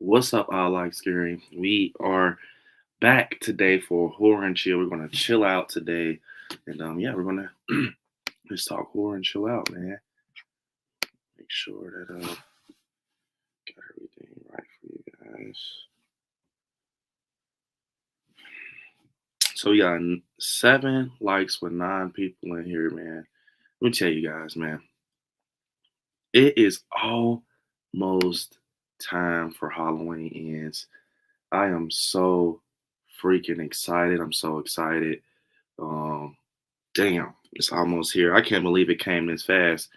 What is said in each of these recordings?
What's up, I like scary? We are back today for horror and chill. We're gonna chill out today, and yeah, we're gonna just talk horror and chill out, man. Make sure that got everything right for you guys. So we got 7 likes with 9 people in here, man. Let me tell you guys, man. It is almost time for Halloween ends. I am so freaking excited. I'm so excited. Um, Damn, it's almost here. I can't believe it came this fast.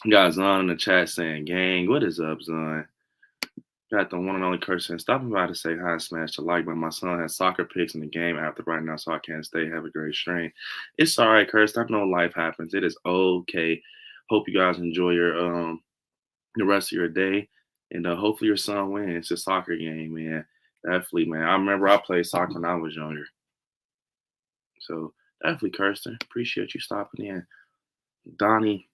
We got Zon in the chat saying, "Gang, what is up, Zon?" Got the one and only Kirsten. Stopping by to say hi and smash the like, but my son has soccer picks in the game after right now, so I can't stay. Have a great stream. It's all right, Kirsten. I know life happens. It is okay. Hope you guys enjoy your the rest of your day, and hopefully your son wins. It's a soccer game, man. Definitely, man. I remember I played soccer when I was younger, so definitely, Kirsten. Appreciate you stopping in. Donnie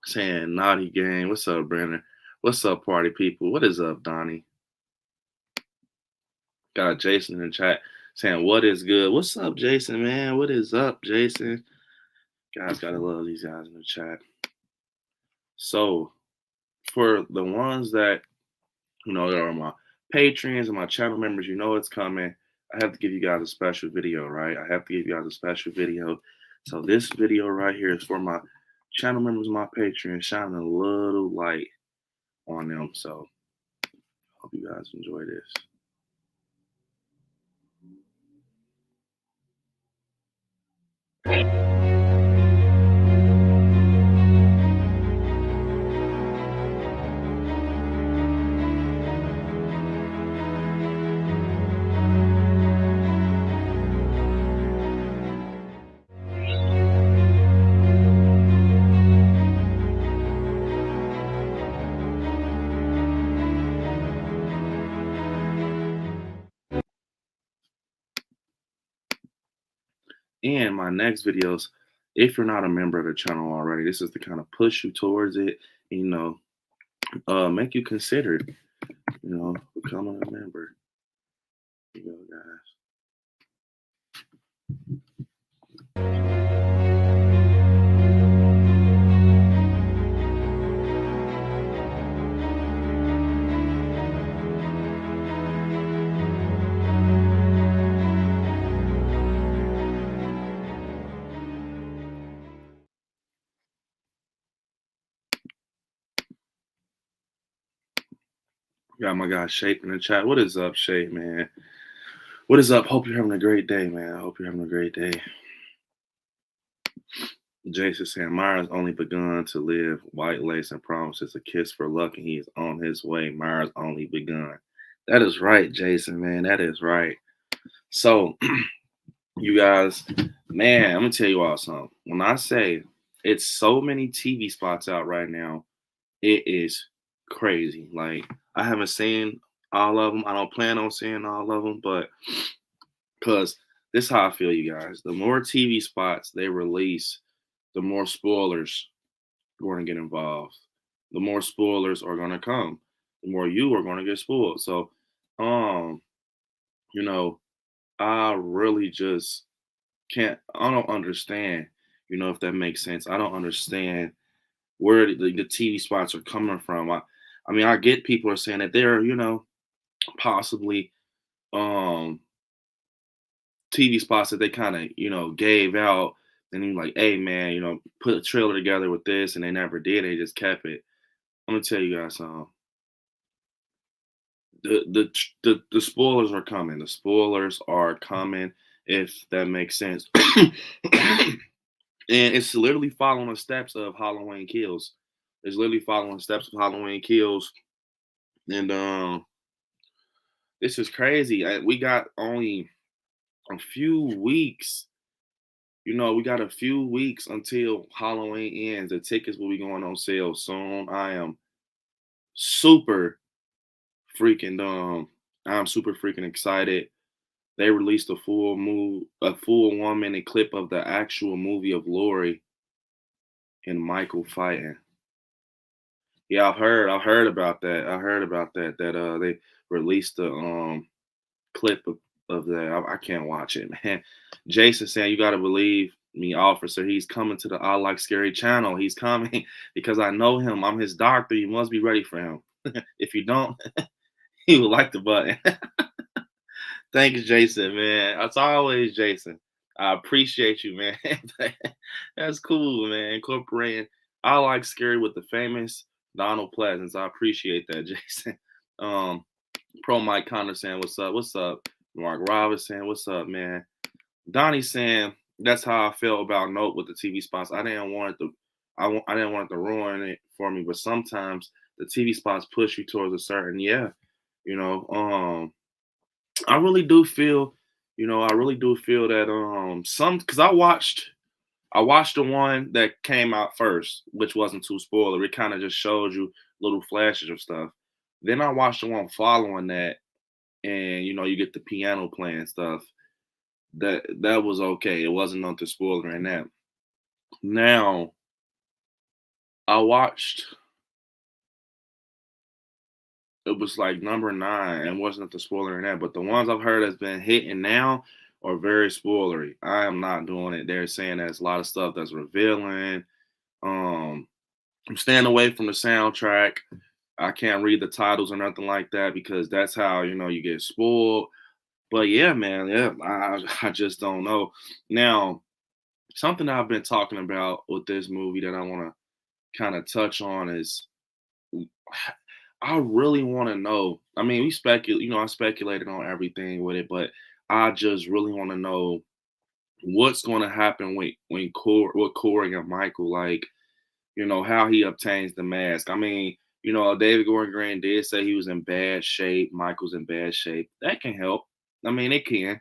saying naughty gang. What's up, Brandon? What's up, party people? What is up, Donnie? Got Jason in the chat saying what is good. What's up, Jason, man? What is up, Jason? Guys, gotta love these guys in the chat. So for the ones that that are my patrons and my channel members, it's coming. I have to give you guys a special video, right? I have to give you guys a special video. So this video right here is for my channel members, my patrons, shining a little light on them. So hope you guys enjoy this. And my next videos, if you're not a member of the channel already, this is to kind of push you towards it, make you consider it, becoming a member. Here you go, guys. Got my guy Shape in the chat. What is up, Shape, man? What is up? Hope you're having a great day, man. I hope you're having a great day. Jason saying Myers only begun to live. White lace and promises a kiss for luck, and he is on his way. Myers only begun. That is right, Jason, man. That is right. So, you guys, man, I'm gonna tell you all something. When I say it's so many TV spots out right now, it is crazy. Like I haven't seen all of them. I don't plan on seeing all of them, but because this is how I feel, you guys. The more TV spots they release, the more spoilers are going to get involved. The more spoilers are going to come. The more you are going to get spoiled. So, um, you know, I really just can't. I don't understand. If that makes sense. I don't understand where the TV spots are coming from. I mean, I get people are saying that they're, possibly um TV spots that they kind of, gave out. And you're like, hey man, put a trailer together with this, and they never did. They just kept it. I'm gonna tell you guys something. The spoilers are coming. The spoilers are coming, if that makes sense. And it's literally following the steps of Halloween Kills. It's literally following the steps of Halloween Kills. And this is crazy. We got only a few weeks. We got a few weeks until Halloween ends. The tickets will be going on sale soon. I am super freaking I'm super freaking excited. They released a full 1 minute clip of the actual movie of Lori and Michael fighting. Yeah, I heard about that. I heard about that. That they released the clip of that. I can't watch it, man. Jason saying you gotta believe me, officer. He's coming to the I Like Scary channel. He's coming because I know him. I'm his doctor. You must be ready for him. If you don't, he would like the button. Thanks, Jason, man. That's always Jason. I appreciate you, man. That's cool, man. Incorporating I Like Scary with the famous Donald Pleasance. I appreciate that, Jason. Um, Pro Mike Connor saying, "What's up? What's up?" Mark Robinson, "What's up, man?" Donnie saying, "That's how I felt about Nope with the TV spots. I didn't want it to, I didn't want it to ruin it for me, but sometimes the TV spots push you towards a certain, yeah, you know, I really do feel, I really do feel that some because I watched the one that came out first, which wasn't too spoiler. It kind of just showed you little flashes of stuff. Then I watched the one following that, and you get the piano playing stuff. That was okay. It wasn't nothing spoiler in that. Now I watched. It was like number 9, and wasn't the spoiler in that. But the ones I've heard that's been hitting now are very spoilery. I am not doing it. They're saying there's a lot of stuff that's revealing. Um, I'm staying away from the soundtrack. I can't read the titles or nothing like that because that's how you get spoiled. But yeah, man, yeah, I just don't know. Now, something that I've been talking about with this movie that I want to kind of touch on is I really want to know. I mean, I speculated on everything with it, but I just really want to know what's going to happen with Corey and Michael, like, how he obtains the mask. I mean, David Gordon Green did say he was in bad shape. Michael's in bad shape. That can help. I mean, it can.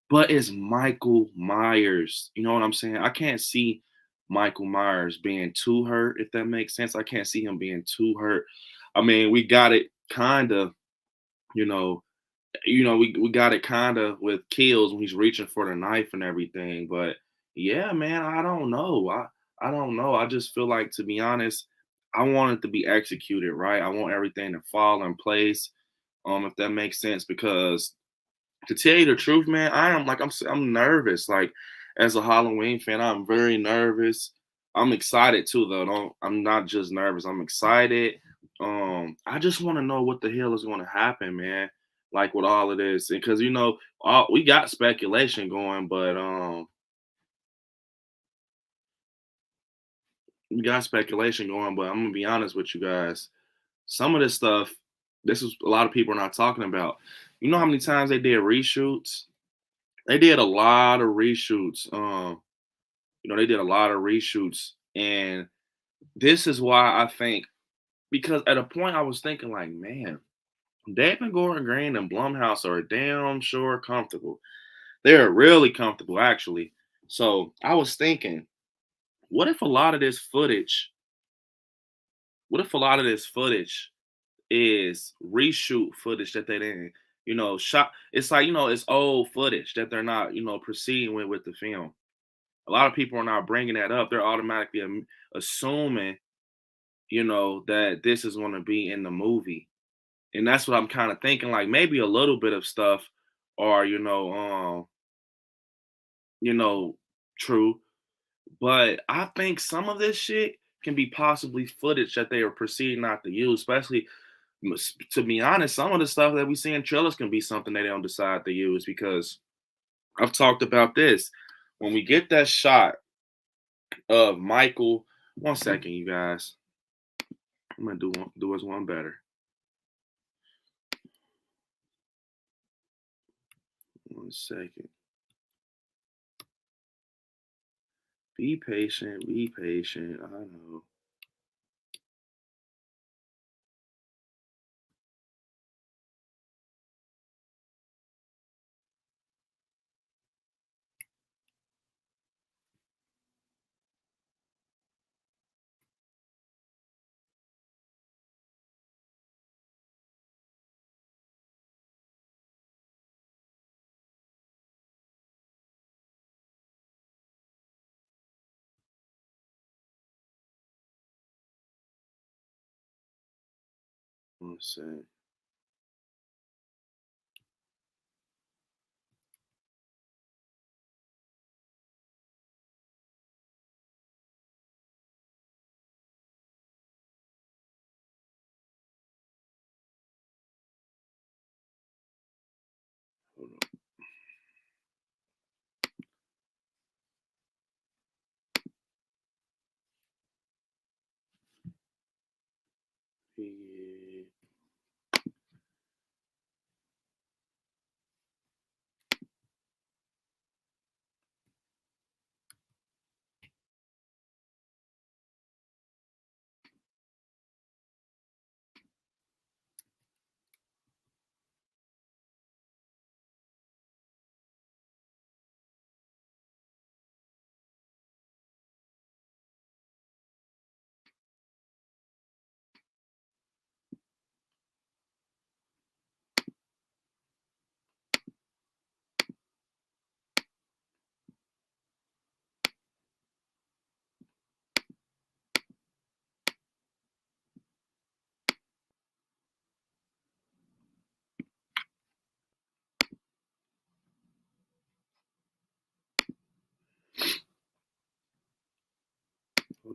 But it's Michael Myers. You know what I'm saying? I can't see Michael Myers being too hurt, if that makes sense. I can't see him being too hurt. I mean, we got it kind of, you know, we got it kind of with Kills when he's reaching for the knife and everything. But yeah, man, I don't know. I don't know. I just feel like, to be honest, I want it to be executed right. I want everything to fall in place. If that makes sense, because to tell you the truth, man, I'm nervous. Like, as a Halloween fan, I'm very nervous. I'm excited too, though. I'm not just nervous. I'm excited. I just want to know what the hell is going to happen, man. Like, with all of this, because we got speculation going, but we got speculation going. But I'm gonna be honest with you guys. Some of this stuff, this is a lot of people are not talking about. You know how many times they did reshoots? They did a lot of reshoots. They did a lot of reshoots, and this is why I think, because at a point I was thinking like, man, David Gordon Green and Blumhouse are damn sure comfortable. They're really comfortable, actually. So I was thinking, what if a lot of this footage, what if a lot of this footage is reshoot footage that they didn't, shot? It's like, it's old footage that they're not, proceeding with the film. A lot of people are not bringing that up. They're automatically assuming, that this is going to be in the movie, and that's what I'm kind of thinking. Like, maybe a little bit of stuff, or you know, true, but I think some of this shit can be possibly footage that they are proceeding not to use. Especially, to be honest, some of the stuff that we see in trailers can be something they don't decide to use, because I've talked about this. When we get that shot of Michael, one second, you guys. I'm gonna do us one better. One second. Be patient. Be patient. I know. Let's see. Hold on. Yeah.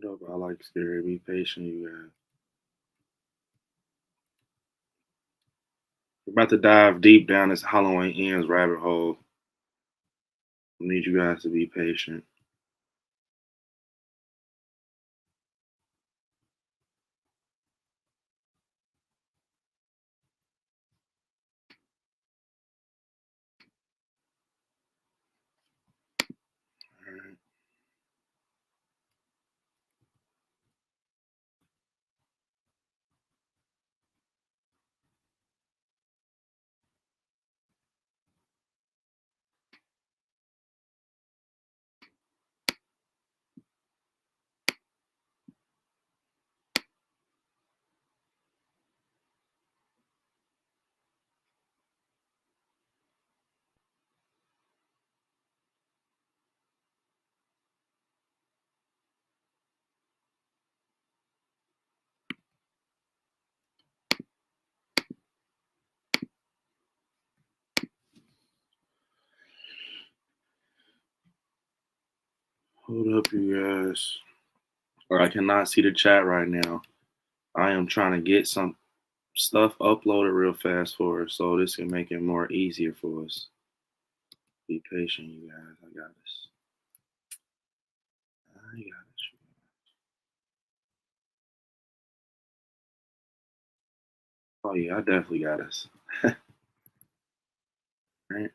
Hold up. I like scary. Be patient, you guys. We're about to dive deep down this Halloween Ends rabbit hole. I need you guys to be patient. All right. Hold up, you guys. Or I cannot see the chat right now. I am trying to get some stuff uploaded real fast for us so this can make it more easier for us. Be patient, you guys. I got this. I got this. Oh yeah, I definitely got this. Right?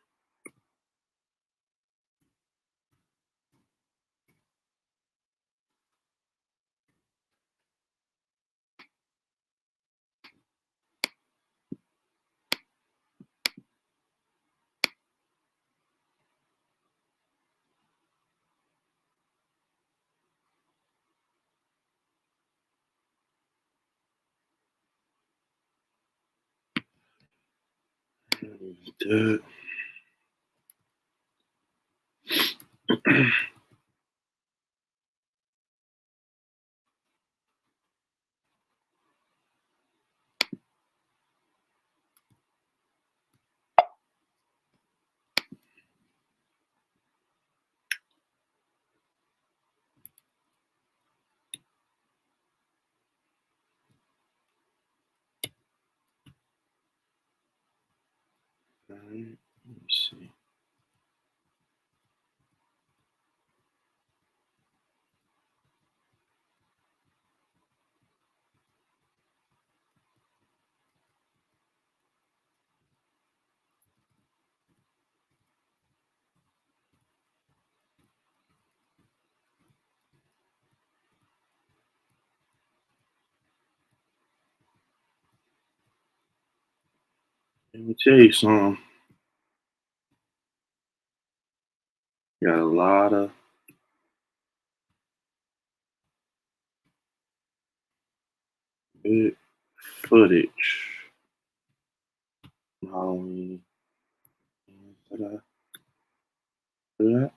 Dude. Alright, let me see. Let me tell you something. Got a lot of good footage. Halloween. Ta-da. Ta-da.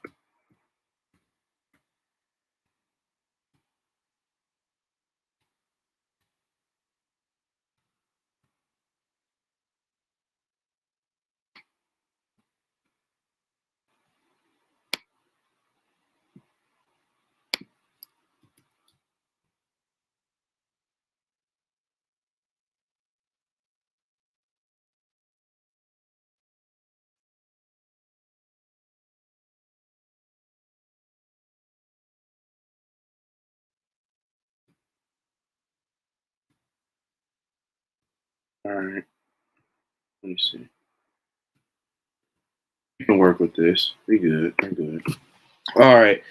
All right. Let me see. You can work with this. We good. We're good. All right.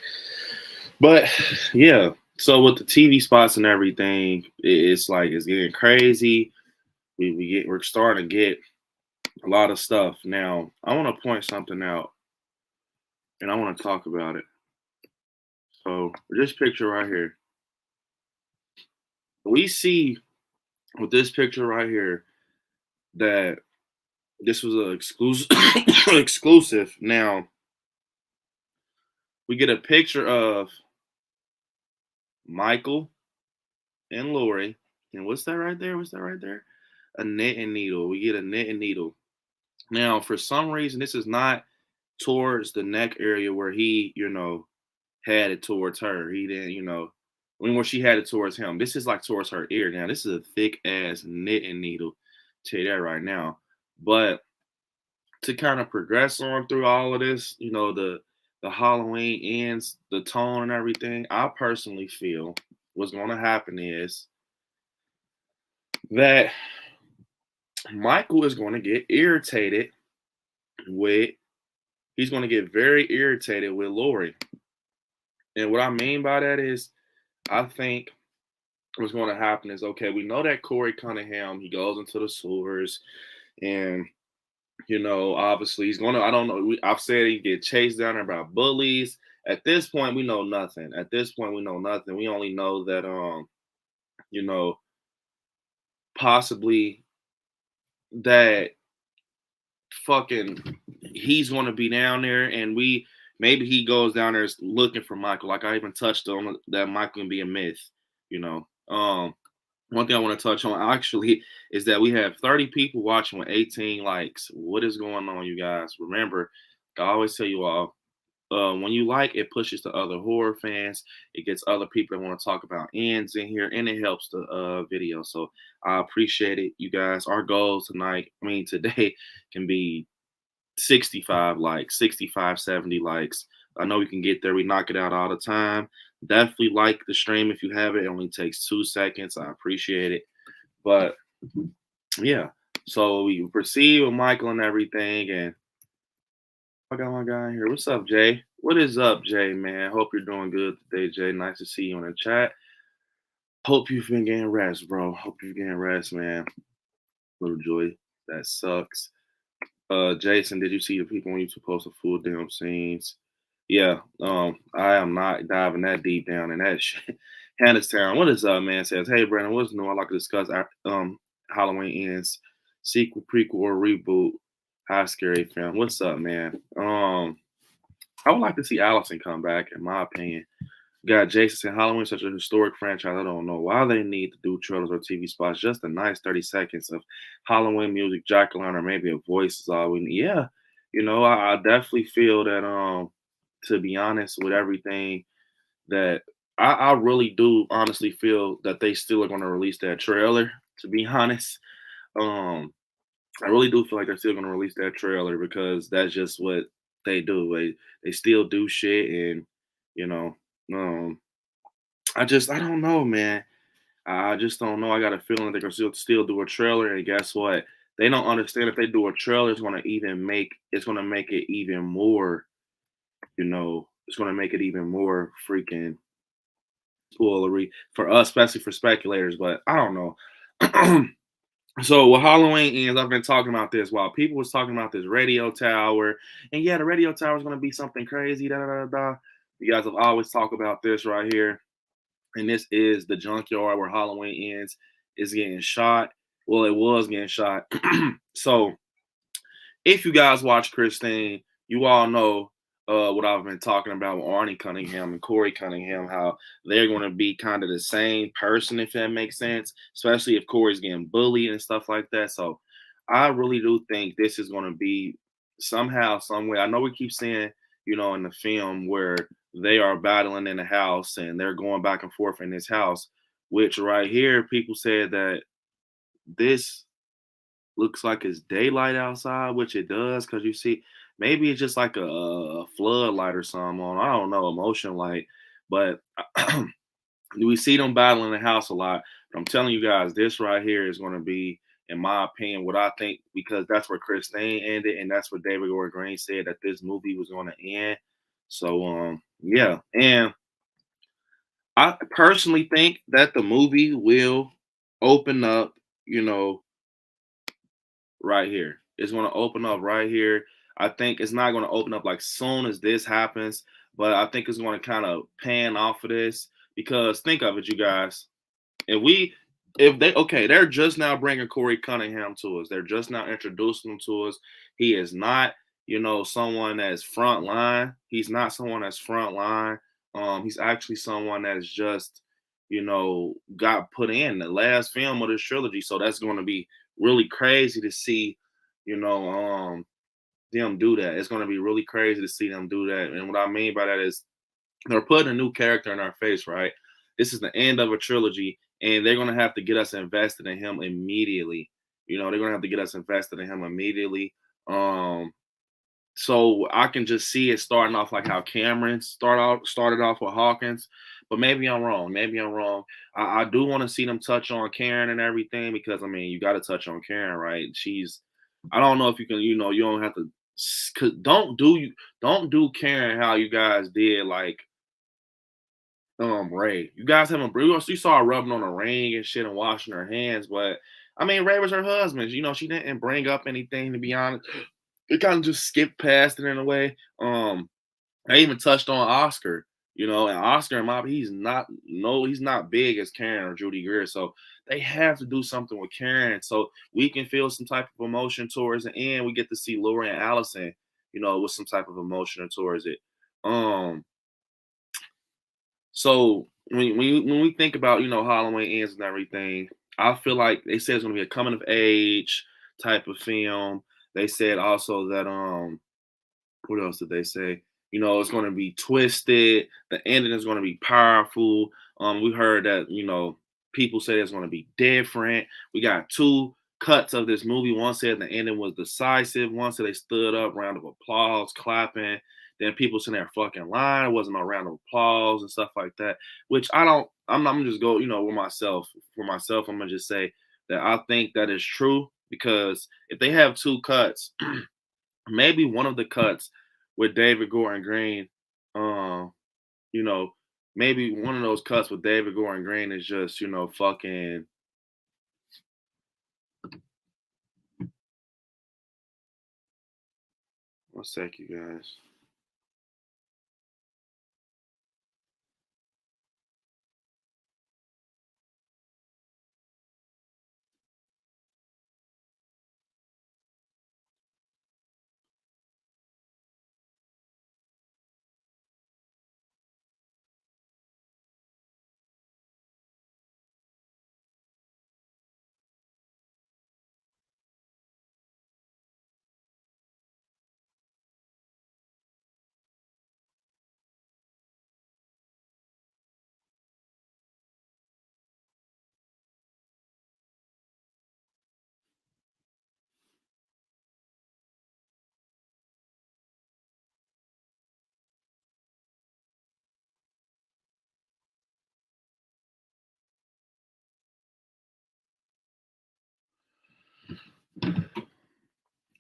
But yeah. So with the TV spots and everything, it's like it's getting crazy. We're starting to get a lot of stuff. Now, I want to point something out and I want to talk about it. So this picture right here, we see with this picture right here that this was an exclusive exclusive. Now we get a picture of Michael and Lori. And what's that right there? What's that right there? A knit and needle. We get a knit and needle. Now, for some reason, this is not towards the neck area where he, had it towards her. He didn't, when she had it towards him. This is like towards her ear. Now, this is a thick ass knitting needle. Tell you that right now. But to kind of progress on through all of this, the Halloween ends, the tone and everything, I personally feel what's going to happen is that Michael is going to get irritated with, he's going to get very irritated with Lori. And what I mean by that is, I think what's going to happen is, okay, we know that Corey Cunningham, he goes into the sewers and, obviously he's going to, I don't know, I've said he get chased down there by bullies. At this point, we know nothing. At this point, we know nothing. We only know that, you know, possibly that fucking he's going to be down there and maybe he goes down there looking for Michael. Like I even touched on that Michael can be a myth, you know. One thing I want to touch on actually is that we have 30 people watching with 18 likes. What is going on, you guys? Remember, I always tell you all, when you like, it pushes the other horror fans. It gets other people that want to talk about ends in here, and it helps the video. So I appreciate it, you guys. Our goal today can be 65 likes, 65, 70 likes. I know we can get there. We knock it out all the time. Definitely like the stream if you have it. It only takes 2 seconds. I appreciate it. But yeah, so we proceed with Michael and everything. And I got my guy in here. What's up, Jay? What is up, Jay, man? Hope you're doing good today, Jay. Nice to see you in the chat. Hope you've been getting rest, bro. Hope you're getting rest, man. Little Joy, that sucks. Jason, did you see the people on YouTube post the full damn scenes? Yeah, I am not diving that deep down in that shit. Hannah's Town, what is up, man? Says, hey, Brandon, what's new? I'd like to discuss Halloween ends, sequel, prequel, or reboot. High scary film. What's up, man? I would like to see Allison come back, in my opinion. Got Jason saying Halloween such a historic franchise. I don't know why they need to do trailers or TV spots. Just a nice 30 seconds of Halloween music, jack o' lantern, or maybe a voice is all we need. Yeah, I definitely feel that to be honest with everything, that I really do honestly feel that they still are gonna release that trailer, to be honest. Um I really do feel like they're still gonna release that trailer because that's just what they do. They still do shit and you know, um I don't know, man. I just don't know. I got a feeling they're gonna still do a trailer, and guess what? They don't understand if they do a trailer, it's gonna make it even more, it's gonna make it even more freaking spoilery for us, especially for speculators. But I don't know. So with Halloween ends, I've been talking about this while people was talking about this radio tower, and yeah, the radio tower is gonna be something crazy. Da da da da. You guys have always talked about this right here. And this is the junkyard where Halloween ends. Is getting shot. Well, it was getting shot. So if you guys watch Christine, you all know what I've been talking about with Arnie Cunningham and Corey Cunningham, how they're going to be kind of the same person, if that makes sense, especially if Corey's getting bullied and stuff like that. So I really do think this is going to be somehow, some way. I know we keep saying, in the film where they are battling in the house and they're going back and forth in this house, which right here, people said that this looks like it's daylight outside, which it does, because you see, maybe it's just like a floodlight or something on. I don't know, a motion light, but we see them battling the house a lot. But I'm telling you guys, this right here is going to be in my opinion, what I think, because that's where Christine ended, and that's what David Gordon Green said that this movie was going to end. So yeah, and I personally think that the movie will open up, you know, right here. It's going to open up right here. I think it's not going to open up like soon as this happens, but I think it's going to kind of pan off of this because think of it, you guys. If we, if they, okay, they're just now bringing Corey Cunningham to us. They're just now introducing him to us. He is not, someone that's front line. He's not someone that's front line. He's actually someone that's just, got put in the last film of this trilogy. So that's going to be really crazy to see, you know, um, them do that. It's going to be really crazy to see them do that. And what I mean by that is they're putting a new character in our face, right? This is the end of a trilogy, and they're gonna have to get us invested in him immediately. They're gonna have to get us invested in him immediately. Um, so I can just see it starting off like how Cameron started off with Hawkins, but maybe I'm wrong. Maybe I'm wrong. I do want to see them touch on Karen and everything because I mean you got to touch on Karen, right? I don't know if you can, you don't have to. Don't do Karen how you guys did like Ray. You guys haven't you saw her rubbing on a ring and shit and washing her hands, but I mean Ray was her husband. She didn't bring up anything to be honest. It kind of just skipped past it in a way. I even touched on Oscar, and Oscar and Mob, he's not big as Karen or Judy Greer. So they have to do something with Karen so we can feel some type of emotion towards it. And we get to see Lori and Allison, with some type of emotion towards it. Um, so when we think about Halloween ends and everything, I feel like they said it's gonna be a coming of age type of film. They said also that what else did they say? It's going to be twisted. The ending is going to be powerful. We heard that people say it's going to be different. We got two cuts of this movie. One said the ending was decisive. One said they stood up, round of applause, clapping. Then people sitting there fucking lying. It wasn't a round of applause and stuff like that. Which I don't. I'm gonna just go. With myself. For myself, I'm gonna just say that I think that is true because if they have two cuts. Maybe one of the cuts with David Gordon Green, you know, maybe one of those cuts with David Gordon Green is just, fucking. One sec, you guys.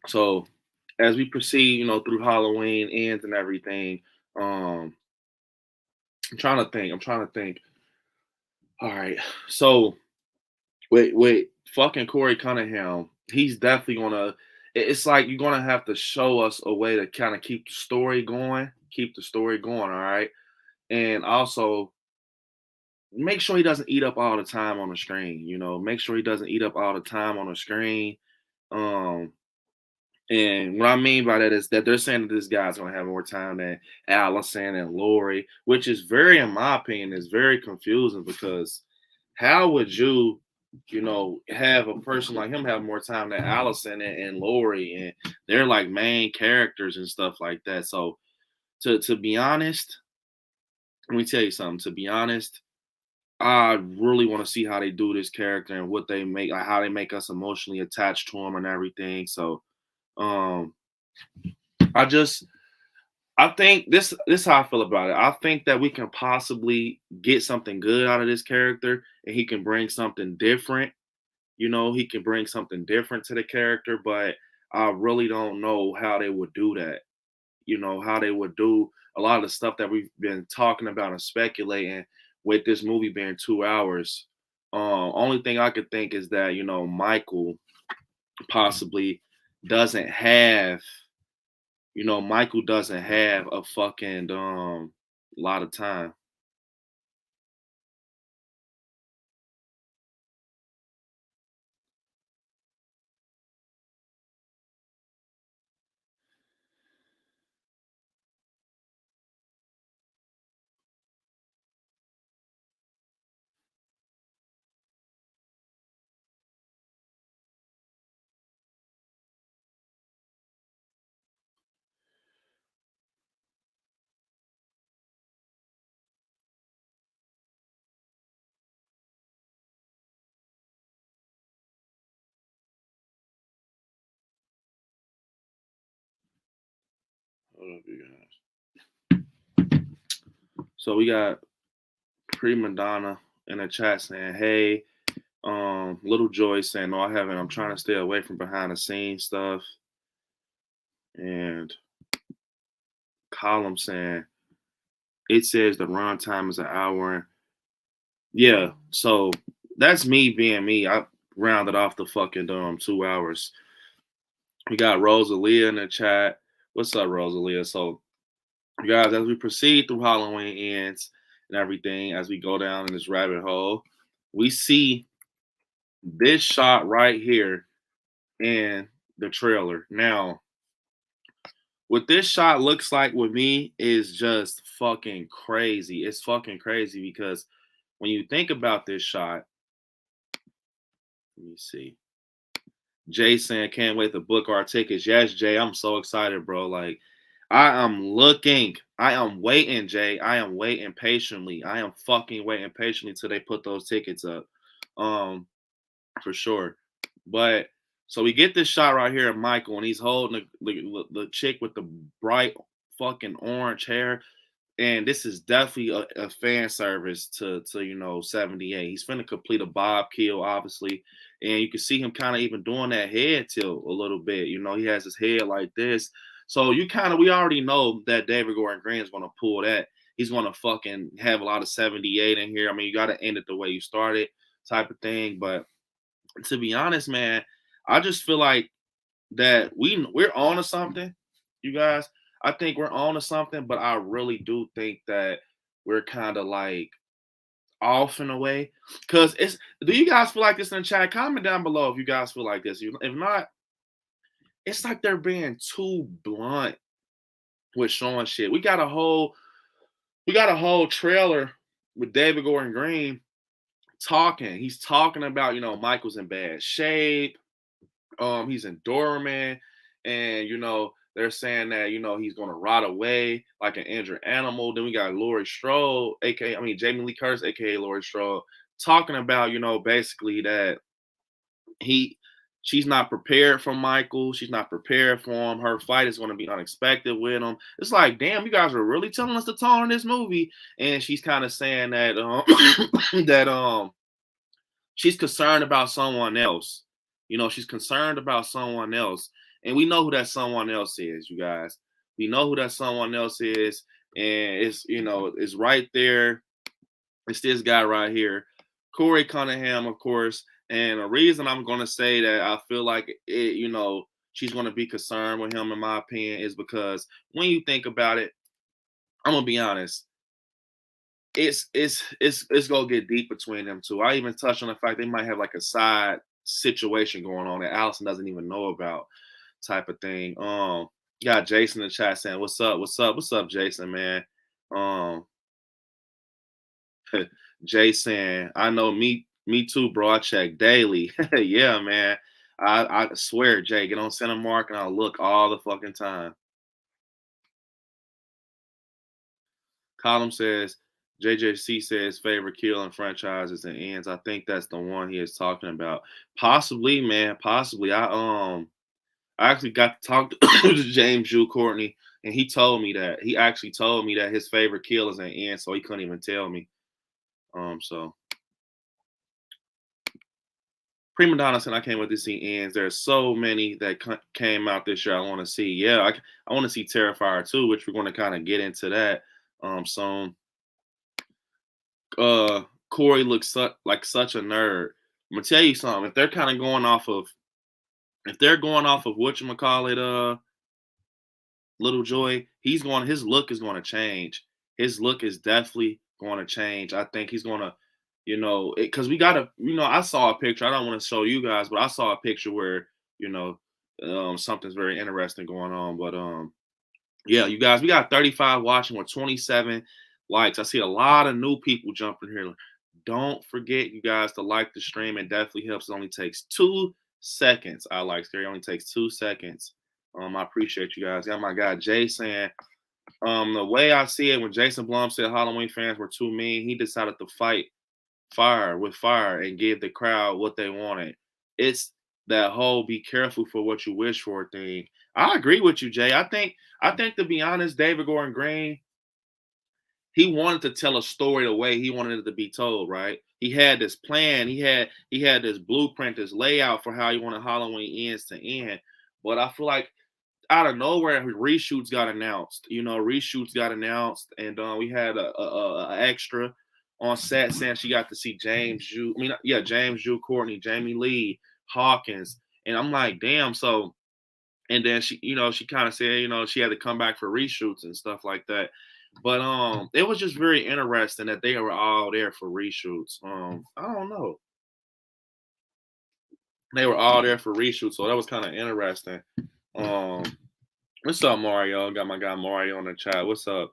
So as we proceed, through Halloween ends and everything, um, I'm trying to think. I'm trying to think. All right. So wait, fucking Corey Cunningham, he's definitely gonna. It's like you're gonna have to show us a way to kind of keep the story going, All right, and also make sure he doesn't eat up all the time on the screen. Make sure he doesn't eat up all the time on the screen. Um, and what I mean by that is that they're saying that this guy's gonna have more time than Allison and Lori, which is very, in my opinion, is very confusing because how would have a person like him have more time than Allison and Lori, and they're like main characters and stuff like that. So to be honest, let me tell you something. To be honest, I really want to see how they do this character and what they make, like how they make us emotionally attached to him and everything. So, um, I just, I think this is how I feel about it. I think that we can possibly get something good out of this character, and he can bring something different. He can bring something different to the character, but I really don't know how they would do that. How they would do a lot of the stuff that we've been talking about and speculating with this movie being 2 hours. Only thing I could think is that, Michael possibly doesn't have, Michael doesn't have a fucking lot of time. Hold up, you guys. So we got Prima Donna in the chat saying, "Hey, Little Joy saying, no, I haven't. I'm trying to stay away from behind the scenes stuff." And Column saying, it says the runtime is an hour. Yeah, so that's me being me. I rounded off the fucking 2 hours. We got Rosalia in the chat. What's up, Rosalia? So, you guys, as we proceed through Halloween ends and everything, as we go down in this rabbit hole, we see this shot right here in the trailer. Now, what this shot looks like with me is just fucking crazy. It's fucking crazy because when you think about this shot, let me see. Jay saying, can't wait to book our tickets. Yes, Jay, I'm so excited, bro. Like, I am looking. I am waiting, Jay. I am waiting patiently. I am fucking waiting patiently till they put those tickets up. Um, for sure. But so we get this shot right here of Michael, and he's holding the chick with the bright fucking orange hair. And this is definitely a fan service to 78. He's finna complete a bob kill, obviously, and you can see him kind of even doing that head tilt a little bit. He has his head like this, so we already know that David Gordon Green is gonna pull that. He's gonna fucking have a lot of 78 in here. I mean, you got to end it the way you started, type of thing. But to be honest, man, I just feel like that we're on to something, you guys. I think we're on to something, but I really do think that we're kind of like off in a way. Cause do you guys feel like this in the chat? Comment down below if you guys feel like this. If not, it's like they're being too blunt with showing shit. We got a whole trailer with David Gordon Green talking. He's talking about, Michael's in bad shape. He's in Doorman, and they're saying that he's gonna rot away like an injured animal. Then we got Laurie Strode, Jamie Lee Curtis, aka Laurie Strode, talking about basically that he she's not prepared for Michael. She's not prepared for him. Her fight is going to be unexpected with him. It's like, damn, you guys are really telling us the tone in this movie. And she's kind of saying that that she's concerned about someone else. She's concerned about someone else. And we know who that someone else is, you guys. We know who that someone else is. And it's right there. It's this guy right here, Corey Cunningham, of course. And the reason I'm going to say that I feel like she's going to be concerned with him, in my opinion, is because when you think about it, I'm going to be honest, it's gonna get deep between them two. I even touched on the fact they might have like a side situation going on that Allison doesn't even know about, type of thing. You got Jason in the chat saying, "What's up? What's up? What's up, Jason, man?" Um, Jason, I know me too, bro. I check daily. Yeah, man. I swear, Jay, get on Center Mark and I'll look all the fucking time. Column says JJC says favorite kill in franchises and ends. I think that's the one he is talking about. Possibly, man. Possibly. I actually got to talk to James Jules Courtney, and he told me that. He actually told me that his favorite kill is an end, so he couldn't even tell me. So Prima Donna said, I can't wait to see ends. There's so many that came out this year I want to see. Yeah, I want to see Terrifier too, which we're going to kind of get into that soon. Corey looks like such a nerd. I'm gonna tell you something. If they're kind of going off of, if they're going off of whatchamacallit, Little Joy, his look is going to change. His look is definitely going to change. I think he's going to, because we got to, I saw a picture. I don't want to show you guys, but I saw a picture where, something's very interesting going on. But yeah, you guys, we got 35 watching with 27 likes. I see a lot of new people jumping here. Don't forget, you guys, to like the stream. It definitely helps. It only takes 2 seconds. I like Scary. It only takes 2 seconds. I appreciate you guys. Got my guy Jay saying, the way I see it, when Jason Blum said Halloween fans were too mean, he decided to fight fire with fire and give the crowd what they wanted. It's that whole "be careful for what you wish for" thing. I agree with you, Jay. I think to be honest, David Gordon Green, he wanted to tell a story the way he wanted it to be told, right? He had this plan, he had this blueprint, this layout for how he wanted Halloween ends to end. But I feel like out of nowhere, reshoots got announced. Reshoots got announced, and we had a extra on set saying she got to see James Ju. James Ju, Courtney, Jamie Lee, Hawkins, and I'm like, damn. So, and then she kind of said, she had to come back for reshoots and stuff like that. But it was just very interesting that they were all there for reshoots. I don't know. They were all there for reshoots, so that was kind of interesting. What's up, Mario? Got my guy Mario on the chat. What's up?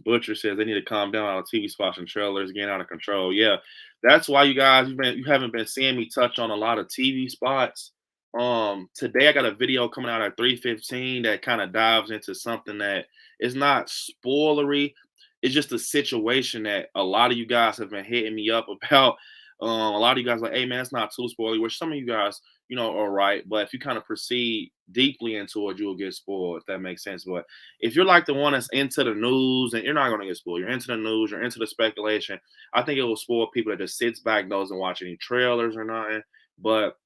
Butcher says they need to calm down on TV spots and trailers getting out of control. Yeah, that's why you guys you haven't been seeing me touch on a lot of TV spots. Today I got a video coming out at 3:15 that kind of dives into something that is not spoilery. It's just a situation that a lot of you guys have been hitting me up about. A lot of you guys are like, hey man, it's not too spoilery, which some of you guys, are right. But if you kind of proceed deeply into it, you'll get spoiled, if that makes sense. But if you're like the one that's into the news, and you're not going to get spoiled, you're into the news, you're into the speculation, I think it will spoil people that just sits back, doesn't watch any trailers or nothing. But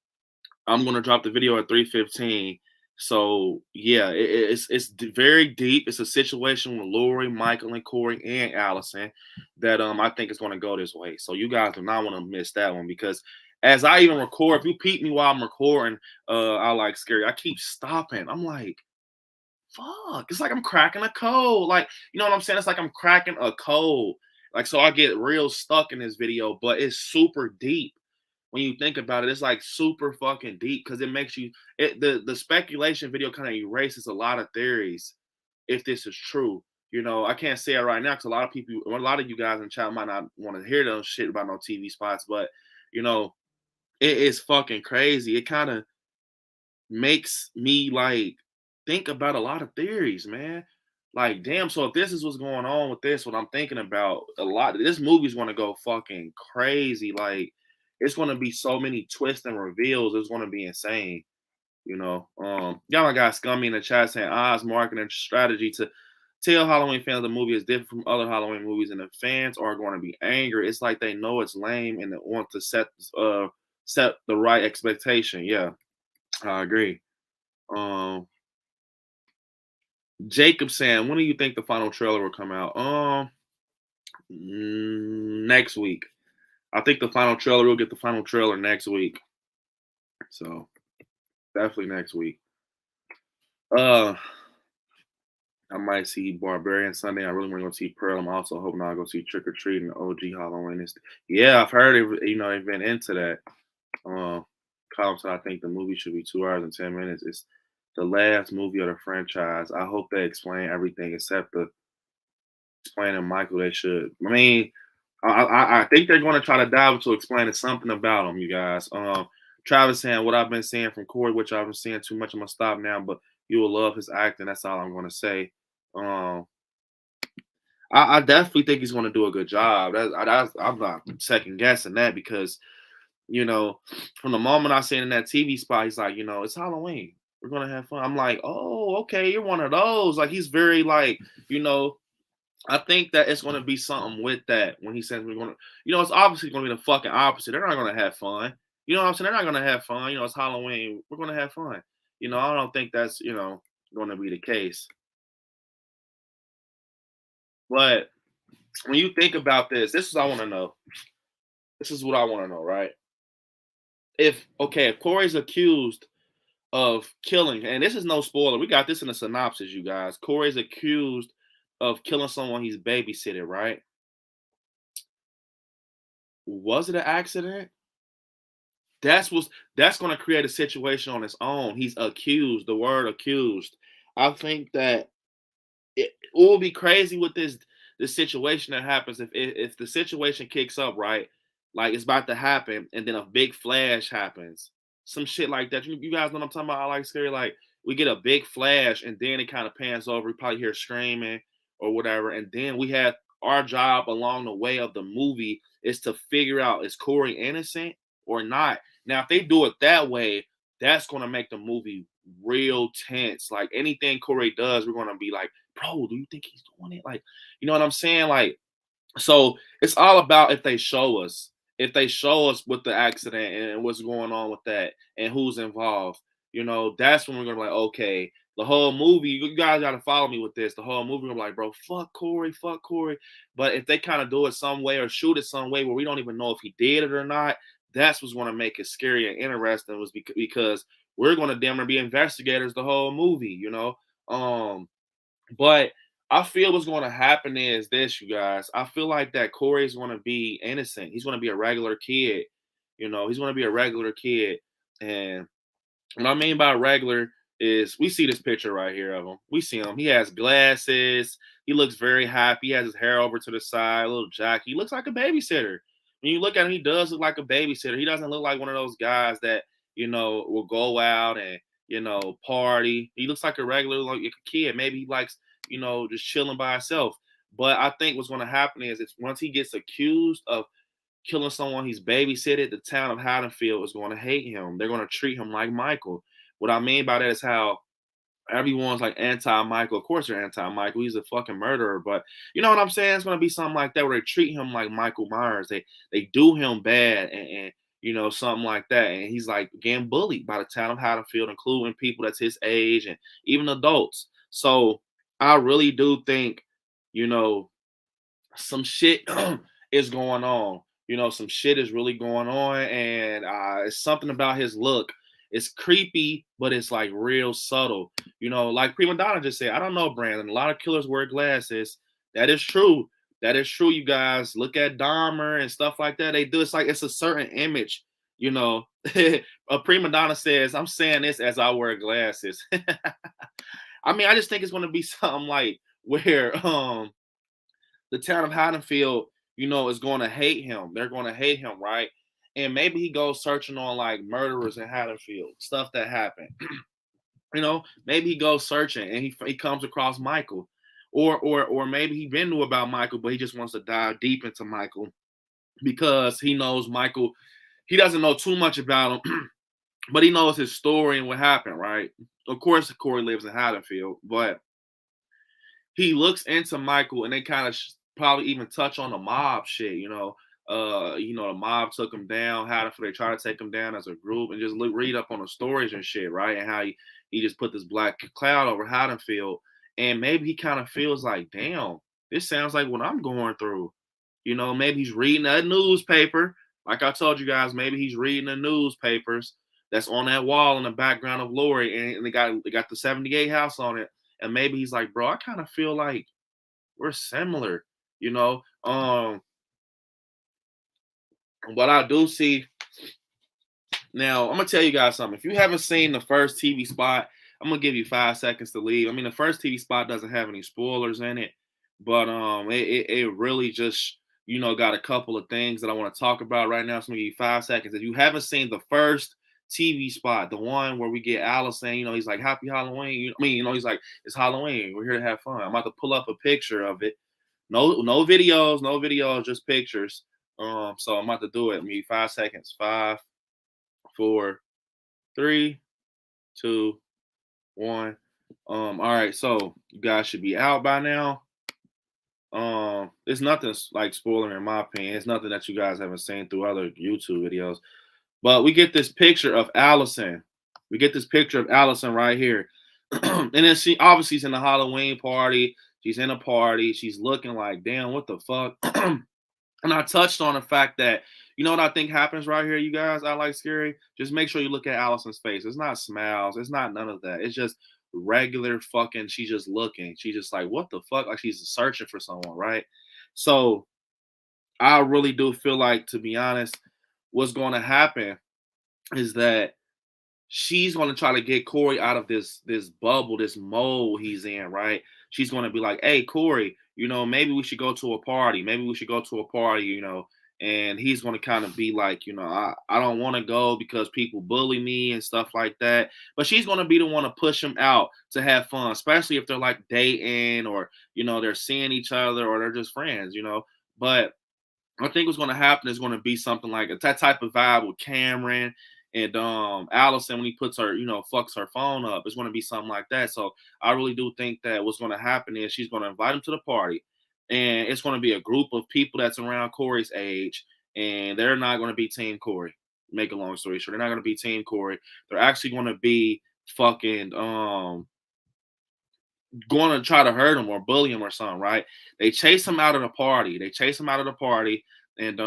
I'm going to drop the video at 3:15. So yeah, it's very deep. It's a situation with Lori, Michael, and Corey and Allison that I think is going to go this way. So you guys do not want to miss that one, because as I even record, if you peep me while I'm recording, I like Scary. I keep stopping. I'm like, fuck. It's like I'm cracking a code. Like, you know what I'm saying? It's like I'm cracking a code. Like, so I get real stuck in this video, but it's super deep. When you think about it, it's like super fucking deep, because it makes you the speculation video kind of erases a lot of theories if this is true. I can't say it right now because a lot of you guys in chat might not want to hear those shit about no TV spots, but it is fucking crazy. It kind of makes me like think about a lot of theories, man. Like, damn, so if this is what's going on with this, what I'm thinking about, this movie's gonna go fucking crazy. Like, it's gonna be so many twists and reveals. It's gonna be insane. Y'all got Scummy in the chat saying Oz marketing strategy to tell Halloween fans the movie is different from other Halloween movies, and the fans are going to be angry. It's like they know it's lame and they want to set the right expectation. Yeah, I agree. Jacob saying, when do you think the final trailer will come out? Next week. I think the final trailer, we'll get the final trailer next week. So definitely next week. I might see Barbarian Sunday. I really want to go see Pearl. I'm also hoping I'll go see Trick or Treat and OG Halloween. Yeah, I've heard it. They've been into that. Colin said I think the movie should be 2 hours and 10 minutes. It's the last movie of the franchise. I hope they explain everything except the explaining Michael. They should. I mean, I think they're going to try to dive into explaining something about him, you guys. Travis saying what I've been seeing from Corey, which I've been seeing too much. I'm gonna stop now, but you will love his acting. That's all I'm gonna say. I definitely think he's gonna do a good job. I'm not second guessing that, because from the moment I seen in that TV spot, he's like, it's Halloween. We're gonna have fun. I'm like, oh, okay, you're one of those. Like, he's very like, I think that it's gonna be something with that when he says we're gonna, it's obviously gonna be the fucking opposite. They're not gonna have fun. You know what I'm saying? They're not gonna have fun. You know, it's Halloween. We're gonna have fun. You know, I don't think that's going to be the case. But when you think about this, this is what I want to know. This is what I want to know, right? If Corey's accused of killing, and this is no spoiler, we got this in the synopsis, you guys. Corey's accused of killing someone he's babysitted, right? Was it an accident? That's what's that's going to create a situation on its own. He's accused. The word accused. I think that it will be crazy with this situation that happens if the situation kicks up, right, like it's about to happen, and then a big flash happens, some shit like that. You guys know what I'm talking about? I like scary, like we get a big flash and then it kind of pans over, we probably hear screaming or whatever, and then we have our job along the way of the movie is to figure out, is Corey innocent or not. Now if they do it that way, that's going to make the movie real tense. Like anything Corey does, we're going to be like, bro, do you think he's doing it? Like, you know what I'm saying? Like, so it's all about if they show us with the accident and what's going on with that and who's involved, that's when we're gonna be like, okay, the whole movie, you guys gotta follow me with this. The whole movie, we're like, bro, fuck Corey, fuck Corey. But if they kind of do it some way or shoot it some way where we don't even know if he did it or not, that's what's gonna make it scary and interesting, was because we're gonna damn near be investigators the whole movie. But I feel what's going to happen is this, you guys. I feel like that Corey is going to be innocent. He's going to be a regular kid. He's going to be a regular kid. And what I mean by regular is we see this picture right here of him. We see him. He has glasses. He looks very happy. He has his hair over to the side, a little jacket. He looks like a babysitter. When you look at him, he does look like a babysitter. He doesn't look like one of those guys that, will go out and, party. He looks like a regular like a kid. Maybe he likes, just chilling by himself. But I think what's going to happen is it's once he gets accused of killing someone he's babysitted, the town of Haddonfield is going to hate him. They're going to treat him like Michael. What I mean by that is how everyone's like anti-Michael. Of course they're anti-Michael. He's a fucking murderer. But you know what I'm saying? It's going to be something like that where they treat him like Michael Myers. They do him bad and something like that. And he's like getting bullied by the town of Haddonfield, including people that's his age and even adults. So I really do think, you know, some shit is going on. Some shit is really going on, and it's something about his look. It's creepy, but it's like real subtle. Like Prima Donna just said, I don't know, Brandon. A lot of killers wear glasses. That is true. That is true, you guys. Look at Dahmer and stuff like that. They do. It's like it's a certain image. A Prima Donna says, I'm saying this as I wear glasses. I mean, I just think it's going to be something like where the town of Haddonfield, is going to hate him. They're going to hate him, right? And maybe he goes searching on like murderers in Haddonfield, stuff that happened. Maybe he goes searching and he comes across Michael, or maybe he been knew about Michael, but he just wants to dive deep into Michael because he knows Michael. He doesn't know too much about him, but he knows his story and what happened, right? Of course, Corey lives in Haddonfield, but he looks into Michael, and they kind of probably even touch on the mob shit. The mob took him down. How they try to take him down as a group, and just read up on the stories and shit, right? And how he just put this black cloud over Haddonfield, and maybe he kind of feels like, damn, this sounds like what I'm going through. Maybe he's reading a newspaper. Like I told you guys, maybe he's reading the newspapers that's on that wall in the background of Lori, and they got the 78 house on it. And maybe he's like, bro, I kind of feel like we're similar, you know. But I do see now, I'm gonna tell you guys something. If you haven't seen the first TV spot, I'm gonna give you 5 seconds to leave. I mean, the first TV spot doesn't have any spoilers in it, but it really just got a couple of things that I want to talk about right now. So I'm gonna give you 5 seconds. If you haven't seen the first TV spot, the one where we get Alice saying, he's like, Happy Halloween. He's like, it's Halloween. We're here to have fun. I'm about to pull up a picture of it. No videos, just pictures. So I'm about to do it. Give me 5 seconds. 5, 4, 3, 2, 1. All right, so you guys should be out by now. It's nothing like spoiler in my opinion. It's nothing that you guys haven't seen through other YouTube videos. But we get this picture of Allison. We get this picture of Allison right here. And then she obviously she's in the Halloween party. She's in a party. She's looking like, damn, what the fuck? And I touched on the fact that, you know what I think happens right here, you guys? I like scary. Just make sure you look at Allison's face. It's not smiles. It's not none of that. It's just regular fucking. She's just looking. She's just like, what the fuck? Like she's searching for someone, right? So I really do feel like, to be honest, what's going to happen is that she's going to try to get Corey out of this bubble, this mold he's in, right? She's going to be like, "Hey, Corey, maybe we should go to a party. Maybe we should go to a party." And he's going to kind of be like, I don't want to go because people bully me and stuff like that. But she's going to be the one to push him out to have fun, especially if they're like dating or, they're seeing each other or they're just friends. But I think what's going to happen is going to be something like that type of vibe with Cameron and Allison when he puts her, fucks her phone up. It's going to be something like that. So I really do think that what's going to happen is she's going to invite him to the party, and it's going to be a group of people that's around Corey's age, and they're not going to be Team Corey. Make a long story short, they're not going to be Team Corey. They're actually going to be fucking going to try to hurt him or bully him or something, right? They chase him out of the party. And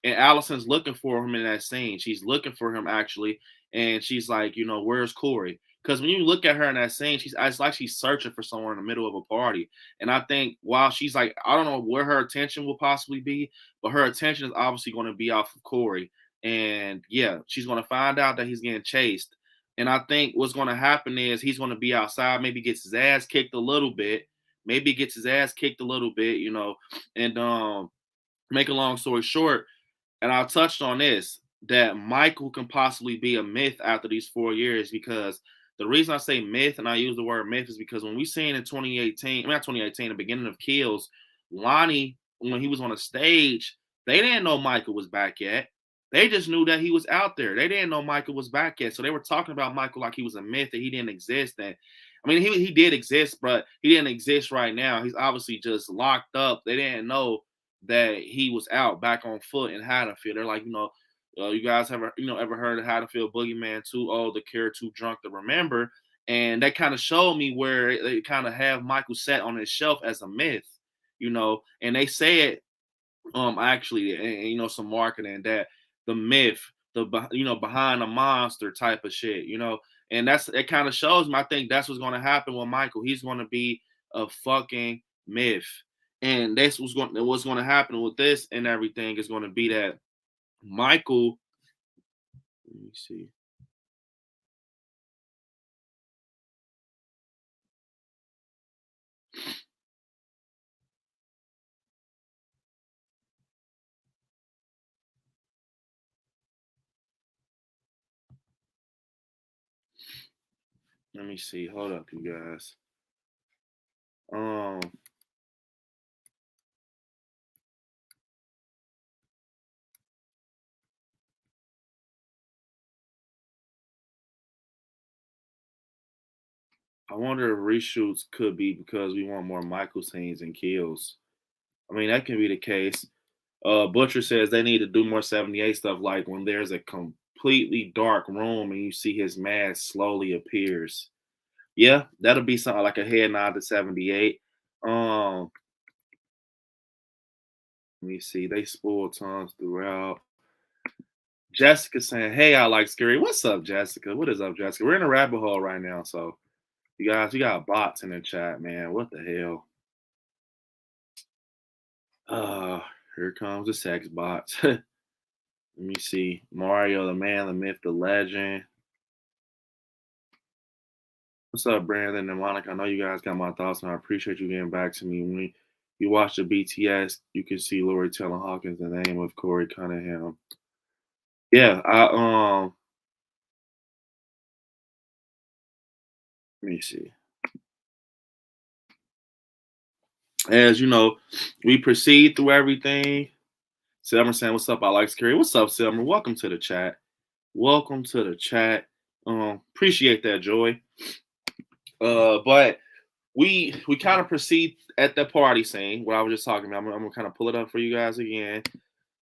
Allison's looking for him in that scene. She's looking for him actually, and she's like, where's Corey? Because when you look at her in that scene, it's like she's searching for someone in the middle of a party. And I think while she's like, I don't know where her attention will possibly be, but her attention is obviously going to be off of Corey. And yeah, she's going to find out that he's getting chased. And I think what's going to happen is he's going to be outside, maybe gets his ass kicked a little bit, and make a long story short, and I touched on this, that Michael can possibly be a myth after these 4 years, because the reason I say myth and I use the word myth is because when we seen in 2018, not 2018, the beginning of Kills, Lonnie, when he was on a stage, they didn't know Michael was back yet. They just knew that he was out there. They didn't know Michael was back yet. So they were talking about Michael like he was a myth, that he didn't exist. And I mean, he did exist, but he didn't exist right now. He's obviously just locked up. They didn't know that he was out back on foot in Haddonfield. They're like, you guys ever heard of Haddonfield Boogeyman? Too old to care, too drunk to remember. And that kind of showed me where they kind of have Michael set on his shelf as a myth. And they say it actually, and some marketing, that the myth, behind the monster type of shit. And it kind of shows me. I think that's what's going to happen with Michael. He's going to be a fucking myth. And that's what's going to happen with this and everything is going to be that Michael. Let me see. Let me see. Hold up, you guys. Um. I wonder if reshoots could be because we want more Michael scenes and kills. I mean, that can be the case. Butcher says they need to do more 78 stuff, like when there's a completely dark room and you see his mask slowly appears. Yeah, that'll be something like a head nod to 78. Let me see. They spoil tons throughout. Jessica saying, "Hey, I like scary." What's up, Jessica? What is up, Jessica? We're in a rabbit hole right now, so you guys, we got bots in the chat, man. What the hell? Uh, Here comes the sex bots. Let me see. Mario, the man, the myth, the legend. What's up, Brandon and Monica? I know you guys got my thoughts, and I appreciate you getting back to me. When you watch the BTS, you can see Lori Taylor Hawkins, the name of Corey Cunningham. Yeah, let me see. As you know, we proceed through everything. Selmer saying, "What's up? I like scary." What's up, Selmer? Welcome to the chat. Welcome to the chat. Appreciate that, Joy. But we kind of proceed at the party scene, what I was just talking about. I'm gonna kind of pull it up for you guys again.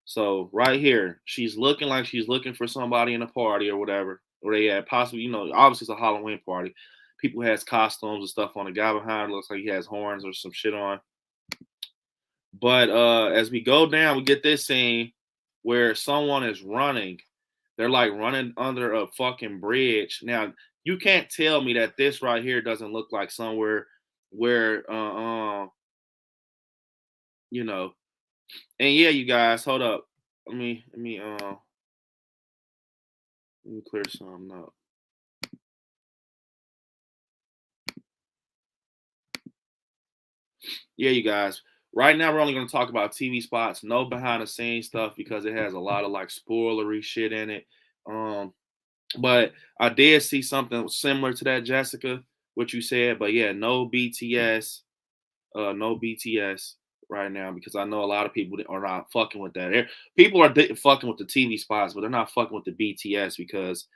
So right here, she's looking like she's looking for somebody in a party or whatever, or they had possibly, obviously it's a Halloween party. People has costumes and stuff on. The guy behind looks like he has horns or some shit on. But as we go down, we get this scene where someone is running. They're like running under a fucking bridge. Now, you can't tell me that this right here doesn't look like somewhere where you know. And yeah, you guys, hold up. Let me clear something up. Yeah, you guys. Right now, we're only going to talk about TV spots, no behind the scenes stuff because it has a lot of like spoilery shit in it. Um, but I did see something similar to that, Jessica, what you said. But yeah, no BTS right now because I know a lot of people that are not fucking with that. People are fucking with the TV spots, but they're not fucking with the BTS because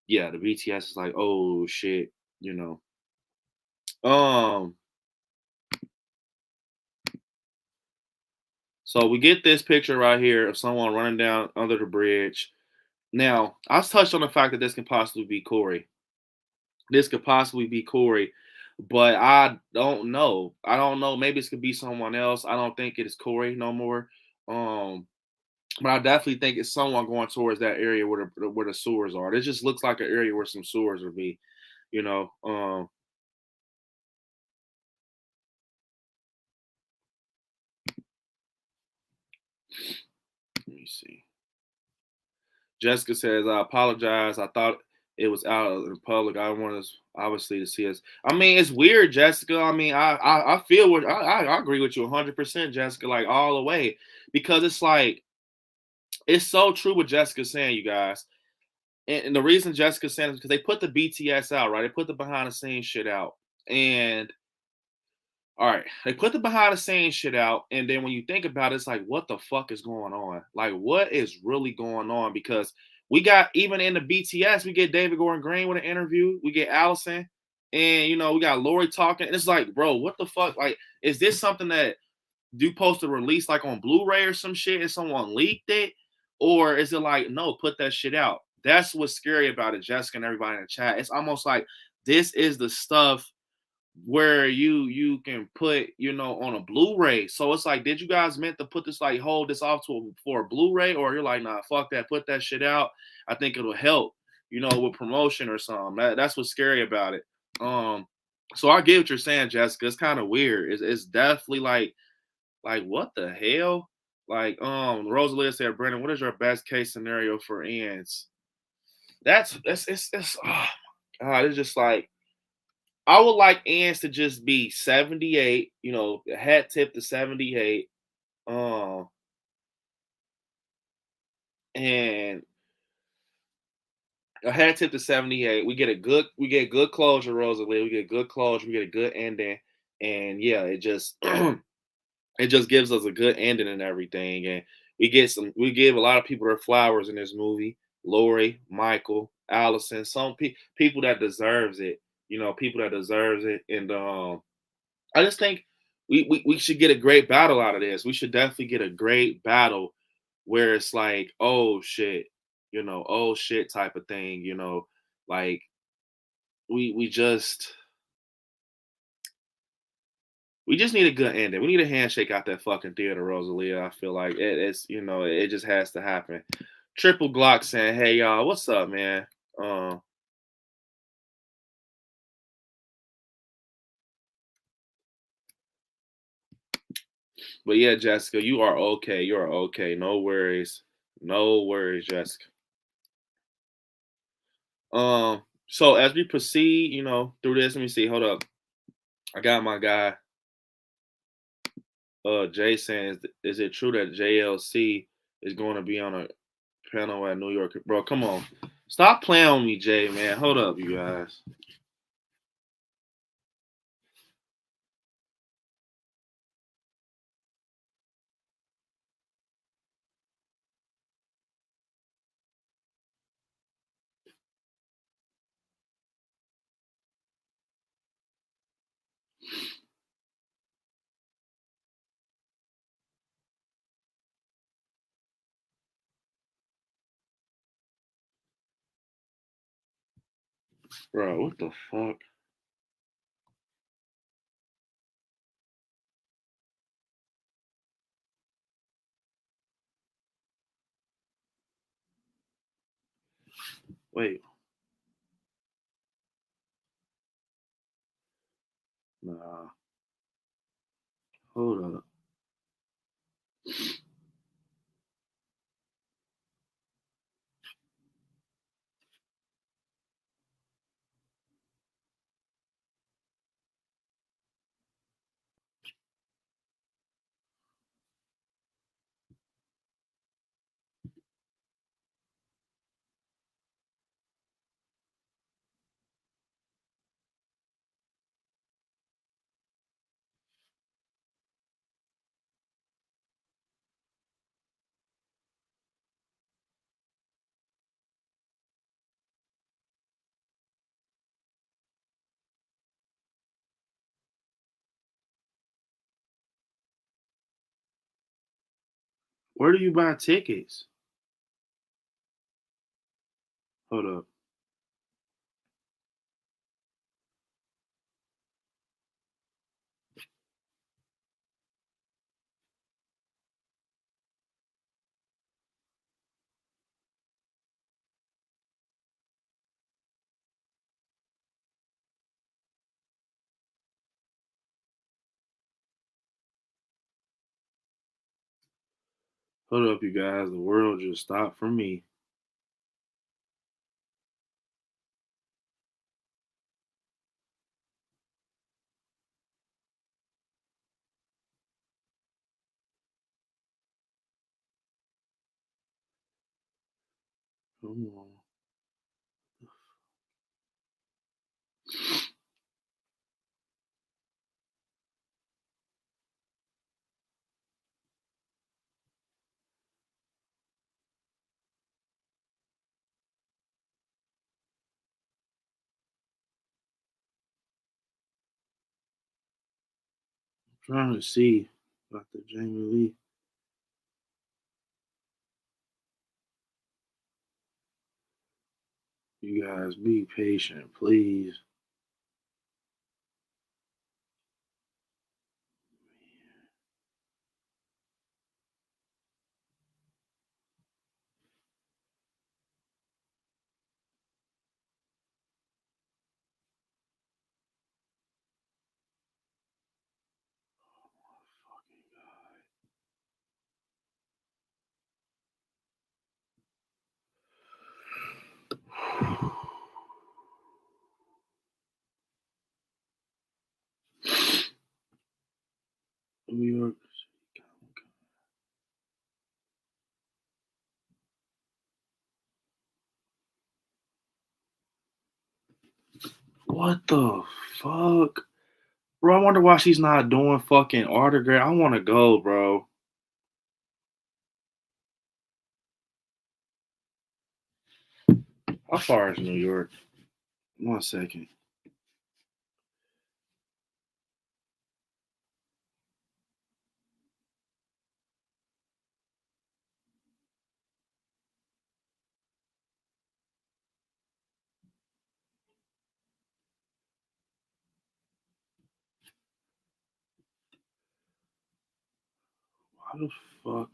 yeah, the BTS is like, oh shit, you know. Um, so we get this picture right here of someone running down under the bridge. Now, I touched on the fact that this can possibly be Corey. This could possibly be Corey, but I don't know. I don't know. Maybe this could be someone else. I don't think it is Corey no more. Um, but I definitely think it's someone going towards that area where the sewers are. It just looks like an area where some sewers would be, you know. Let me see. Jessica says, I apologize. I thought it was out in the public. I wanted us obviously to see us. I mean, it's weird, Jessica. I mean, I feel what I agree with you 100%, Jessica, like all the way. Because it's like it's so true what Jessica's saying, you guys. And the reason Jessica's saying is because they put the BTS out, right? They put the behind the scenes shit out. And all right, they put the behind the scenes shit out, and then when you think about it, it's like, what the fuck is going on? Like, what is really going on? Because we got even in the BTS, we get David Gordon Green with an interview, we get Allison, and we got Lori talking. And it's like, bro, what the fuck? Like, is this something that you supposed to release like on Blu-ray or some shit and someone leaked it? Or is it like, no, put that shit out? That's what's scary about it, Jessica and everybody in the chat. It's almost like this is the stuff where you can put on a Blu-ray. So it's like, did you guys meant to put this like hold this off for a Blu-ray, or you're like, nah, fuck that, put that shit out. I think it'll help, with promotion or something. That's what's scary about it. So I get what you're saying, Jessica. It's kind of weird. It's definitely like what the hell? Like Rosalia said, Brendan, what is your best case scenario for ends? That's it's oh my God, it's just like I would like ends to just be 78, a hat tip to 78. Um, and a hat tip to 78. We get good closure, Rosalie. We get good closure, we get a good ending. And yeah, it just it just gives us a good ending and everything. And we give a lot of people their flowers in this movie. Lori, Michael, Allison, some people that deserves it, people that deserves it. And I just think we should get a great battle out of this. We should definitely get a great battle where it's like, oh shit type of thing, like we just need a good ending. We need a handshake out that fucking theater, Rosalia. I feel like it just has to happen. Triple Glock saying, "Hey y'all, what's up, man?" Uh, but yeah, Jessica, you are okay. You are okay. No worries. No worries, Jessica. So as we proceed, through this, let me see. Hold up. I got my guy, Jay saying, is it true that JLC is going to be on a panel at New York? Bro, come on. Stop playing with me, Jay, man. Hold up, you guys. Bro, what the fuck? Wait, nah, hold up. Where do you buy tickets? Hold up. Hold up, you guys. The world just stopped for me. Come on. Trying to see about the Jamie Lee. You guys be patient, please. New York. What the fuck? Bro, I wonder why she's not doing fucking autograph. I want to go, bro. How far is New York? 1 second. Why the fuck?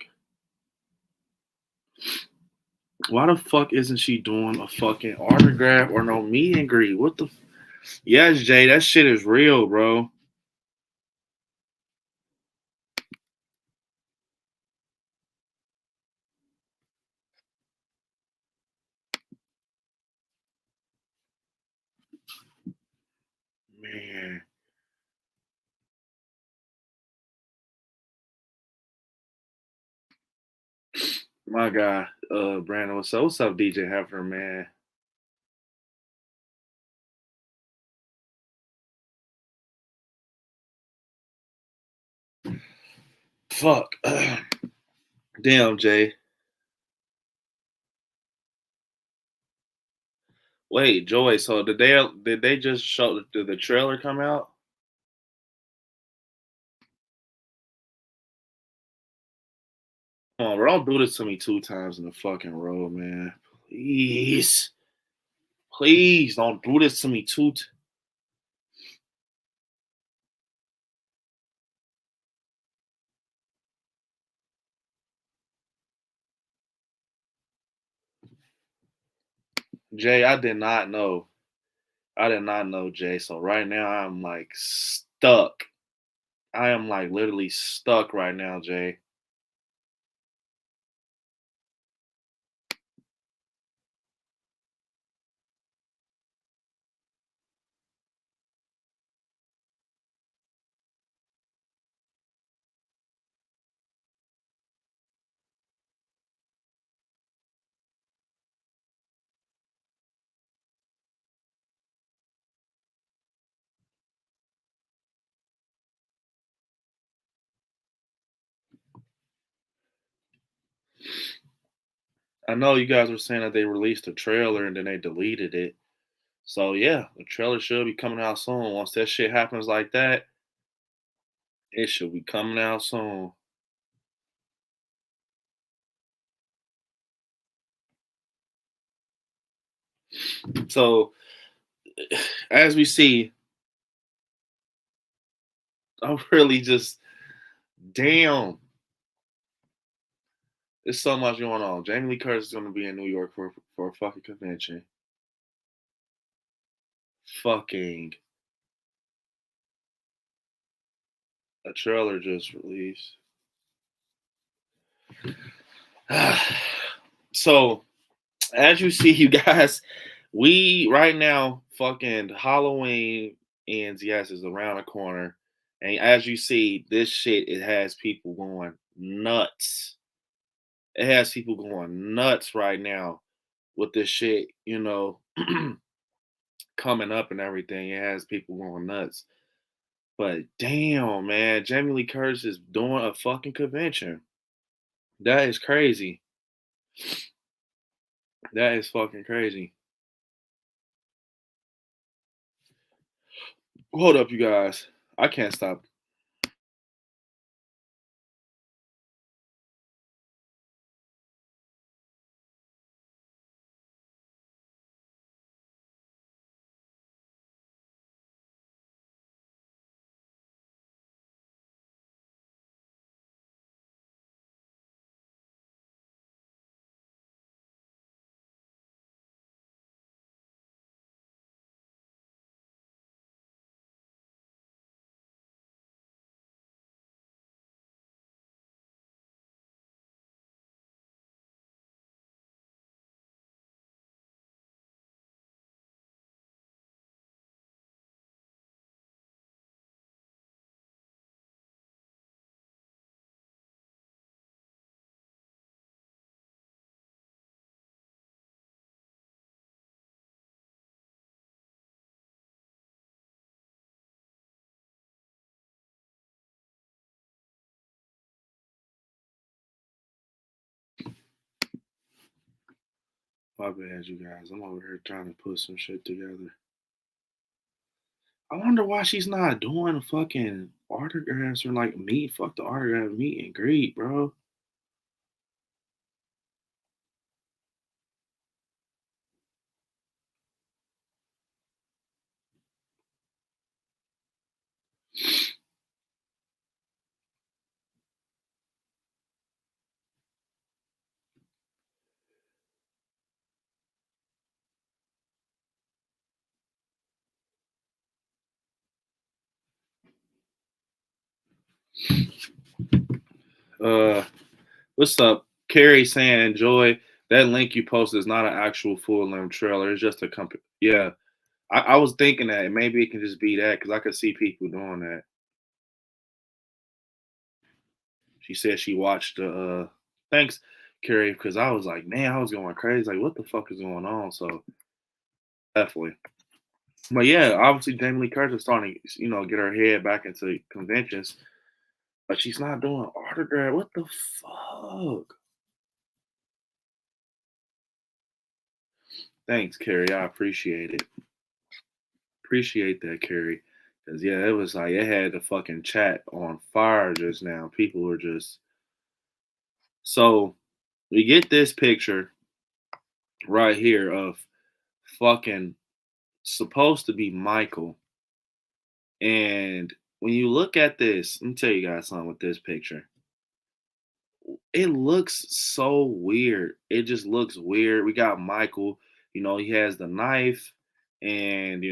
Why the fuck isn't she doing a fucking autograph or no meet and greet? What the? Yes, Jay, that shit is real, bro. Man, my guy, Brandon. What's up, DJ Heifer, man? Fuck. Damn, Jay. Wait, Joy. So did they just show? Did the trailer come out? Come on, bro. Don't do this to me 2 times in a fucking row, man. Please. Please don't do this to me, Toot. Jay, I did not know. I did not know, Jay. So right now I'm like stuck. I am like literally stuck right now, Jay. I know you guys were saying that they released a trailer and then they deleted it. So yeah, the trailer should be coming out soon. Once that shit happens like that, it should be coming out soon. So as we see, I'm really just damn. There's so much going on. Jamie Lee Curtis is going to be in New York for a fucking convention. Fucking a trailer just released. So as you see, you guys, we right now fucking Halloween ends. Yes, is around the corner, and as you see, this shit it has people going nuts. It has people going nuts right now with this shit. Coming up and everything. It has people going nuts. But damn, man, Jamie Lee Curtis is doing a fucking convention. That is crazy. That is fucking crazy. Hold up, you guys. I can't stop. My bad, you guys. I'm over here trying to put some shit together. I wonder why she's not doing fucking autographs or like meet. Fuck the autograph meet and greet, bro. Uh, what's up, Carrie? Saying enjoy that link you posted is not an actual full length trailer. It's just a company. Yeah, I was thinking that maybe it can just be that because I could see people doing that. She said she watched the. Thanks, Carrie, because I was like, man, I was going crazy. Like, what the fuck is going on? So definitely. But yeah, obviously Jamie Lee Curtis is starting to, get her head back into conventions, but she's not doing autograph. What the fuck? Thanks, Carrie. I appreciate it. Appreciate that, Carrie. Cause yeah, it was like it had the fucking chat on fire just now. People were just so we get this picture right here of fucking supposed to be Michael. And when you look at this, let me tell you guys something with this picture. It looks so weird. It just looks weird. We got Michael, he has the knife, and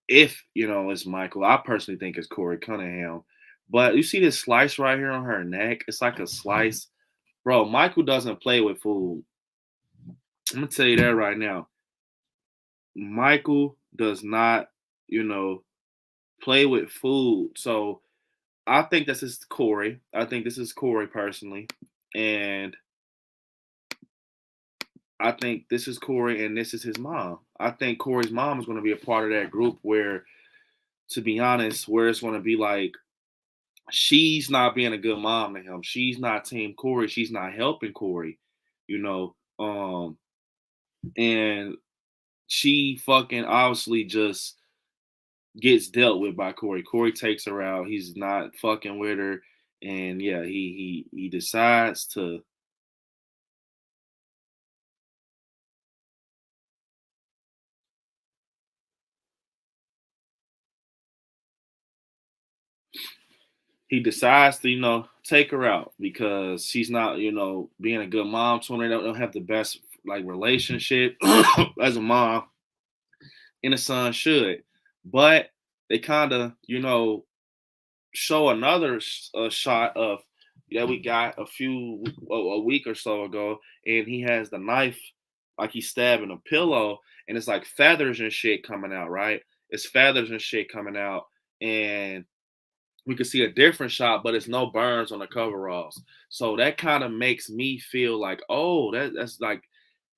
if it's Michael, I personally think it's Corey Cunningham. But you see this slice right here on her neck? It's like a slice. Bro, Michael doesn't play with food. I'm gonna tell you that right now. Michael does not, you know, play with food. So I think this is Corey. I think this is Corey personally. And I think this is Corey and this is his mom. I think Corey's mom is going to be a part of that group where, to be honest, where it's going to be like she's not being a good mom to him. She's not team Corey. She's not helping Corey, you know. And she fucking obviously just gets dealt with by Corey. Corey takes her out. He's not fucking with her. And yeah, he decides to take her out because she's not, being a good mom to her. They don't have the best like relationship as a mom and a son should. But they kind of, show another shot of that we got a week or so ago, and he has the knife like he's stabbing a pillow, and it's like feathers and shit coming out, right? It's feathers and shit coming out, and we can see a different shot, but it's no burns on the coveralls. So that kind of makes me feel like, oh, that's like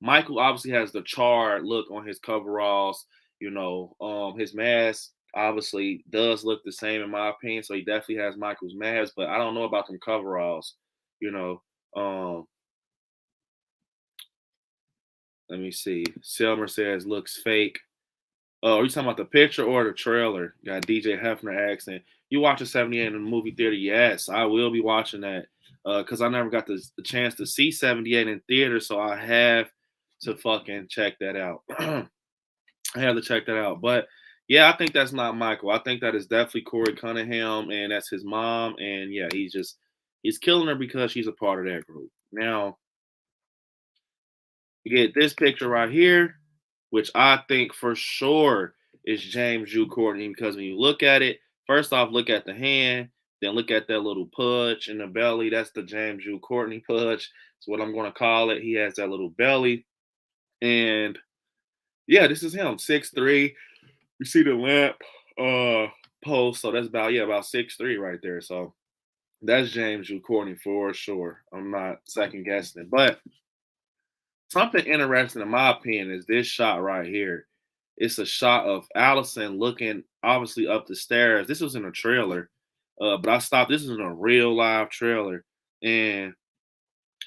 Michael obviously has the charred look on his coveralls. His mask obviously does look the same in my opinion. So he definitely has Michael's mask, but I don't know about them coveralls. You know, let me see. Selmer says looks fake. Oh, are you talking about the picture or the trailer? Got DJ Hefner asking. You watching 78 in the movie theater? Yes, I will be watching that. Because I never got the chance to see 78 in theater, so I have to fucking check that out. I have to check that out. But yeah, I think that's not Michael. I think that is definitely Corey Cunningham, and that's his mom. And yeah, he's killing her because she's a part of that group. Now, you get this picture right here, which I think for sure is James Drew Courtney, because when you look at it, first off, look at the hand, then look at that little pudge in the belly. That's the James Drew Courtney pudge. That's what I'm going to call it. He has that little belly. And yeah, this is him, 6'3". You see the lamp post. So that's about 6'3" right there. So that's James Drew Courtney for sure. I'm not second guessing it. But something interesting, in my opinion, is this shot right here. It's a shot of Allison looking obviously up the stairs. This was in a trailer, but I stopped. This is in a real live trailer, and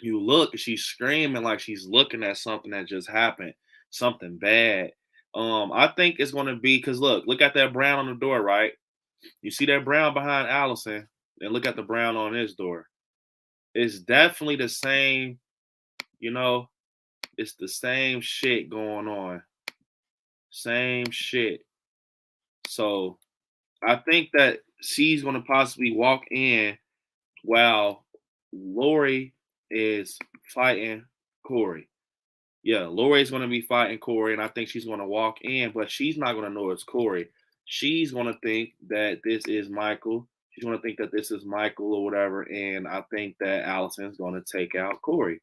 you look, she's screaming like she's looking at something that just happened, something bad. I think it's going to be because look at that brown on the door, right? You see that brown behind Allison, and look at the brown on his door. It's definitely the same, you know. It's the same shit going on. Same shit. So I think that she's going to possibly walk in while Lori is fighting Corey. Yeah, Lori's going to be fighting Corey, and I think she's going to walk in, but she's not going to know it's Corey. She's going to think that this is Michael. She's going to think that this is Michael or whatever, and I think that Allison's going to take out Corey.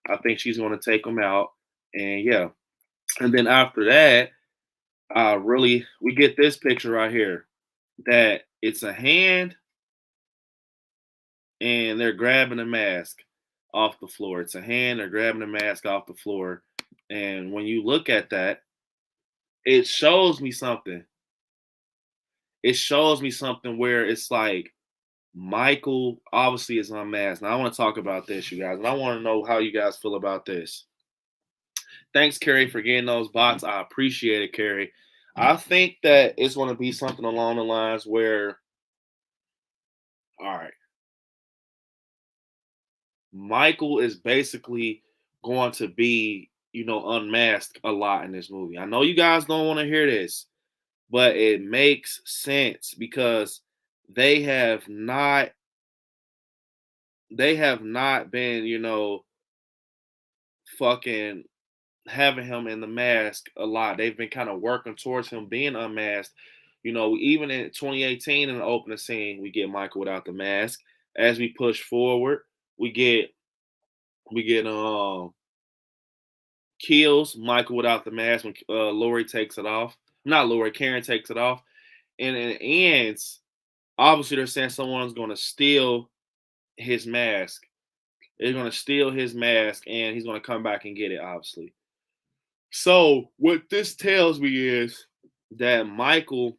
I think she's going to take him out, and yeah. And then after that, we get this picture right here that it's a hand and they're grabbing a mask off the floor. It's a hand, they're grabbing a mask off the floor. And when you look at that, it shows me something. It shows me something where it's like Michael obviously is unmasked. Now I want to talk about this, you guys, and I want to know how you guys feel about this. Thanks, Carrie, for getting those bots. I appreciate it, Carrie. I think that it's going to be something along the lines where, all right, Michael is basically going to be, unmasked a lot in this movie. I know you guys don't want to hear this, but it makes sense because they have not they have not been, fucking having him in the mask a lot. They've been kind of working towards him being unmasked. Even in 2018 in the opening scene, we get Michael without the mask. As we push forward, we get kills Michael without the mask when Lori takes it off. Not Lori, Karen takes it off. And it ends. Obviously, they're saying someone's going to steal his mask. They're going to steal his mask, and he's going to come back and get it, obviously. So, what this tells me is that Michael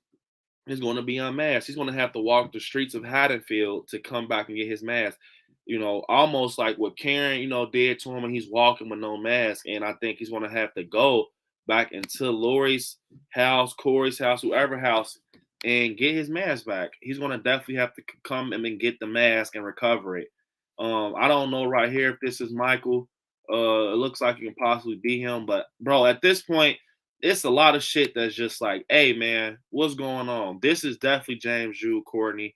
is going to be unmasked. He's going to have to walk the streets of Haddonfield to come back and get his mask. Almost like what Karen, did to him when he's walking with no mask. And I think he's going to have to go back into Lori's house, Corey's house, whoever house, and get his mask back. He's going to definitely have to come and then get the mask and recover it. I don't know right here if this is Michael. It looks like it can possibly be him, but bro, at this point, it's a lot of shit that's just like, hey man, what's going on? This is definitely James Jude Courtney.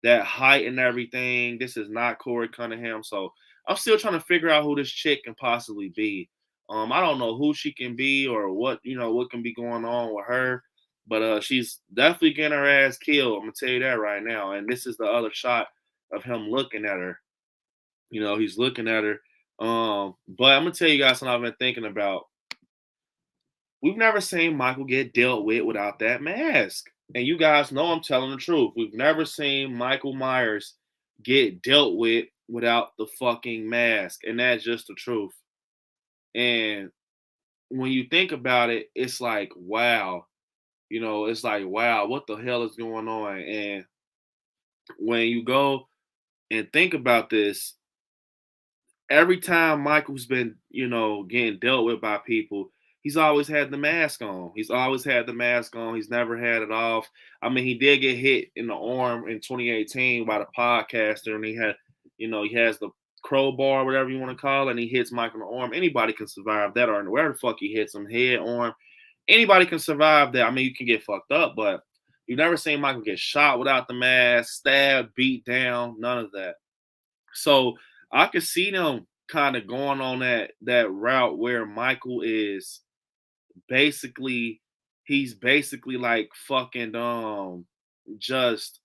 That height and everything. This is not Corey Cunningham. So I'm still trying to figure out who this chick can possibly be. I don't know who she can be or what can be going on with her. But she's definitely getting her ass killed. I'm gonna tell you that right now. And this is the other shot of him looking at her. He's looking at her. But I'm gonna tell you guys something I've been thinking about. We've never seen Michael get dealt with without that mask. And you guys know I'm telling the truth. We've never seen Michael Myers get dealt with without the fucking mask. And that's just the truth. And when you think about it, it's like, wow. It's like, wow, what the hell is going on? And when you go and think about this, every time Michael's been, getting dealt with by people, he's always had the mask on. He's always had the mask on. He's never had it off. I mean, he did get hit in the arm in 2018 by the podcaster, and he has the crowbar, whatever you want to call it, and he hits Michael in the arm. Anybody can survive that, or wherever the fuck he hits him, head, arm. Anybody can survive that. I mean, you can get fucked up, but you've never seen Michael get shot without the mask, stabbed, beat down, none of that. So I could see them kind of going on that route where Michael is basically he's basically like fucking just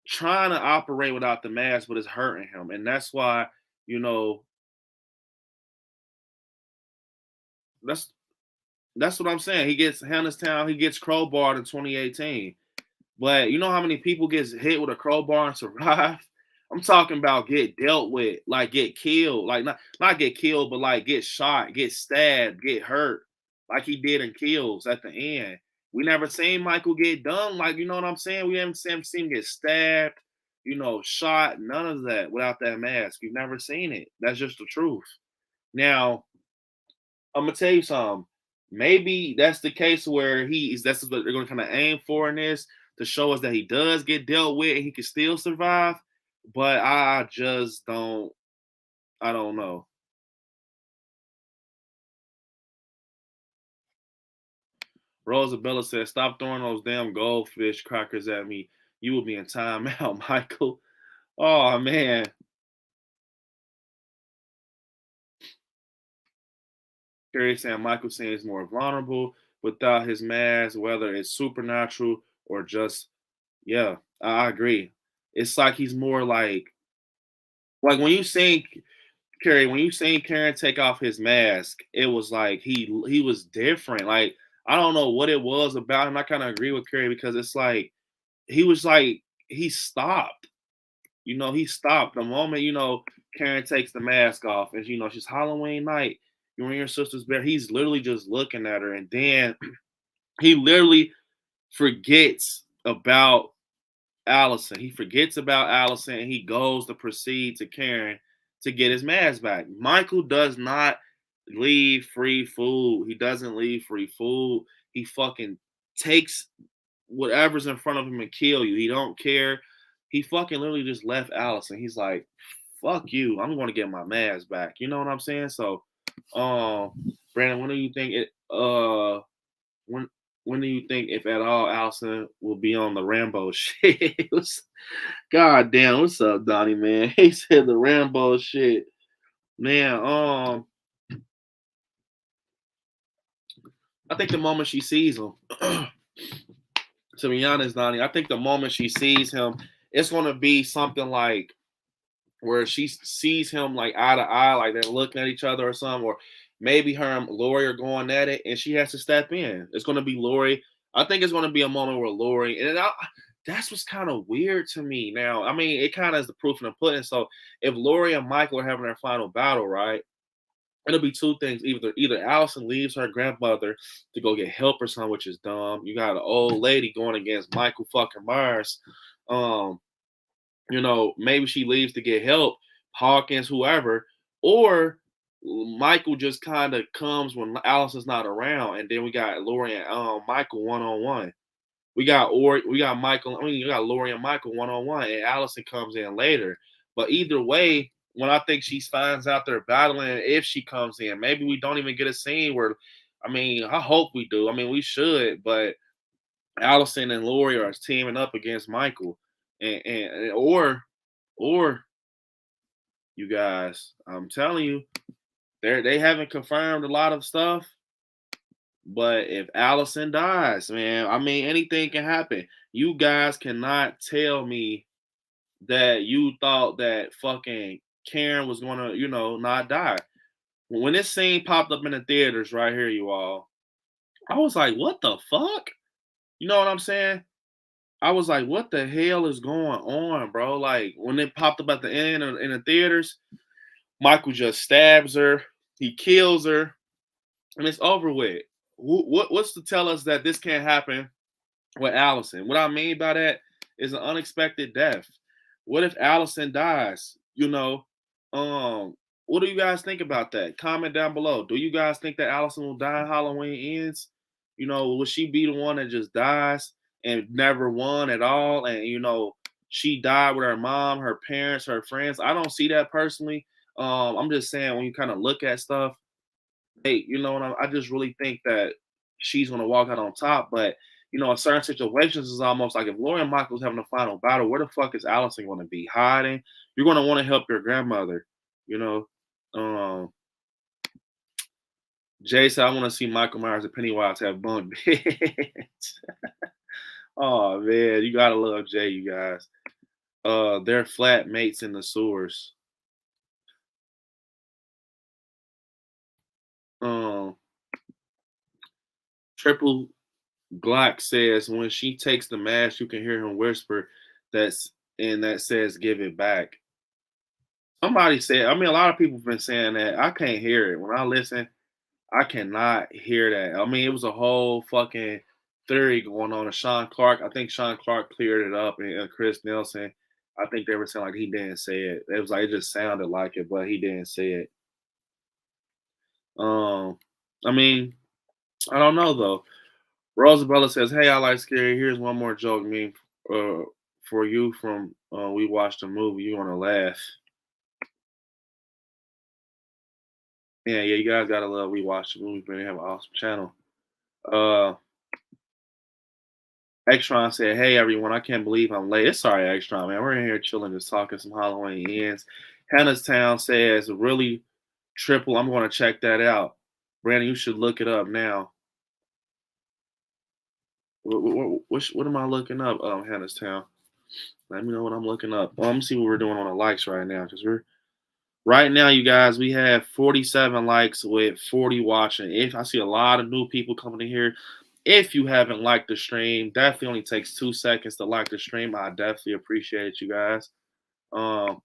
trying to operate without the mask, but it's hurting him. And that's why, you know, that's that's what I'm saying. He gets Town, he gets crowbarred in 2018. But you know how many people gets hit with a crowbar and survive? I'm talking about get dealt with, like get killed, like not get killed, but like get shot, get stabbed, get hurt, like he did in Kills at the end. We never seen Michael get done, like you know what I'm saying. We haven't seen him get stabbed, shot, none of that without that mask. You've never seen it. That's just the truth. Now I'm gonna tell you something. Maybe that's the case where that's what they're gonna kind of aim for in this to show us that he does get dealt with and he can still survive. But I just don't. I don't know. Rosabella says, "Stop throwing those damn goldfish crackers at me. You will be in timeout, Michael." Oh man. Carrie saying Michael seems more vulnerable without his mask, whether it's supernatural or just yeah, I agree. It's like he's more like when you seen Carrie, when you seen Karen take off his mask, it was like he was different. Like I don't know what it was about him. I kind of agree with Carrie because it's like he was like he stopped. He stopped the moment Karen takes the mask off, and she's Halloween night. You're in your sister's bed. He's literally just looking at her, and then he literally forgets about Allison. He forgets about Allison and he goes to proceed to Karen to get his mask back. Michael does not leave free food. He doesn't leave free food. He fucking takes whatever's in front of him and kill you. He don't care. He fucking literally just left Allison. He's like, fuck you. I'm going to get my mask back. You know what I'm saying? So Brandon, when do you think it? When when do you think, if at all, Allison will be on the Rambo shit? God damn, what's up, Donnie? Man, he said the Rambo shit. Man, I think the moment she sees him, to be honest, Donnie, I think the moment she sees him, it's gonna be something like where she sees him like eye to eye, like they're looking at each other or something, or maybe her and Lori are going at it, and she has to step in. It's gonna be Lori. I think it's gonna be a moment where Lori, and that's what's kind of weird to me. Now, I mean, it kind of is the proof in the pudding. So if Lori and Michael are having their final battle, right? It'll be two things. Either Allison leaves her grandmother to go get help or something, which is dumb. You got an old lady going against Michael fucking Myers. Um, maybe she leaves to get help, Hawkins, whoever, or Michael just kind of comes when Allison's not around, and then we got Lori and Michael 1-on-1. We got Michael. I mean, you got Lori and Michael 1-on-1, and Allison comes in later. But either way, when I think she finds out they're battling, if she comes in, maybe we don't even get a scene where. I mean, I hope we do. I mean, we should, but Allison and Lori are teaming up against Michael, or you guys, I'm telling you, they haven't confirmed a lot of stuff. But if Allison dies, man, I mean anything can happen. You guys cannot tell me that you thought that fucking Karen was gonna, not die. When this scene popped up in the theaters right here, you all, I was like, what the fuck? You know what I'm saying? I was like, what the hell is going on, bro? Like when it popped up at the end in the theaters, Michael just stabs her, he kills her, and it's over with. What's to tell us that this can't happen with Allison? What I mean by that is an unexpected death. What if Allison dies? What do you guys think about that? Comment down below. Do you guys think that Allison will die? Halloween ends. Will she be the one that just dies and never won at all? And she died with her mom, her parents, her friends. I don't see that personally. I'm just saying when you kind of look at stuff, hey, I just really think that she's gonna walk out on top. But in certain situations, it's almost like if Lauren Michaels having a final battle, where the fuck is Allison gonna be hiding? You're gonna want to help your grandmother, you know. Um, Jay said, I want to see Michael Myers and Pennywise have bunk beds. Oh man, you gotta love Jay, you guys. They're flat mates in the sewers. Um, Triple Glock says when she takes the mask, you can hear him whisper that says give it back. Somebody said, I mean, a lot of people have been saying that. I can't hear it. When I listen, I cannot hear that. I mean, it was a whole fucking theory going on. Sean Clark, I think Sean Clark cleared it up, and Chris Nelson, I think they were saying like he didn't say it. It was like it just sounded like it, but he didn't say it. I mean, I don't know though. Rosabella says, "Hey, I like scary. Here's one more joke meme for you from we watched a movie. You want to laugh? Yeah. You guys gotta love. We watched the movie. We have an awesome channel. Uh, Extron said, "Hey everyone, I can't believe I'm late. It's sorry, Extron, man. We're in here chilling, just talking some Halloween ends." Hannah's Town says, "Really triple. I'm going to check that out. Brandon, you should look it up now." What am I looking up? Hannah's Town. Let me know what I'm looking up. Let me see what we're doing on the likes right now, because we're right now, you guys. We have 47 likes with 40 watching. If I see a lot of new people coming in here, if you haven't liked the stream, definitely only takes 2 seconds to like the stream. I definitely appreciate you guys. Um,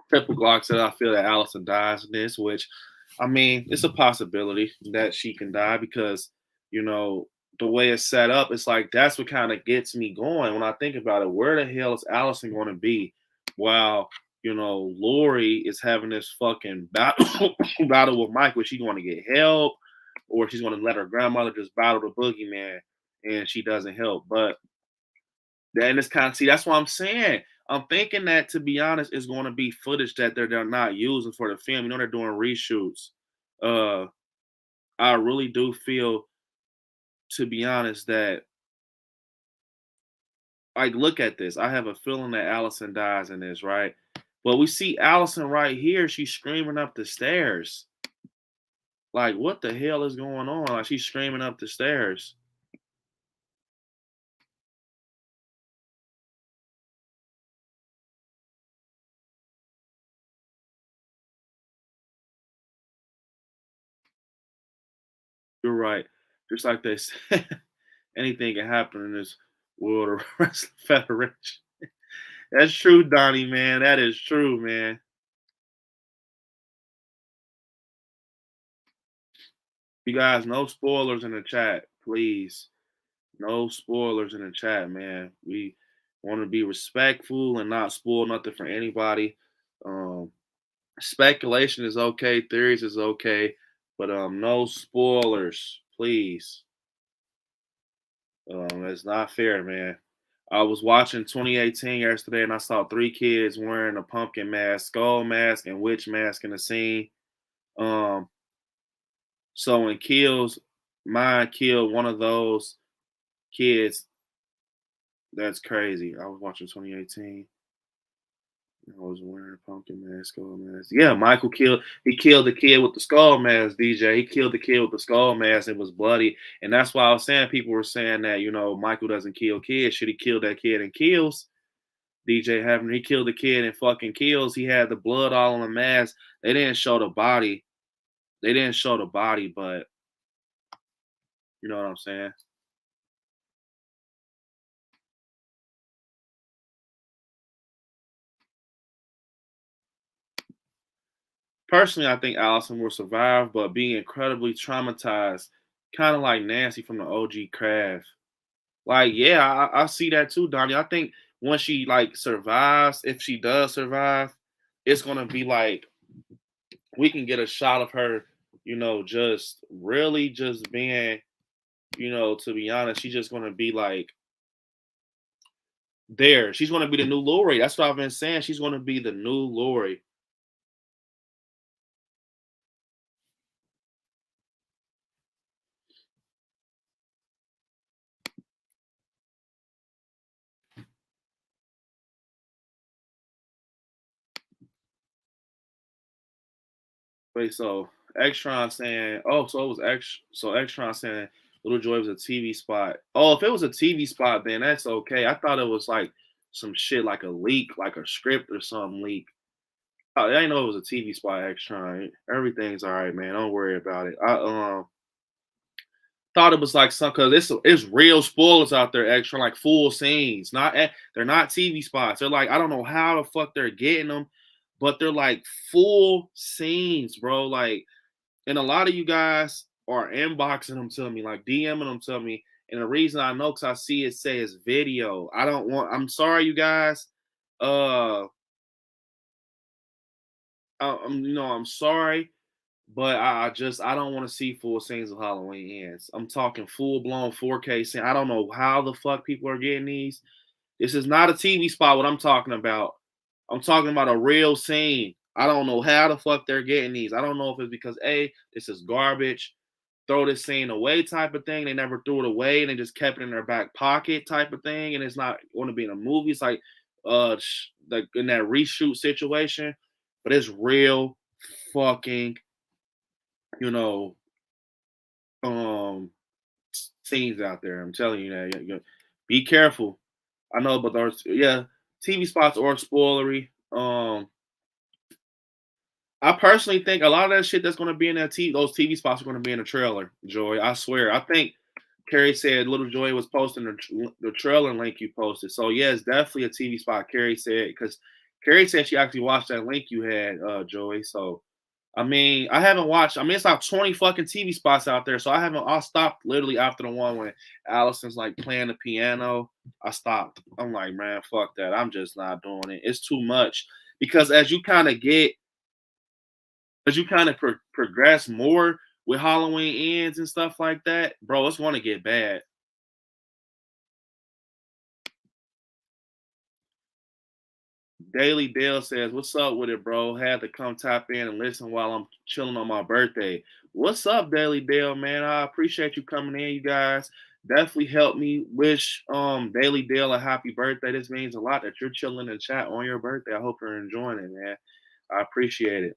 Triple Glock said, I feel that Allison dies in this, which, I mean, it's a possibility that she can die because, the way it's set up, it's like that's what kind of gets me going when I think about it. Where the hell is Allison going to be while, Lori is having this fucking battle, battle with Mike? Was she going to get help or she's going to let her grandmother just battle the boogeyman and she doesn't help? But then it's kind of, see, that's what I'm saying. I'm thinking that, to be honest, is going to be footage that they're not using for the film. They're doing reshoots. Uh, I really do feel, to be honest, that like look at this. I have a feeling that Allison dies in this, right? But we see Allison right here. She's screaming up the stairs. Like, what the hell is going on? Like, she's screaming up the stairs. You're right. Just like they said, anything can happen in this World of Wrestling Federation. That's true, Donnie, man. That is true, man. You guys, no spoilers in the chat, please. No spoilers in the chat, man. We want to be respectful and not spoil nothing for anybody. Um, Speculation is okay, theories is okay, but no spoilers, please. It's not fair, man. I was watching 2018 yesterday, and I saw three kids wearing a pumpkin mask, skull mask, and witch mask in the scene. Um, so when kills, mine killed one of those kids. That's crazy. I was watching 2018. I was wearing a pumpkin mask, skull mask. Yeah, Michael killed. He killed the kid with the skull mask. DJ. He killed the kid with the skull mask. It was bloody, and that's why I was saying people were saying that Michael doesn't kill kids. Should he kill that kid and kills? DJ having he killed the kid and fucking kills. He had the blood all on the mask. They didn't show the body. They didn't show the body, but you know what I'm saying. Personally, I think Allison will survive, but be incredibly traumatized, kind of like Nancy from the OG Craft. Like, yeah, I see that too, Donnie. I think once she like survives, if she does survive, it's gonna be like we can get a shot of her, just really just being, to be honest, she's just gonna be like there. She's gonna be the new Lori. That's what I've been saying. She's gonna be the new Lori. Wait, so Extron saying, oh, so it was Extron saying Little Joy was a TV spot. Oh, if it was a TV spot, then that's okay. I thought it was like some shit like a leak, like a script or some leak. I didn't know it was a TV spot, Extron. Everything's all right, man. Don't worry about it. I thought it was like some because it's real spoilers out there, Extron, like full scenes. They're not TV spots. They're like I don't know how the fuck they're getting them, but they're like full scenes, bro. Like and a lot of you guys are inboxing them to me, like DMing them to me. And the reason I know because I see it says video. I'm sorry, you guys. Uh, I'm sorry, but I don't want to see full scenes of Halloween ends. I'm talking full blown 4K scene. I don't know how the fuck people are getting these. This is not a TV spot. What I'm talking about. I'm talking about a real scene. I don't know how the fuck they're getting these. I don't know if it's because this is garbage, throw this scene away type of thing. They never threw it away and they just kept it in their back pocket type of thing. And it's not going to be in a movie. It's like like in that reshoot situation, but it's real fucking, you know, um scenes out there. I'm telling you that. Be careful. I know, but there's TV spots are spoilery. I personally think a lot of that shit that's going to be in those TV spots are going to be in the trailer. Joy, I swear. I think Carrie said Little Joy was posting the trailer link you posted. So yeah, it's definitely a TV spot. Carrie said because Carrie said she actually watched that link you had, Joy. So I mean, I haven't watched. I mean, it's like 20 fucking TV spots out there. So I haven't. I stopped literally after the one when Allison's like playing the piano. I stopped. I'm like, man, fuck that. I'm just not doing it. It's too much because as you kind of progress more with Halloween ends and stuff like that, bro, it's going to get bad. Daily Dale says, "What's up with it, bro? Had to come tap in and listen while I'm chilling on my birthday." What's up, Daily Dale, man? I appreciate you coming in, you guys. Definitely help me wish Daily Dale a happy birthday. This means a lot that you're chilling in chat on your birthday. I hope you're enjoying it, man. I appreciate it.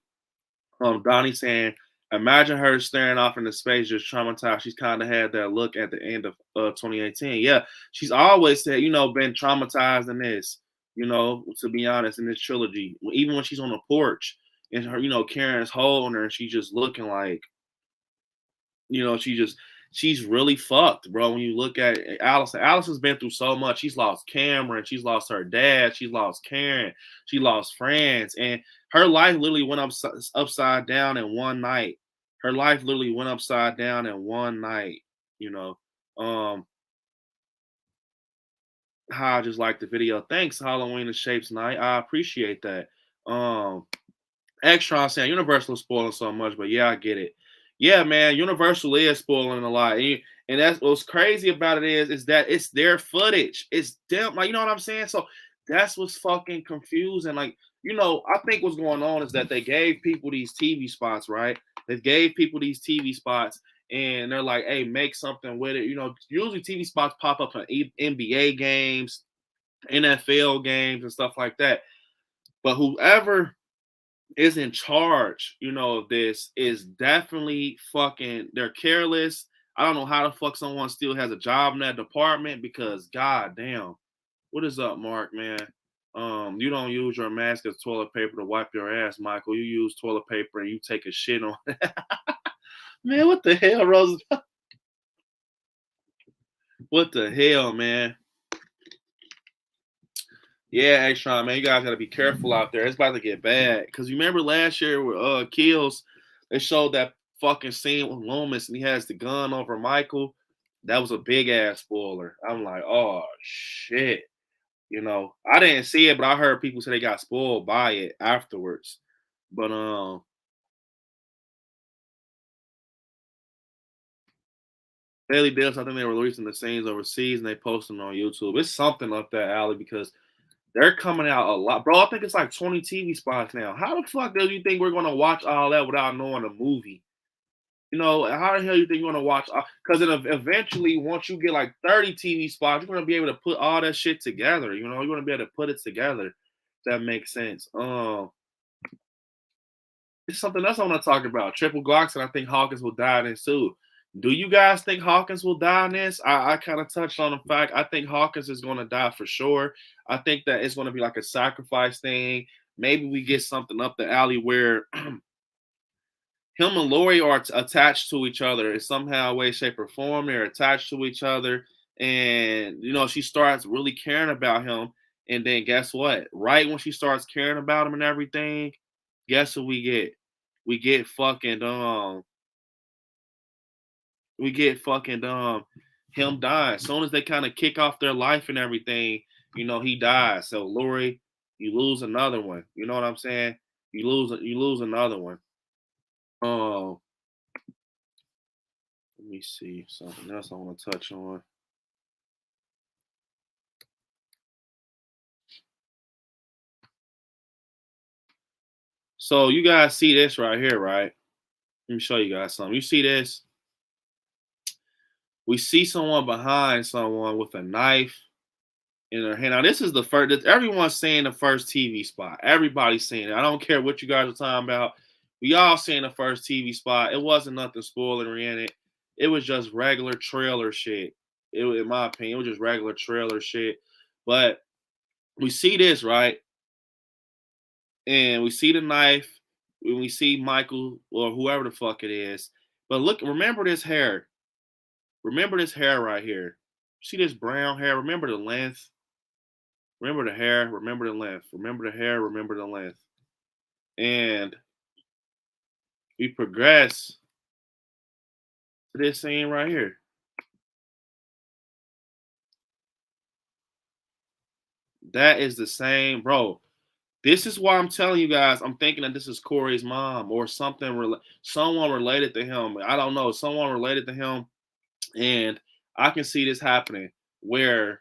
Donnie saying, imagine her staring off into space, just traumatized. She's kind of had that look at the end of 2018. Yeah, she's always said, been traumatized in this. To be honest, in this trilogy, even when she's on the porch and her, Karen's holding her, and she's just looking like, she's really fucked, bro. When you look at Allison's been through so much. She's lost Cameron, she's lost her dad, she's lost Karen, she lost friends, and her life literally went upside down in one night. Her life literally went upside down in one night. You know, how I just like the video. Thanks, Halloween and Shapes Night. I appreciate that. Extron saying Universal is spoiling so much, but yeah, I get it. Yeah, man, Universal is spoiling a lot, and that's what's crazy about it is that it's their footage. It's them, like, you know what I'm saying. So that's what's fucking confusing. Like, I think what's going on is that they gave people these TV spots, right? They gave people these TV spots, and they're like, "Hey, make something with it." Usually TV spots pop up on NBA games, NFL games, and stuff like that. But whoever is in charge, of this is definitely fucking, they're careless. I don't know how the fuck someone still has a job in that department because god damn. What is up, Mark, man? You don't use your mask as toilet paper to wipe your ass, Michael. You use toilet paper and you take a shit on it. Man, what the hell, Rose? What the hell, man? Yeah, Extron, man, you guys gotta be careful out there. It's about to get bad. Cause you remember last year with Kills, they showed that fucking scene with Loomis and he has the gun over Michael. That was a big ass spoiler. I'm like, oh shit. I didn't see it, but I heard people say they got spoiled by it afterwards. But Daily Deals, I think they were releasing the scenes overseas and they posted them on YouTube. It's something up that alley because they're coming out a lot, bro. I think it's like 20 TV spots now. How the fuck do you think we're gonna watch all that without knowing the movie? How the hell you think you're gonna watch? Because then eventually, once you get like 30 TV spots, you're gonna be able to put all that shit together. You're gonna be able to put it together. If that makes sense. It's something else I want to talk about. Triple Glocks, and I think Hawkins will die in this too. Do you guys think Hawkins will die in this? I kind of touched on the fact I think Hawkins is going to die for sure. I think that it's going to be like a sacrifice thing. Maybe we get something up the alley where him and Lori are attached to each other in somehow, way, shape, or form. They're attached to each other, and she starts really caring about him. And then guess what? Right when she starts caring about him and everything, guess what we get? We get fucking him die. As soon as they kind of kick off their life and everything, he dies. So Lori, you lose another one. You know what I'm saying? You lose another one. Oh, let me see something else I want to touch on. So you guys see this right here, right? Let me show you guys something. You see this? We see someone behind someone with a knife in their hand. Now, this is the first. Everyone's saying the first TV spot. Everybody's saying it. I don't care what you guys are talking about. We all seen the first TV spot. It wasn't nothing spoilery in it. It was just regular trailer shit. In my opinion, it was just regular trailer shit. But we see this, right? And we see the knife. When we see Michael or whoever the fuck it is. But look, remember this hair. Remember this hair right here. See this brown hair? Remember the length. Remember the hair. Remember the length. Remember the hair. Remember the length. And we progress to this scene right here. That is the same, bro. This is why I'm telling you guys. I'm thinking that this is Corey's mom or something. Someone related to him. I don't know. Someone related to him, and I can see this happening. Where,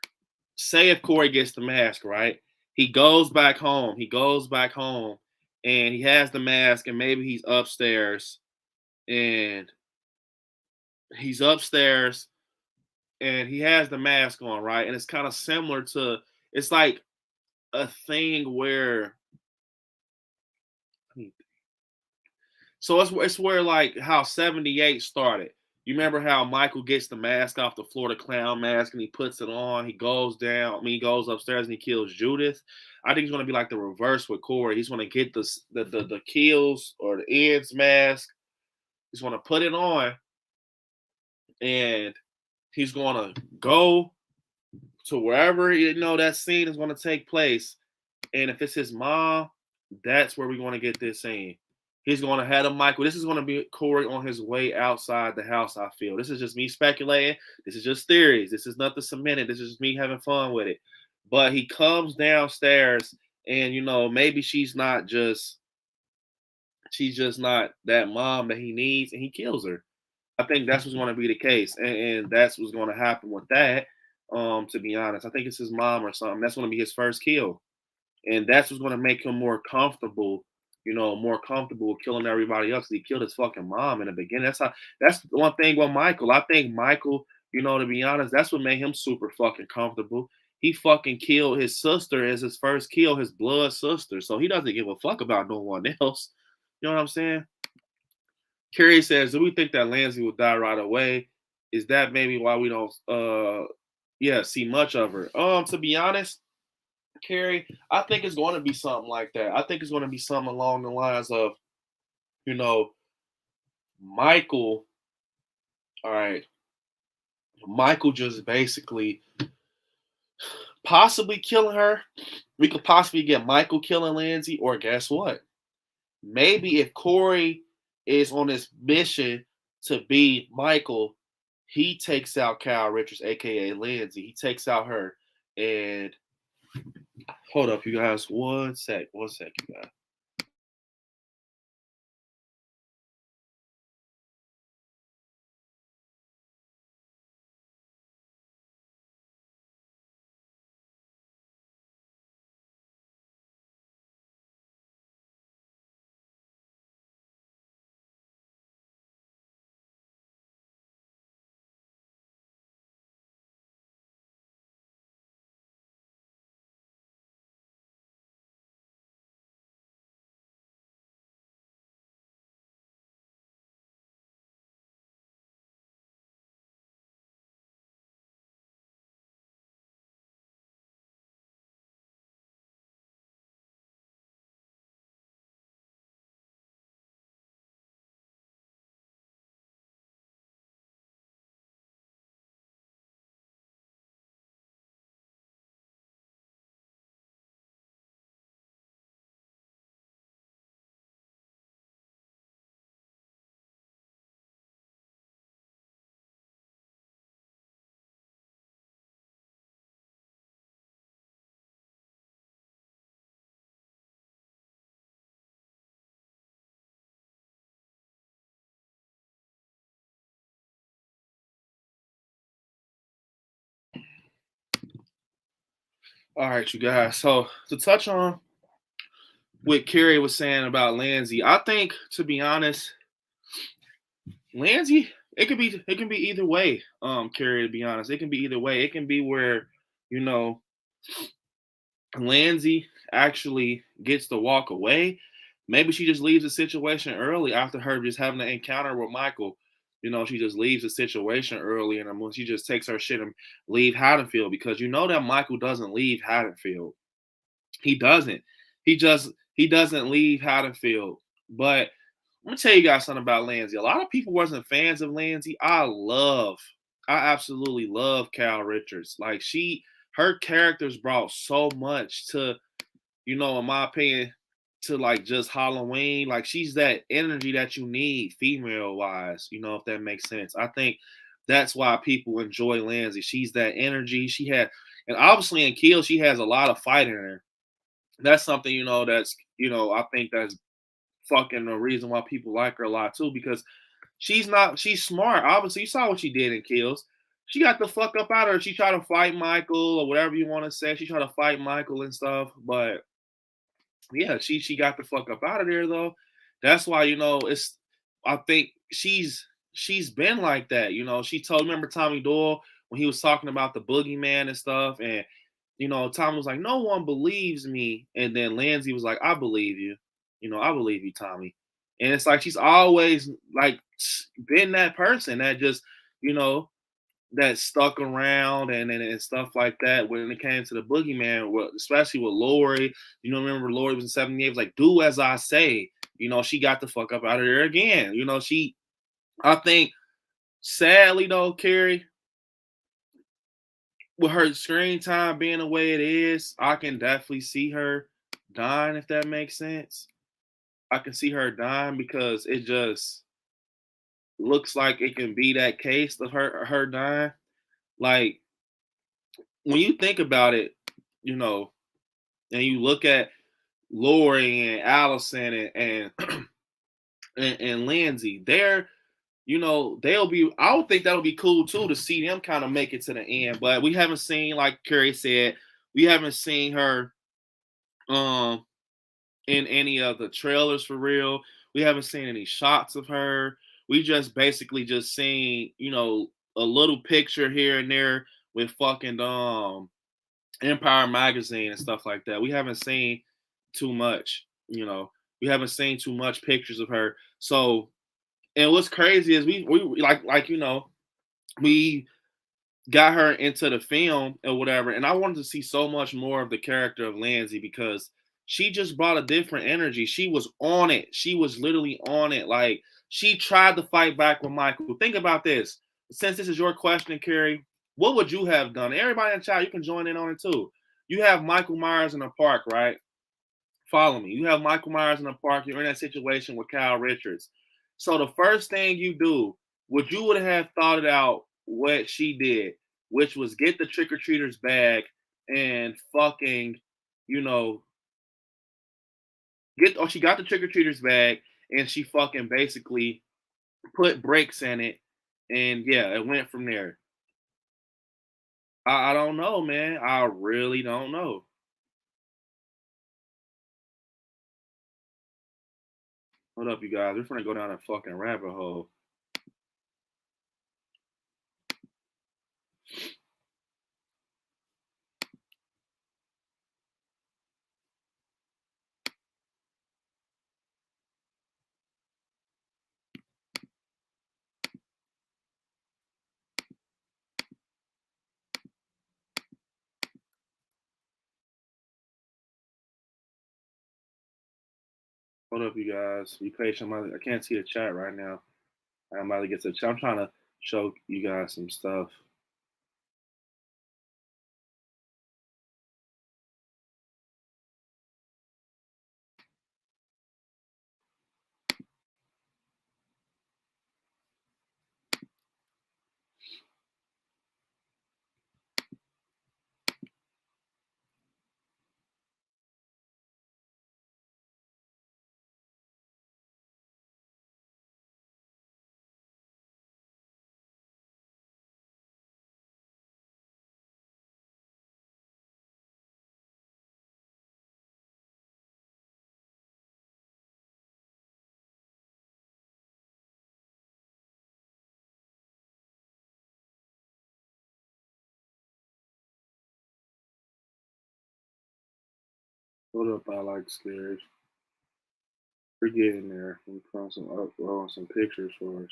say, if Corey gets the mask, right? He goes back home. He goes back home and he has the mask, and maybe he's upstairs and he's upstairs and he has the mask on, right? And it's kind of similar to it's like a thing where so it's where like how 78 started. You remember how Michael gets the mask off the floor, the clown mask, and he puts it on. He goes down. I mean, he goes upstairs and he kills Judith. I think it's going to be like the reverse with Corey. He's going to get the kills or the ends mask. He's going to put it on, and he's going to go to wherever that scene is going to take place. And if it's his mom, that's where we're going to get this scene. He's going to head up Michael. This is going to be Corey on his way outside the house, I feel. This is just me speculating. This is just theories. This is nothing cemented. This is just me having fun with it. But he comes downstairs and, maybe she's just not that mom that he needs, and he kills her. I think that's what's going to be the case. And that's what's going to happen with that. To be honest, I think it's his mom or something. That's going to be his first kill. And that's what's going to make him more comfortable, more comfortable with killing everybody else. He killed his fucking mom in the beginning. That's the one thing with Michael. I think Michael, to be honest, that's what made him super fucking comfortable. He fucking killed his sister as his first kill, his blood sister. So he doesn't give a fuck about no one else. You know what I'm saying? Carrie says, do we think that Lansing will die right away? Is that maybe why we don't see much of her? To be honest, Carrie, I think it's going to be something like that. I think it's going to be something along the lines of, Michael. All right, Michael just basically possibly killing her. We could possibly get Michael killing Lindsay, or guess what? Maybe if Corey is on this mission to be Michael, he takes out Kyle Richards, aka Lindsay. He takes out her. And hold up, you guys. One sec, you guys. All right, you guys. So to touch on what Carrie was saying about Lindsay, I think, to be honest, Lindsay, it can be either way. Carrie, to be honest, it can be either way. It can be where, you know, Lindsay actually gets to walk away. Maybe she just leaves the situation early after her just having an encounter with Michael. She just leaves the situation early, and then she just takes her shit and leave Haddonfield, because that Michael doesn't leave Haddonfield. He doesn't. He doesn't leave Haddonfield. But let me tell you guys something about Lindsay. A lot of people wasn't fans of Lindsay. I absolutely love Cal Richards. Like her characters brought so much to, in my opinion, to like just Halloween. Like she's that energy that you need female wise, if that makes sense. I think that's why people enjoy Lindsay. She's that energy. And obviously in Kill, she has a lot of fight in her. That's something, I think that's fucking the reason why people like her a lot too, because she's smart. Obviously, you saw what she did in Kills. she got the fuck up out of her. She tried to fight Michael or whatever you want to say. She tried to fight Michael and stuff, but yeah, she got the fuck up out of there though. That's why it's. I think she's been like that. She told. Remember Tommy Doyle when he was talking about the boogeyman and stuff, and Tommy was like, "No one believes me," and then Lindsay was like, "I believe you." I believe you, Tommy. And it's like she's always like been that person that just you know that stuck around and stuff like that when it came to the boogeyman, especially with Lori. Remember Lori was in 78, was like, do as I say. She got the fuck up out of there again. I think, sadly though, Carrie, with her screen time being the way it is, I can definitely see her dying, if that makes sense. I can see her dying because it just looks like it can be that case of her dying. Like when you think about it, you know, and you look at Lori and Allison and Lindsay, they'll be. I would think that'll be cool too to see them kind of make it to the end. But we haven't seen, like Carrie said, we haven't seen her um in any of the trailers for real. We haven't seen any shots of her. We just basically just seen, a little picture here and there with fucking Empire magazine and stuff like that. We haven't seen too much, We haven't seen too much pictures of her. So, and what's crazy is we we got her into the film or whatever, and I wanted to see so much more of the character of Lindsay because she just brought a different energy. She was on it. She was literally on it. Like she tried to fight back with Michael. Think about this. Since this is your question, Carrie, what would you have done? Everybody in the chat, you can join in on it too. You have Michael Myers in the park, right? Follow me. You have Michael Myers in the park. You're in that situation with Kyle Richards. So the first thing you do, would have thought it out what she did, which was get the trick or treaters bag and fucking, you know, she got the trick or treaters bag and she fucking basically put brakes in it, and yeah, it went from there. I don't know, man. I really don't know. Hold up, you guys. We're gonna go down a fucking rabbit hole. Hold up, you guys. Be patient. I can't see the chat right now. I'm about to get to the chat. I'm trying to show you guys some stuff. Hold up, I like scared. We're getting there. I'm throwing some pictures for us.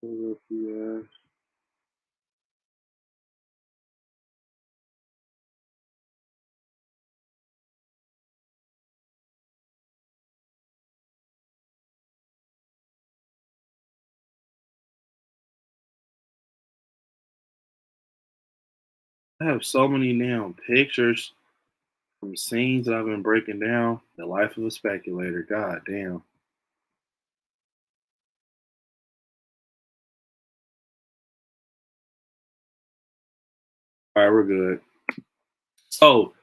Hold up, you guys. I have so many damn pictures from scenes that I've been breaking down. The life of a speculator. God damn. All right, we're good. So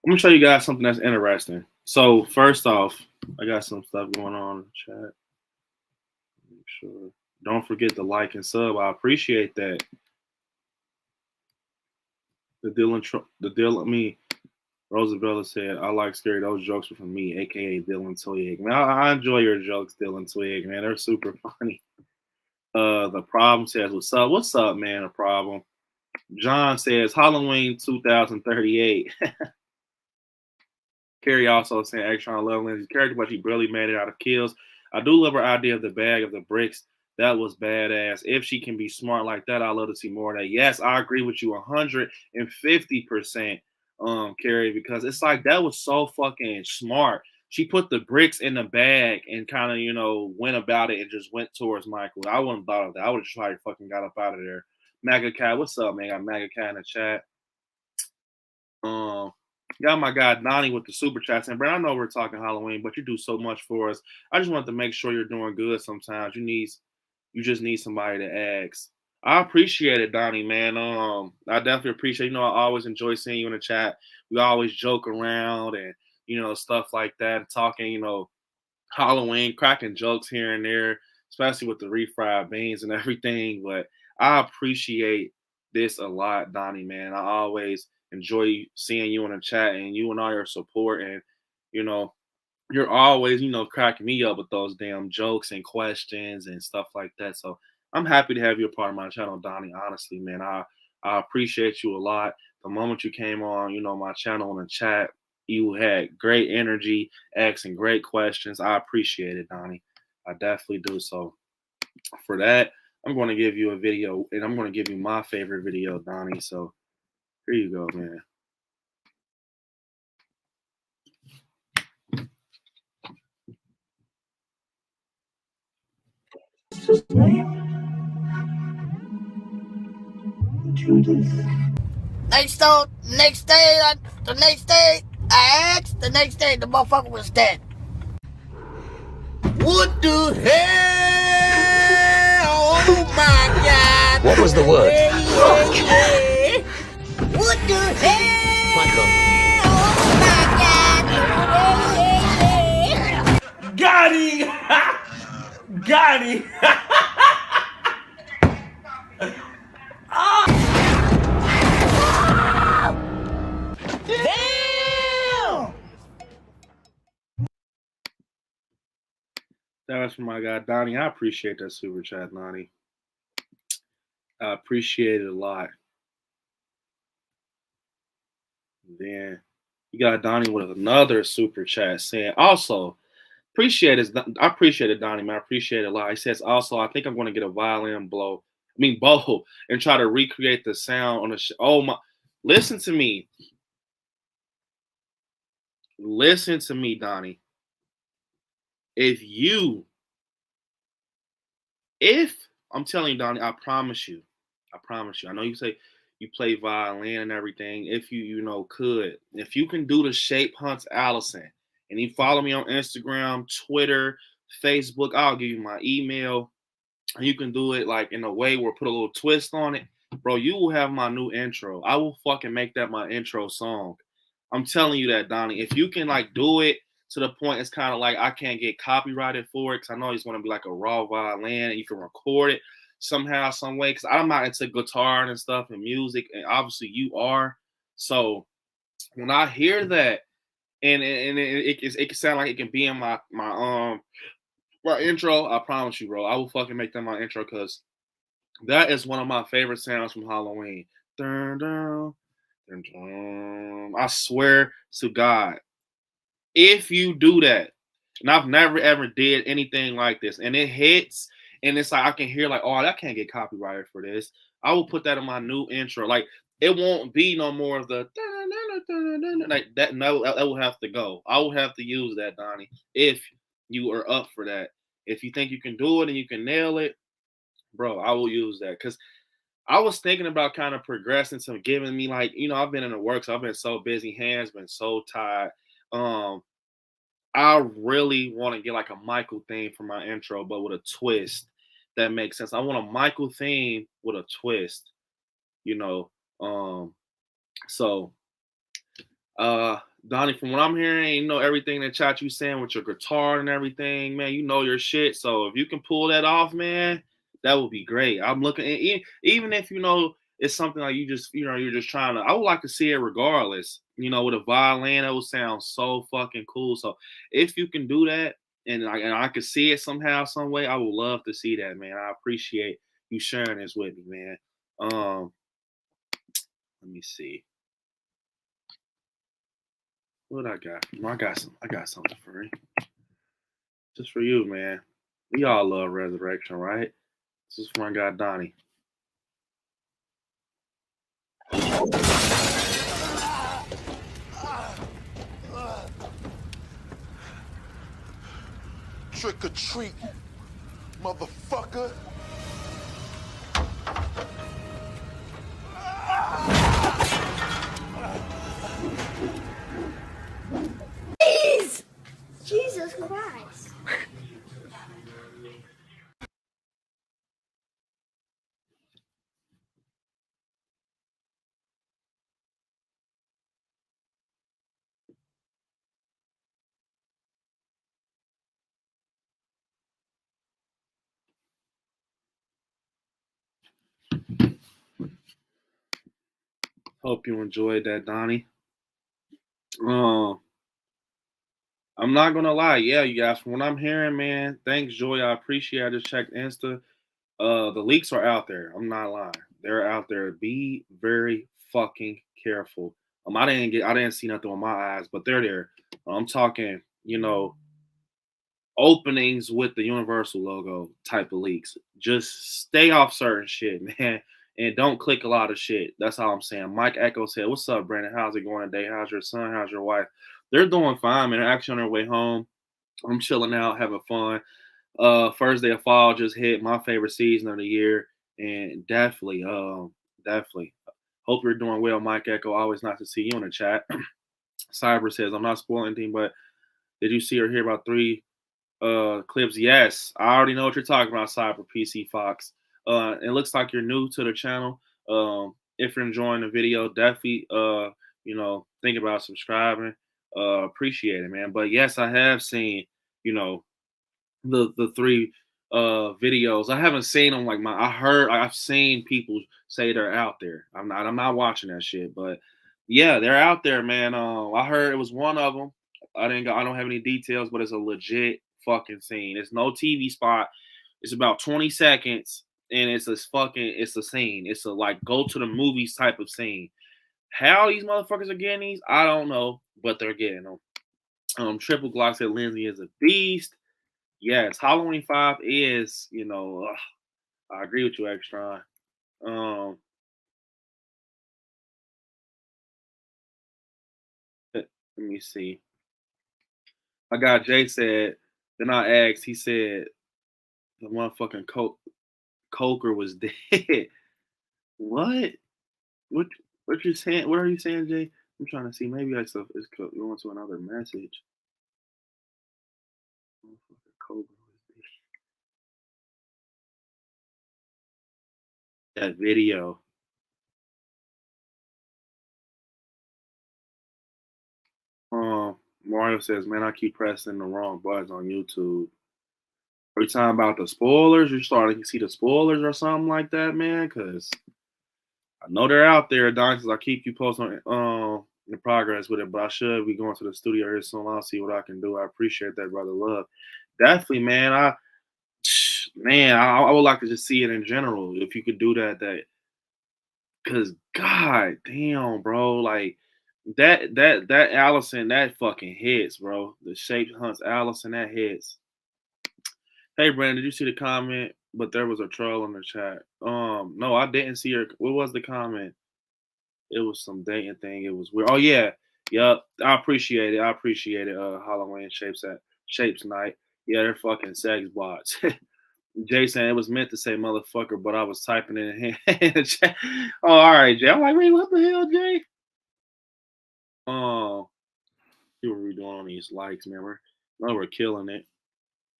I'm gonna show you guys something that's interesting. So first off, I got some stuff going on in the chat. Make sure. Don't forget to like and sub. I appreciate that. The Dylan, me, Rosabella said, I like scary. Those jokes were from me, aka Dylan Twig. Man, I enjoy your jokes, Dylan Twig, man. They're super funny. The problem says, what's up? What's up, man? A problem. John says, Halloween 2038. Carrie also saying, Extron love Lindsay's character, but she barely made it out of kills. I do love her idea of the bag of the bricks. That was badass. If she can be smart like that, I'd love to see more of that. Yes, I agree with you 150%, Carrie, because it's like that was so fucking smart. She put the bricks in the bag and kind of, went about it and just went towards Michael. I wouldn't have thought of that. I would have just tried fucking got up out of there. Maga Cat, what's up, man? Got Maga Cat in the chat. Um, got my guy Donnie with the super chats. And Brad, I know we're talking Halloween, but you do so much for us. I just want to make sure you're doing good sometimes. You just need somebody to ask. I appreciate it, Donnie, man. I definitely appreciate, I always enjoy seeing you in the chat. We always joke around and, stuff like that, talking, Halloween, cracking jokes here and there, especially with the refried beans and everything. But I appreciate this a lot, Donnie, man. I always enjoy seeing you in the chat and you and all your support. And, you know, you're always, cracking me up with those damn jokes and questions and stuff like that. So I'm happy to have you a part of my channel, Donnie. Honestly, man, I appreciate you a lot. The moment you came on, my channel in the chat, you had great energy, asking great questions. I appreciate it, Donnie. I definitely do. So for that, I'm going to give you a video, and I'm going to give you my favorite video, Donnie. So here you go, man. The next day, I asked. The next day, the motherfucker was dead. What the hell? Oh my God! What was the word? Fuck. What the hell? Michael. Oh my God! Got him! Got him! Damn! That was from my guy, Donnie. I appreciate that super chat, Donnie. I appreciate it a lot. Then you got Donnie with another super chat saying, also, appreciate it. I appreciate it, Donnie, man. I appreciate it a lot. He says, also, I think I'm going to get a violin bow, and try to recreate the sound on the show. Oh, my. Listen to me. Listen to me, Donnie. I'm telling you, Donnie, I promise you. I know you say you play violin and everything. If if you can do the shape hunts, Allison, and you follow me on Instagram, Twitter, Facebook, I'll give you my email. And you can do it like in a way where put a little twist on it, bro. You will have my new intro. I will fucking make that my intro song. I'm telling you that, Donnie. If you can like do it to the point, it's kind of like I can't get copyrighted for it because I know it's going to be like a raw violin and you can record it somehow, some way. Because I'm not into guitar and stuff and music, and obviously you are. So when I hear that, and it can sound like it can be in my intro, I promise you, bro. I will fucking make that my intro because that is one of my favorite sounds from Halloween. Dun, dun, dun, dun. I swear to God, if you do that, and I've never ever did anything like this, and it hits, and it's like I can hear like, oh, I can't get copyrighted for this. I will put that in my new intro. Like it won't be no more of the like that. No, that will have to go. I will have to use that, Donnie, if you are up for that. If you think you can do it and you can nail it, bro, I will use that because I was thinking about kind of progressing to giving me like, I've been in the works. I've been so busy, hands been so tired. Um, I really want to get like a Michael theme for my intro, but with a twist that makes sense. I want a Michael theme with a twist, you know. Um, so Donnie, from what I'm hearing, everything that chat you saying with your guitar and everything, man, you know your shit. So if you can pull that off, man, that would be great. I'm looking, even if it's something like you're just trying to. I would like to see it regardless. With a violin, that would sound so fucking cool. So if you can do that, and I could see it somehow, some way, I would love to see that, man. I appreciate you sharing this with me, man. Let me see. What I got? I got something for you. Just for you, man. We all love Resurrection, right? This is from my guy Donnie. Trick or treat, motherfucker. Please! Jesus Christ. Hope you enjoyed that, Donnie. I'm not gonna lie, yeah, you guys. From what I'm hearing, man, thanks, Joy. I appreciate it. I just checked Insta. The leaks are out there. I'm not lying. They're out there. Be very fucking careful. I didn't see nothing with my eyes, but they're there. I'm talking, openings with the Universal logo type of leaks. Just stay off certain shit, man. And don't click a lot of shit. That's all I'm saying. Mike Echo said, "What's up, Brandon? How's it going today? How's your son? How's your wife?" They're doing fine, man. They're actually on their way home. I'm chilling out, having fun. First day of fall just hit, my favorite season of the year. And definitely. Hope you're doing well, Mike Echo. Always nice to see you in the chat. Cyber says, "I'm not spoiling anything, but did you see or hear about 3 clips?" Yes, I already know what you're talking about, Cyber PC Fox. It looks like you're new to the channel. If you're enjoying the video, definitely think about subscribing. Appreciate it, man. But yes, I have seen, the 3 videos. I haven't seen them like I've seen people say they're out there. I'm not watching that shit, but yeah, they're out there, man. I heard it was one of them. I don't have any details, but it's a legit fucking scene. It's no TV spot. It's about 20 seconds, and it's a scene. It's a like go to the movies type of scene. How these motherfuckers are getting these, I don't know, but they're getting them. Triple Glock said Lindsay is a beast. Yes, Halloween 5 is, I agree with you, Extron. Let me see. My guy Jay said, then I asked, he said the motherfucking Coker was dead. What? What what you saying? What are you saying, Jay? I'm trying to see. Maybe it's going to another message. Motherfucking Coker was dead. That video. Mario says, "Man, I keep pressing the wrong buttons on YouTube." Are you talking about the spoilers? You're starting to see the spoilers or something like that, man? Because I know they're out there, Don, because I keep you posting the progress with it, but I should be going to the studio here soon. I'll see what I can do. I appreciate that, brother. Love. Definitely, man. I would like to just see it in general. If you could do that, because god damn, bro, like that Allison, that fucking hits, bro. The shape hunts Allison, that hits. Hey, Brandon, did you see the comment? But there was a troll in the chat. No, I didn't see her. What was the comment? It was some dating thing. It was weird. Oh yeah, yep. I appreciate it. Halloween shapes night. Yeah, they're fucking sex bots. Jason, it was meant to say motherfucker, but I was typing it in chat. Oh, all right, Jay. I'm like, wait, what the hell, Jay? Oh, see what we're doing on these likes, man. We're killing it.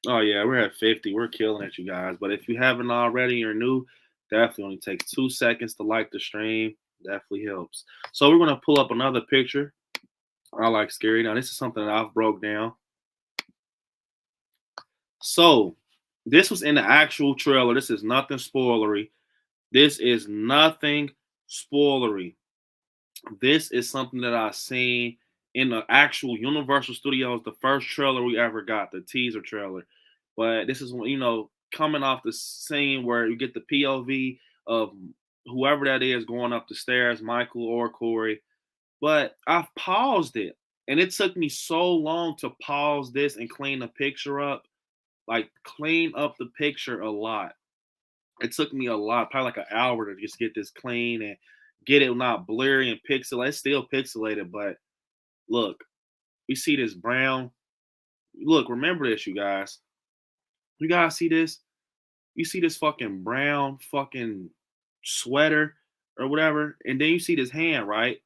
Oh yeah, we're at 50. We're killing it, you guys. But if you haven't already, you're new, definitely only takes 2 seconds to like the stream. Definitely helps. So we're gonna pull up another picture. I like scary. Now this is something that I've broke down. So this was in the actual trailer. This is nothing spoilery. This is nothing spoilery. This is something that I seen in the actual Universal Studios, the first trailer we ever got, the teaser trailer. But this is when, coming off the scene where you get the POV of whoever that is going up the stairs, Michael or Corey. But I've paused it. And it took me so long to pause this and clean the picture up. Like, clean up the picture a lot. It took me a lot, probably like an hour to just get this clean and get it not blurry and pixelated. It's still pixelated, but look, we see this brown. Look, remember this, you guys. You guys see this? You see this fucking brown fucking sweater or whatever, and then you see this hand, right?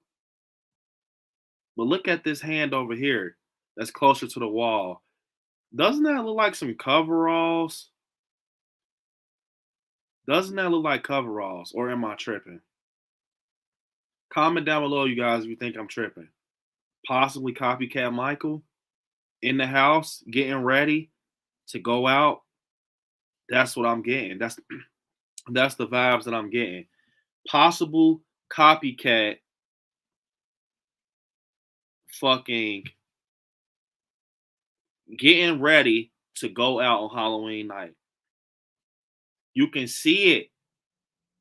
But look at this hand over here that's closer to the wall. Doesn't that look like some coveralls? Doesn't that look like coveralls, or am I tripping? Comment down below, you guys, if you think I'm tripping. Possibly copycat Michael in the house, getting ready to go out. That's what I'm getting. That's the vibes that I'm getting. Possible copycat fucking getting ready to go out on Halloween night. You can see it.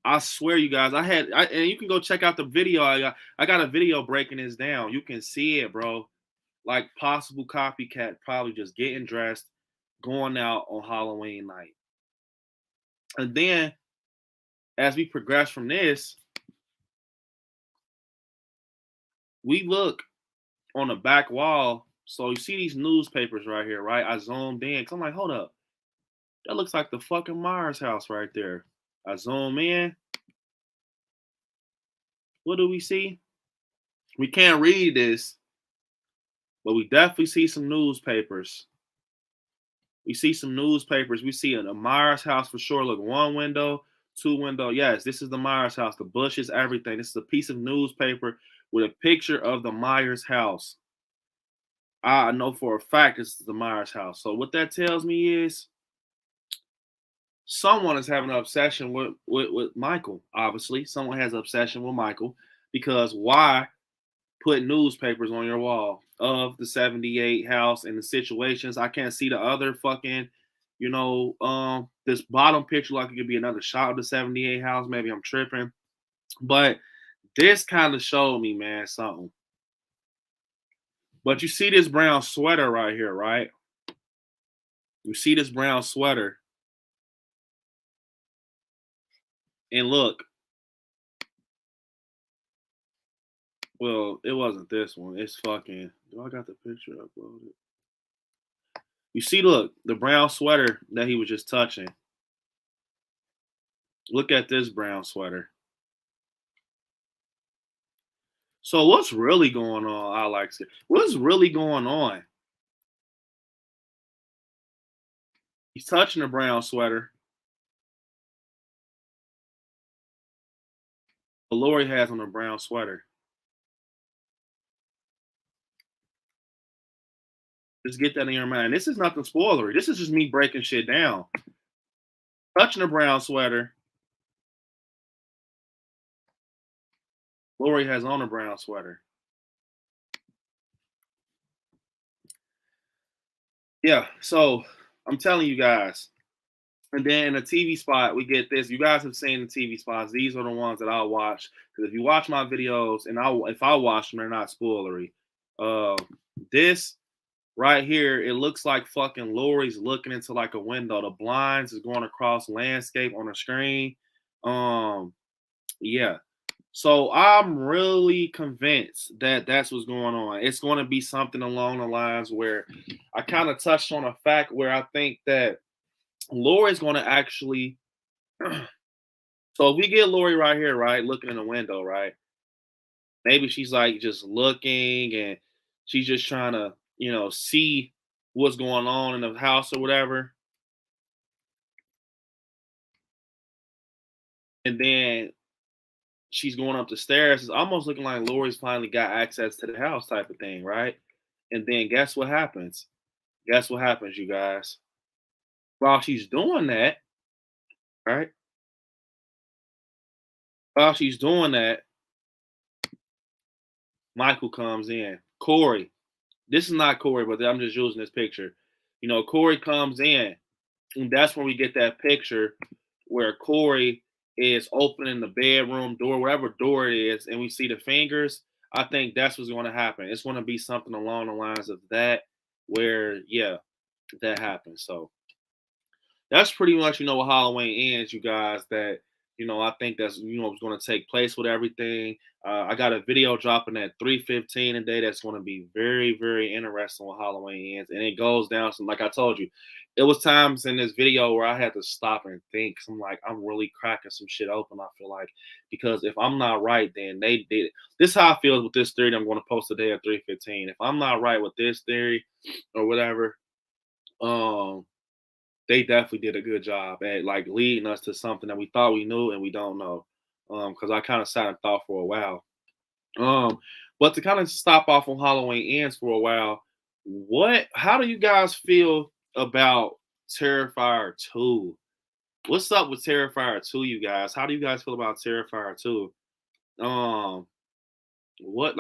I swear, you guys, and you can go check out the video. I got a video breaking this down. You can see it, bro. Like, possible copycat probably just getting dressed, going out on Halloween night. And then, as we progress from this, we look on the back wall. So you see these newspapers right here, right? I zoomed in because I'm like, hold up. That looks like the fucking Myers house right there. I zoom in. What do we see? We can't read this, but we definitely see some newspapers. We see some newspapers. We see a Myers house for sure. Look, one window, two window. Yes, this is the Myers house. The bushes, everything. This is a piece of newspaper with a picture of the Myers house. I know for a fact this is the Myers house. So what that tells me is someone is having an obsession with Michael. Obviously, someone has an obsession with Michael, because why put newspapers on your wall of the 78 house and the situations? I can't see the other fucking, this bottom picture like it could be another shot of the 78 house. Maybe I'm tripping, but this kind of showed me, man, something. But you see this brown sweater right here, right? You see this brown sweater. And look, well, it wasn't this one. It's fucking, do I got the picture uploaded? You see, look, the brown sweater that he was just touching. Look at this brown sweater. So what's really going on? I like it. What's really going on? He's touching the brown sweater. But Lori has on a brown sweater. Just get that in your mind. This is nothing spoilery. This is just me breaking shit down. Touching the brown sweater. Lori has on a brown sweater. Yeah, so I'm telling you guys. And then in the TV spot, we get this. You guys have seen the TV spots. These are the ones that I'll watch. Because if you watch my videos, and if I watch them, they're not spoilery. This right here, it looks like fucking Lori's looking into like a window. The blinds is going across landscape on the screen. Yeah. So I'm really convinced that that's what's going on. It's going to be something along the lines where I kind of touched on a fact where I think that Lori's going to actually. So if we get Lori right here, right, looking in the window, right, maybe she's like just looking and she's just trying to, see what's going on in the house or whatever. And then she's going up the stairs. It's almost looking like Lori's finally got access to the house type of thing, right? And then guess what happens? Guess what happens, you guys? While she's doing that, right? While she's doing that, Michael comes in. Corey. This is not Corey, but I'm just using this picture. Corey comes in, and that's when we get that picture where Corey is opening the bedroom door, whatever door it is, and we see the fingers. I think that's what's going to happen. It's going to be something along the lines of that, where, yeah, that happens. So that's pretty much, what Halloween ends, you guys. That, I think that's, what's going to take place with everything. I got a video dropping at 3:15 today that's going to be very, very interesting with Halloween ends. And it goes down some, like I told you, it was times in this video where I had to stop and think. I'm like, I'm really cracking some shit open, I feel like. Because if I'm not right, then they did it. This is how I feel with this theory that I'm going to post today at 3:15. If I'm not right with this theory or whatever, they definitely did a good job at like leading us to something that we thought we knew and we don't know. Because I kind of sat and thought for a while. But to kind of stop off on Halloween ends for a while, how do you guys feel about Terrifier 2? What's up with Terrifier 2, you guys? How do you guys feel about Terrifier 2? What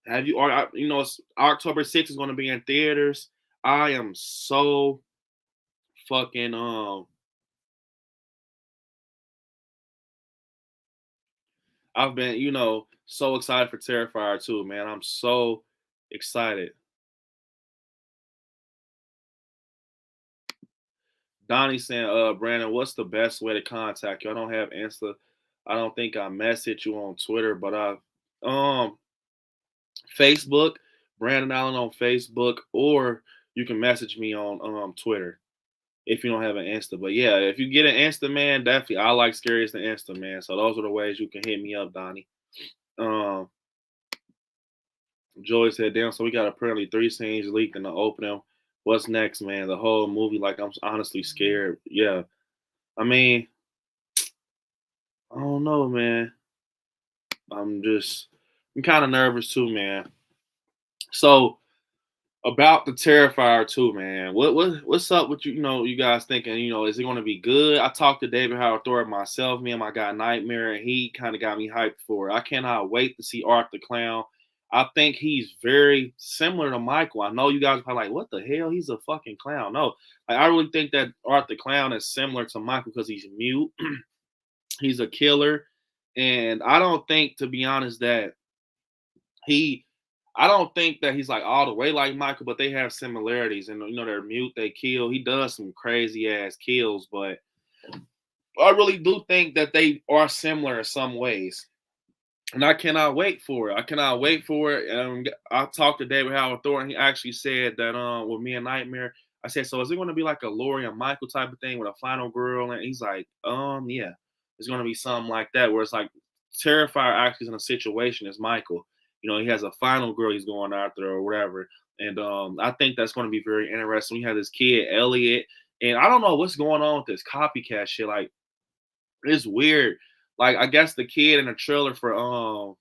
have you, or it's October 6th is going to be in theaters. I am so fucking I've been, so excited for Terrifier 2, man. I'm so excited. Donnie saying, Brandon, what's the best way to contact you? I don't have Insta. I don't think I messaged you on Twitter, but Facebook, Brandon Allen on Facebook, or you can message me on Twitter if you don't have an Insta. But yeah, if you get an Insta, man, definitely I like Scariest than Insta, man. So those are the ways you can hit me up, Donnie. Joy said, damn, so we got apparently 3 scenes leaked in the opening. What's next, man? The whole movie, like, I'm honestly scared. Yeah. I mean, I don't know, man. I'm kind of nervous too, man. So about the Terrifier 2, man. What's up with you? You guys thinking, is it going to be good? I talked to David Howard Thor myself, me and my guy Nightmare, and he kind of got me hyped for it. I cannot wait to see Art the Clown. I think he's very similar to Michael. I know you guys are probably like, what the hell? He's a fucking clown. No, I really think that Art the Clown is similar to Michael because he's mute. He's a killer. And I don't think, to be honest, that I don't think that he's like all the way like Michael, but they have similarities. And, they're mute, they kill. He does some crazy ass kills, but I really do think that they are similar in some ways. And I cannot wait for it. I cannot wait for it. I talked to David Howard Thor, and he actually said that with me and Nightmare, I said, so is it going to be like a Laurie and Michael type of thing with a final girl? And he's like, yeah, it's going to be something like that, where it's like Terrifier actually is in a situation as Michael. He has a final girl he's going after or whatever. And I think that's going to be very interesting. We have this kid, Elliot, and I don't know what's going on with this copycat shit. Like, it's weird. Like, I guess the kid in the trailer for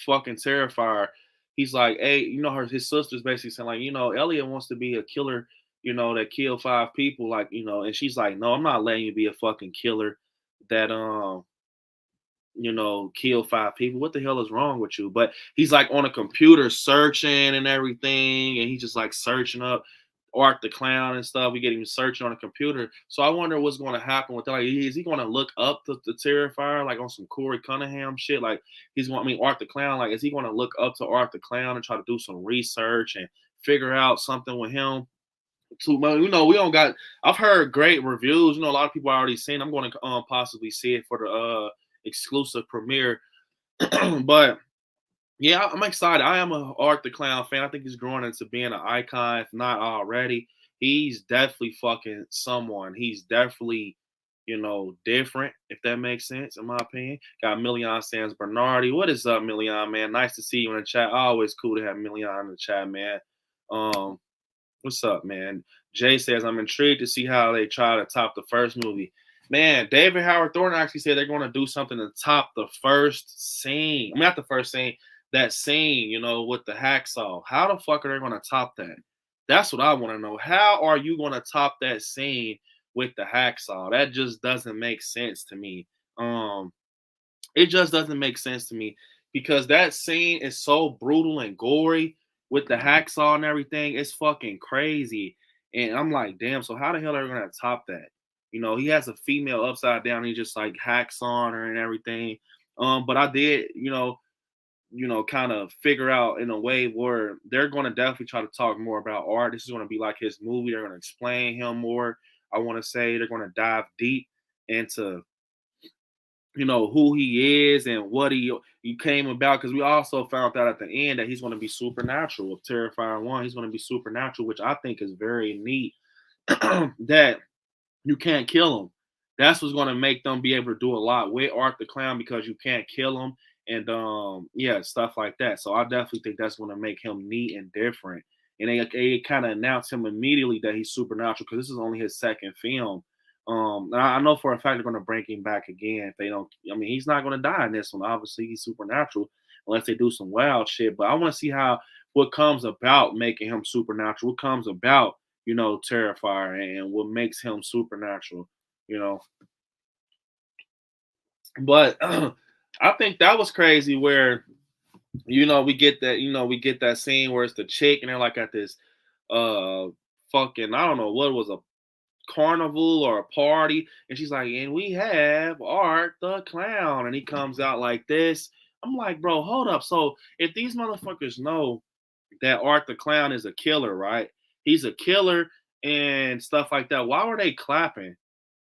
fucking Terrifier, he's like, hey, his sister's basically saying, like, Elliot wants to be a killer, that killed 5 people, like, and she's like, no, I'm not letting you be a fucking killer that kill 5 people. What the hell is wrong with you? But he's like on a computer searching and everything, and he's just like searching up Art the Clown and stuff. We get him searching on a computer. So I wonder what's going to happen with that. Like, is he going to look up the Terrifier, like on some Corey Cunningham shit? Like, Art the Clown, like, is he going to look up to Art the Clown and try to do some research and figure out something with him? We don't got, I've heard great reviews. A lot of people already seen. I'm going to possibly see it for the exclusive premiere. But yeah, I'm excited. I am a Art the Clown fan. I think he's growing into being an icon, if not already. he's definitely fucking someone. He's definitely, different, if that makes sense, in my opinion. Got Million Sans Bernardi. What is up, Million, man? Nice to see you in the chat. Always cool to have Million in the chat, man. What's up, man? Jay says, I'm intrigued to see how they try to top the first movie. Man, David Howard Thornton actually said they're going to do something to top the first scene. I mean, not the first scene, that scene, with the hacksaw. How the fuck are they going to top that? That's what I want to know. How are you going to top that scene with the hacksaw? That just doesn't make sense to me. It just doesn't make sense to me because that scene is so brutal and gory with the hacksaw and everything. It's fucking crazy. And I'm like, damn, so how the hell are we going to top that? He has a female upside down. He just like hacks on her and everything. But I did, kind of figure out in a way where they're going to definitely try to talk more about art. This is going to be like his movie. They're going to explain him more. I want to say they're going to dive deep into who he is and what he came about, because we also found out at the end that he's going to be supernatural. Of Terrifier 1, he's going to be supernatural, which I think is very neat. That you can't kill him. That's what's going to make them be able to do a lot with Art the Clown, because you can't kill him, and stuff like that. So I definitely think that's going to make him neat and different. And they kind of announced him immediately that he's supernatural, because this is only his second film. I know for a fact they're going to bring him back again if they don't. I mean, he's not going to die in this one. Obviously, he's supernatural unless they do some wild shit. But I want to see what comes about making him supernatural. What comes about, Terrifier, and what makes him supernatural. But I think that was crazy where we get that scene where it's the chick and they're like at this fucking, I don't know what it was, a carnival or a party, and she's like, and we have Art the Clown, and he comes out like this. I'm like, bro, hold up. So if these motherfuckers know that Art the Clown is a killer, right? He's a killer and stuff like that. Why were they clapping?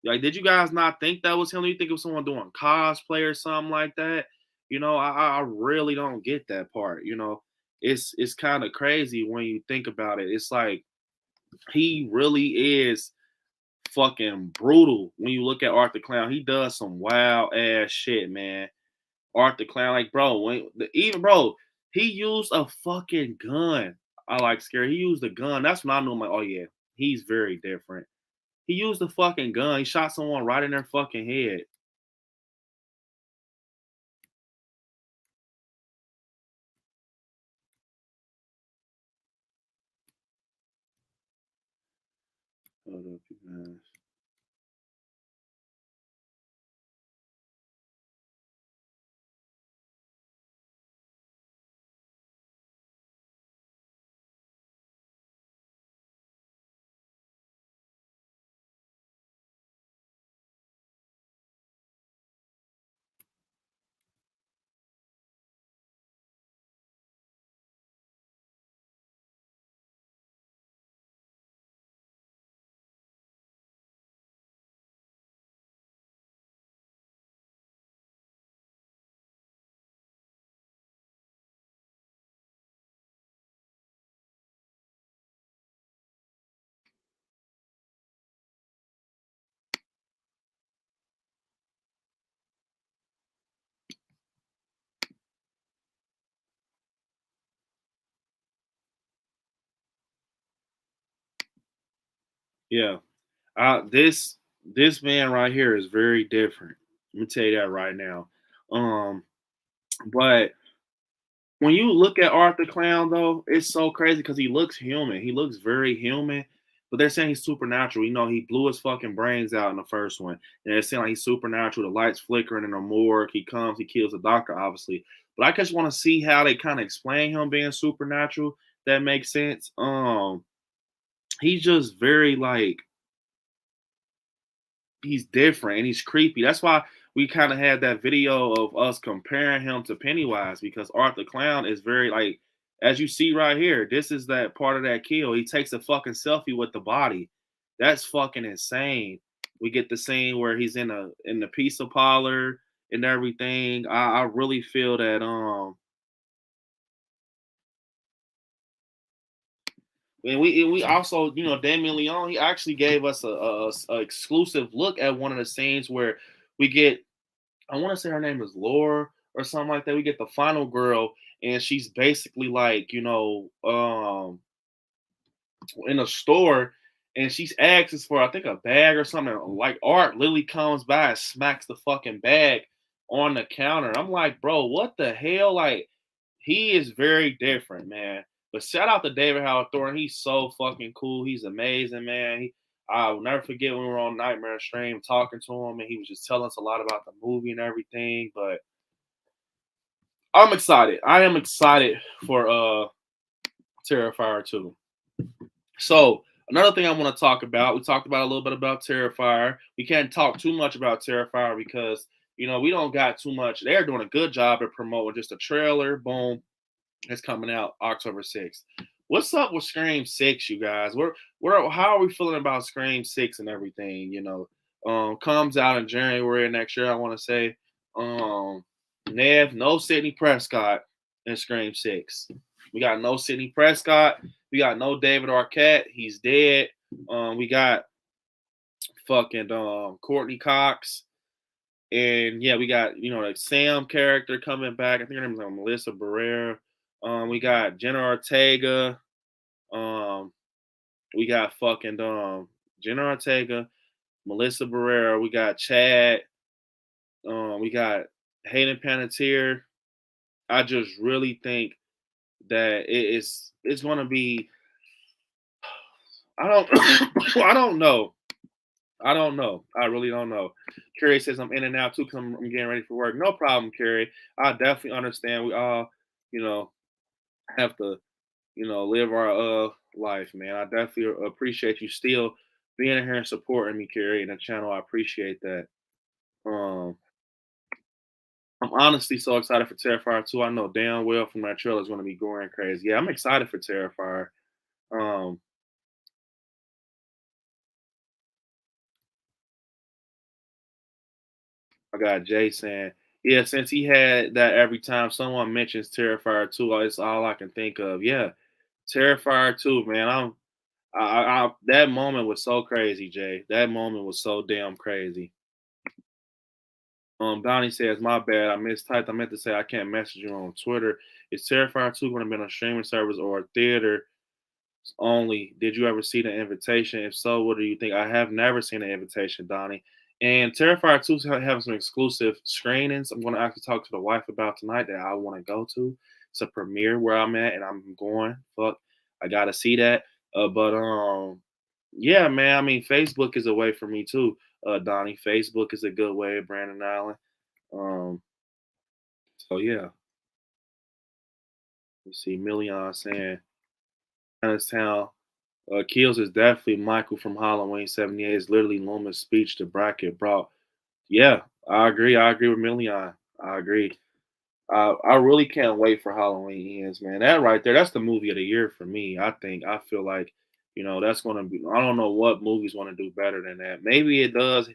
Like, did you guys not think that was him? You think it was someone doing cosplay or something like that? I really don't get that part. It's kind of crazy when you think about it. It's like he really is fucking brutal when you look at Art the Clown. He does some wild ass shit, man. Art the Clown, like, bro, he used a fucking gun. I like scary. He used a gun. That's when I knew him. Like, oh yeah, he's very different. He used a fucking gun. He shot someone right in their fucking head. Hold up, you guys. Yeah. This man right here is very different. Let me tell you that right now. But when you look at Art the Clown, though, it's so crazy because he looks human. He looks very human. But they're saying he's supernatural. He blew his fucking brains out in the first one. And they're saying like he's supernatural. The lights flickering in the morgue. He comes, he kills the doctor, obviously. But I just want to see how they kind of explain him being supernatural. That makes sense. He's just very like, he's different and he's creepy. That's why we kind of had that video of us comparing him to Pennywise, because Art the Clown is very like, as you see right here, this is that part of that kill. He takes a fucking selfie with the body. That's fucking insane. We get the scene where he's in the pizza parlor and everything. I really feel that And we also, Damien Leone, he actually gave us a exclusive look at one of the scenes where we get, I want to say her name is Laura or something like that. We get the final girl, and she's basically like, in a store, and she's asks for, I think, a bag or something. Like Art literally comes by and smacks the fucking bag on the counter. I'm like, bro, what the hell? Like, he is very different, man. But shout out to David Howard Thornton. He's so fucking cool. He's amazing, man. I'll never forget when we were on Nightmare Stream talking to him, and he was just telling us a lot about the movie and everything. But I'm excited. I am excited for Terrifier 2. So another thing I want to talk about, we talked about a little bit about Terrifier. We can't talk too much about Terrifier because we don't got too much. They're doing a good job at promoting just a trailer. Boom, it's coming out October 6th. What's up with Scream 6, you guys? How are we feeling about Scream 6 and everything? Comes out in January next year, I want to say. Nev, no Sidney Prescott in Scream 6. We got no Sidney Prescott. We got no David Arquette. He's dead. We got fucking Courtney Cox. And yeah, we got, like Sam character coming back. I think her name is like Melissa Barrera. We got Jenna Ortega. We got fucking Jenna Ortega, Melissa Barrera. We got Chad. We got Hayden Panettiere. I just really think that it's going to be. I don't I don't know. I don't know. I really don't know. Carrie says I'm in and out too because I'm getting ready for work. No problem, Carrie. I definitely understand. We all, have to, live our life, man. I definitely appreciate you still being here and supporting me, Carrie, and the channel. I appreciate that. I'm honestly so excited for Terrifier 2. I know damn well from that trailer it's going to be going crazy. Yeah, I'm excited for Terrifier. I got Jay saying, yeah, since he had that every time someone mentions Terrifier 2, it's all I can think of. Yeah, Terrifier 2, man. That moment was so crazy, Jay. That moment was so damn crazy. Donnie says, my bad, I mistyped. I meant to say I can't message you on Twitter. Is Terrifier 2 going to be on a streaming service or a theater only? Did you ever see the invitation? If so, what do you think? I have never seen the invitation, Donnie. And Terrifier 2 is having some exclusive screenings. I'm going to actually talk to the wife about tonight that I want to go to. It's a premiere where I'm at, and I'm going. Fuck, I got to see that. Yeah, man. I mean, Facebook is a way for me too, Donnie. Facebook is a good way, Brandon Allen. So yeah. You see Million saying, Town. Keels is definitely Michael from Halloween 78. It's literally Loomis' speech to Brackett brought. Yeah, I agree. I agree with Million. I agree. I really can't wait for Halloween Ends, man. That right there, that's the movie of the year for me. I think. I feel like, that's going to be. I don't know what movies want to do better than that. Maybe it does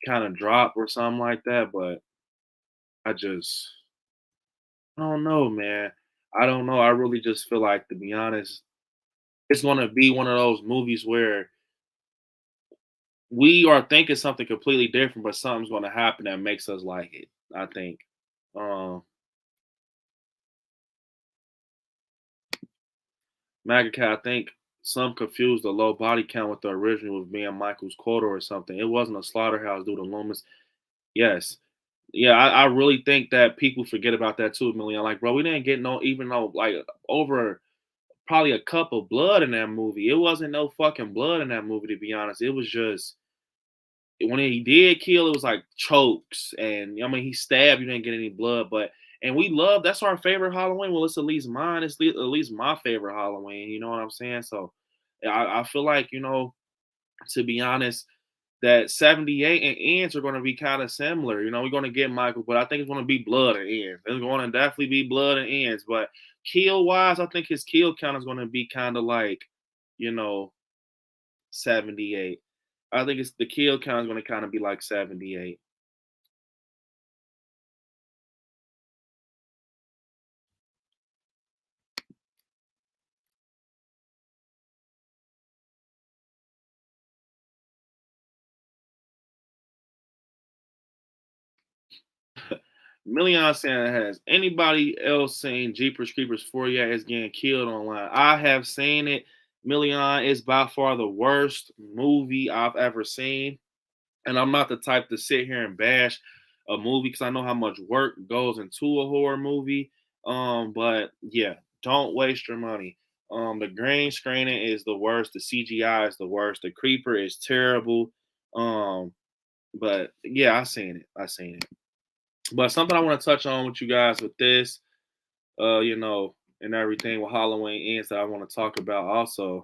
kind of drop or something like that, but I just, I don't know, man. I don't know. I really just feel like, to be honest, it's going to be one of those movies where we are thinking something completely different, but something's going to happen that makes us like it. I think. Magacat, I think some confused the low body count with the original with being Michael's quota or something. It wasn't a slaughterhouse due to Loomis. Yes. Yeah, I really think that people forget about that too, Million. Like, bro, we didn't get like over probably a cup of blood in that movie. It wasn't no fucking blood in that movie, to be honest. It was just when he did kill, it was like chokes, and I mean he stabbed. You didn't get any blood, but and we love that's our favorite Halloween. Well, it's at least mine. It's at least my favorite Halloween. You know what I'm saying? So I feel like to be honest, that 78 and ends are going to be kind of similar. We're going to get Michael, but I think it's going to be blood and ends. It's going to definitely be blood and ends. But kill wise, I think his kill count is going to be kind of like 78. I think it's the kill count is going to kind of be like 78. Million saying, has anybody else seen Jeepers Creepers 48 is getting killed online? I have seen it. Million is by far the worst movie I've ever seen. And I'm not the type to sit here and bash a movie because I know how much work goes into a horror movie. But yeah, don't waste your money. The green screening is the worst. The CGI is the worst. The creeper is terrible. But yeah, I seen it. I seen it. But something I want to touch on with you guys with this, and everything with Halloween ends that I want to talk about also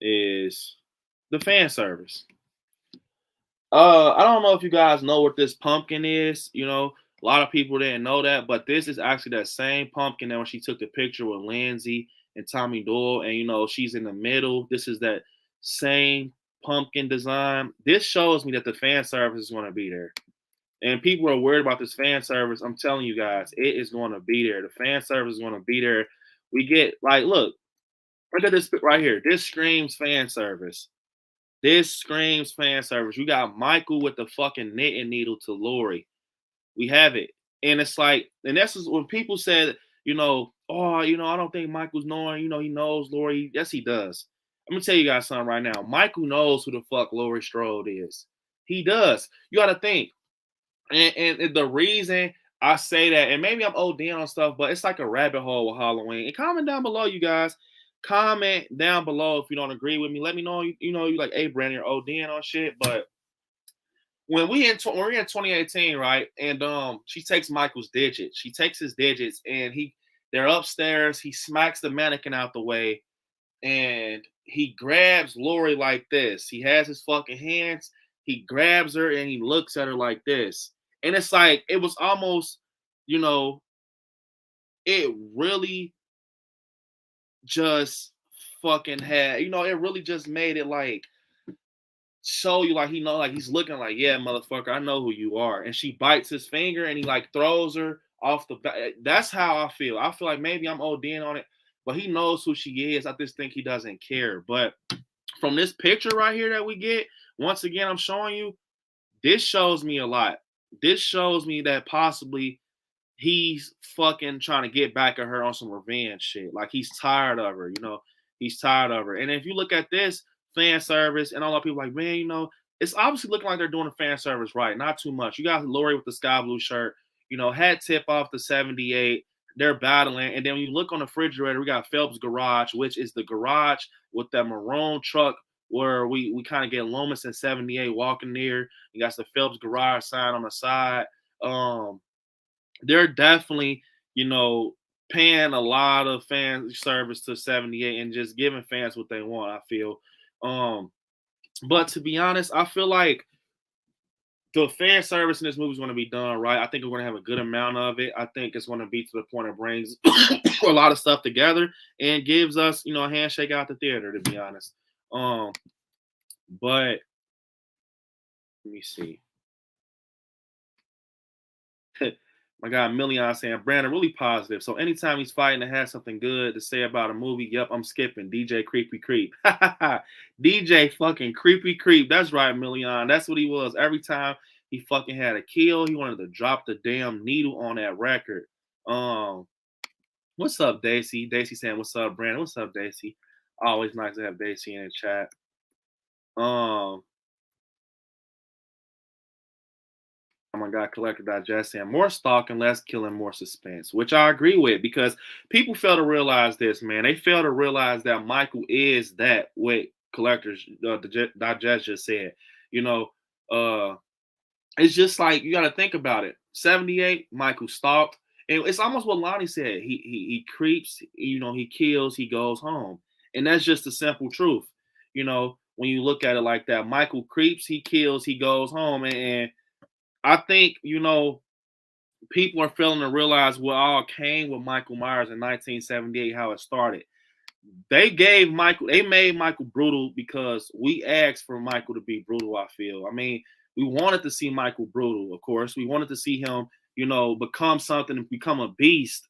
is the fan service. I don't know if you guys know what this pumpkin is. A lot of people didn't know that, but this is actually that same pumpkin that when she took the picture with Lindsay and Tommy Doyle, and she's in the middle. This is that same pumpkin design. This shows me that the fan service is going to be there. And people are worried about this fan service. I'm telling you guys, it is going to be there. The fan service is going to be there. We get look at this right here. This screams fan service. This screams fan service. You got Michael with the fucking knitting needle to Lori. We have it. And it's and this is when people said, I don't think Michael's knowing, he knows Lori. Yes, he does. I'm gonna tell you guys something right now. Michael knows who the fuck Laurie Strode is. He does. You gotta think. And the reason I say that, and maybe I'm ODing on stuff, but it's like a rabbit hole with Halloween. And comment down below, you guys. Comment down below if you don't agree with me. Let me know. You like, hey, Brandon, you're ODing on shit. But when we're in 2018, right? And she takes Michael's digits. She takes his digits, and they're upstairs. He smacks the mannequin out the way, and he grabs Lori like this. He has his fucking hands. He grabs her and he looks at her like this. And it's like, it was almost, it really just fucking had, it really just made it like show you like he's looking like, yeah, motherfucker, I know who you are. And she bites his finger and he like throws her off the back. That's how I feel. I feel like maybe I'm ODing on it, but he knows who she is. I just think he doesn't care. But from this picture right here that we get, once again, I'm showing you, this shows me a lot. This shows me that possibly he's fucking trying to get back at her on some revenge shit. Like he's tired of her, he's tired of her. And if you look at this fan service, and a lot of people like, man, it's obviously looking like they're doing a fan service right. Not too much. You got Lori with the sky blue shirt, hat tip off the 78. They're battling. And then when you look on the refrigerator, we got Phelps Garage, which is the garage with that maroon truck where we kind of get Lomas and 78 walking near. You got the Phelps Garage sign on the side. They're definitely, paying a lot of fan service to 78 and just giving fans what they want, I feel. But to be honest, I feel like the fan service in this movie is going to be done right. I think we're going to have a good amount of it. I think it's going to be to the point it brings a lot of stuff together and gives us, a handshake out the theater, to be honest. But let me see. My guy Million saying, Brandon, really positive. So anytime he's fighting and has something good to say about a movie, yep, I'm skipping. DJ Creepy Creep. DJ fucking Creepy Creep. That's right, Million. That's what he was. Every time he fucking had a kill, he wanted to drop the damn needle on that record. What's up, Daisy? Daisy saying, what's up, Brandon? What's up, Daisy? Always nice to have Daisy in the chat. Oh my God, Collector Digest saying more stalking, less killing, more suspense, which I agree with because people fail to realize this, man. They fail to realize that Michael is that what Collectors Digest just said. It's just like you got to think about it. 78, Michael stalked, and it's almost what Lonnie said. He creeps, he kills, he goes home, and that's just the simple truth. When you look at it like that, Michael creeps, he kills, he goes home, and I think, people are failing to realize what all came with Michael Myers in 1978, how it started. They made Michael brutal because we asked for Michael to be brutal, I feel. I mean, we wanted to see Michael brutal, of course. We wanted to see him, become something and become a beast.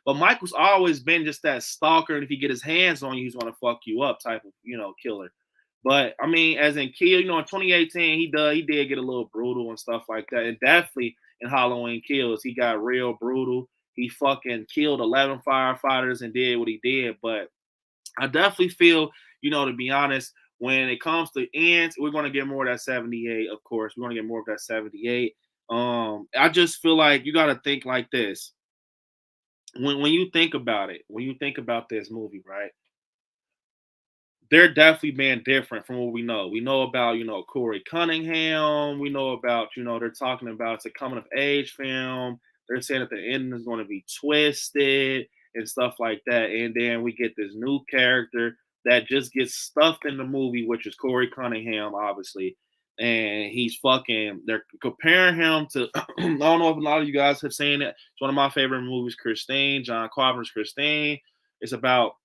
But Michael's always been just that stalker, and if he get his hands on you, he's going to fuck you up type of, killer. But I mean, as in Kill, in 2018, he did get a little brutal and stuff like that. And definitely in Halloween Kills, he got real brutal. He fucking killed 11 firefighters and did what he did. But I definitely feel, to be honest, when it comes to ends, we're gonna get more of that 78, of course. We're gonna get more of that 78. I just feel like you gotta think like this. When you think about it, when you think about this movie, right? They're definitely being different from what we know. We know about, Corey Cunningham. We know about, they're talking about it's a coming of age film. They're saying that the ending is going to be twisted and stuff like that. And then we get this new character that just gets stuffed in the movie, which is Corey Cunningham, obviously. And they're comparing him to, I don't know if a lot of you guys have seen it. It's one of my favorite movies, Christine, John Carpenter's Christine. It's about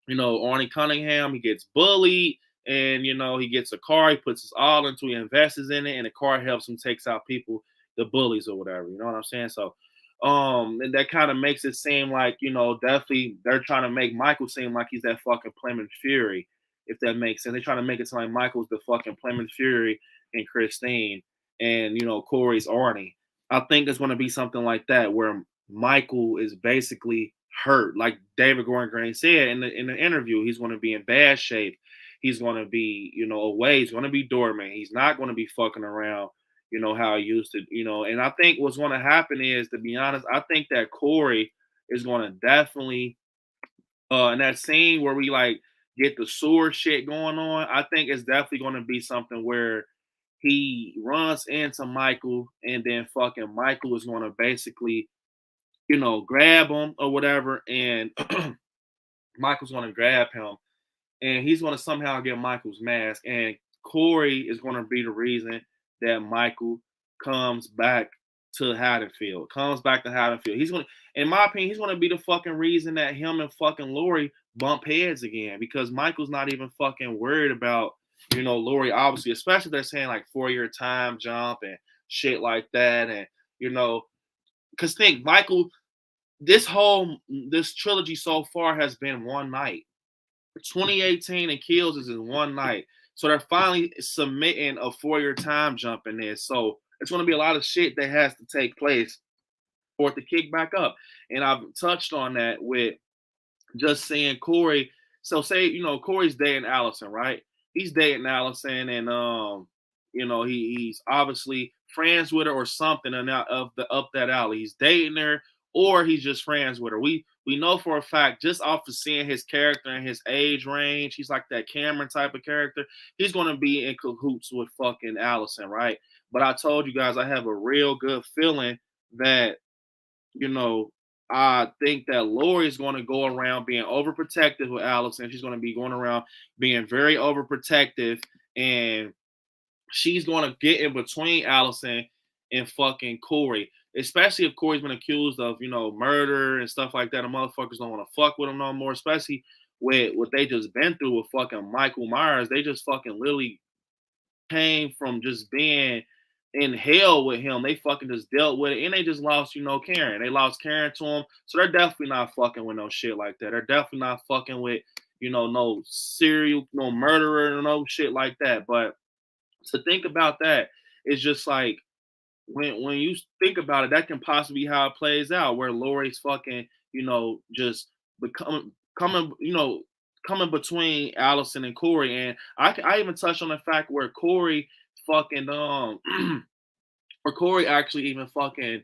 Arnie Cunningham, he gets bullied, and he gets a car, he puts his all into, he invests in it, and the car helps him takes out people, the bullies or whatever. You know what I'm saying? So, and that kind of makes it seem like definitely they're trying to make Michael seem like he's that fucking Plymouth Fury, if that makes sense. They're trying to make it seem like Michael's the fucking Plymouth Fury and Christine, and Corey's Arnie. I think it's going to be something like that where Michael is basically hurt. Like David Gordon Green said in the interview, he's going to be in bad shape. He's going to be, away. He's going to be dormant. He's not going to be fucking around, how he used to, And I think what's going to happen is, to be honest, I think that Corey is going to definitely, in that scene where we like get the sewer shit going on, I think it's definitely going to be something where he runs into Michael, and then fucking Michael is going to basically grab him or whatever, and Michael's going to grab him, and he's going to somehow get Michael's mask, and Corey is going to be the reason that Michael comes back to Haddonfield. He's going to, in my opinion, he's going to be the fucking reason that him and fucking Lori bump heads again, because Michael's not even fucking worried about, Lori, obviously, especially if they're saying like 4-year time jump and shit like that. And, because think, Michael, this trilogy so far has been one night. 2018 and Kills is in one night. So they're finally submitting a 4-year time jump in there. So it's going to be a lot of shit that has to take place for it to kick back up. And I've touched on that with just saying Corey. So say, Corey's dating Allison, right? He's dating Allison, and he's obviously friends with her or something up that alley. He's dating her, or he's just friends with her. We know for a fact, just off of seeing his character and his age range, he's like that Cameron type of character. He's going to be in cahoots with fucking Allison, right? But I told you guys I have a real good feeling that, I think that Lori is going to go around being overprotective with Allison. She's going to be going around being very overprotective, and she's going to get in between Allison and fucking Corey, especially if Corey's been accused of, murder and stuff like that. The motherfuckers don't want to fuck with him no more, especially with what they just been through with fucking Michael Myers. They just fucking literally came from just being in hell with him. They fucking just dealt with it, and they just lost, Karen. They lost Karen to him, so they're definitely not fucking with no shit like that. They're definitely not fucking with, no serial, no murderer, no shit like that. But to think about that, it's just like when you think about it, that can possibly be how it plays out, where Lori's fucking, just coming between Allison and Corey. And I even touched on the fact where Corey fucking or Corey actually even fucking,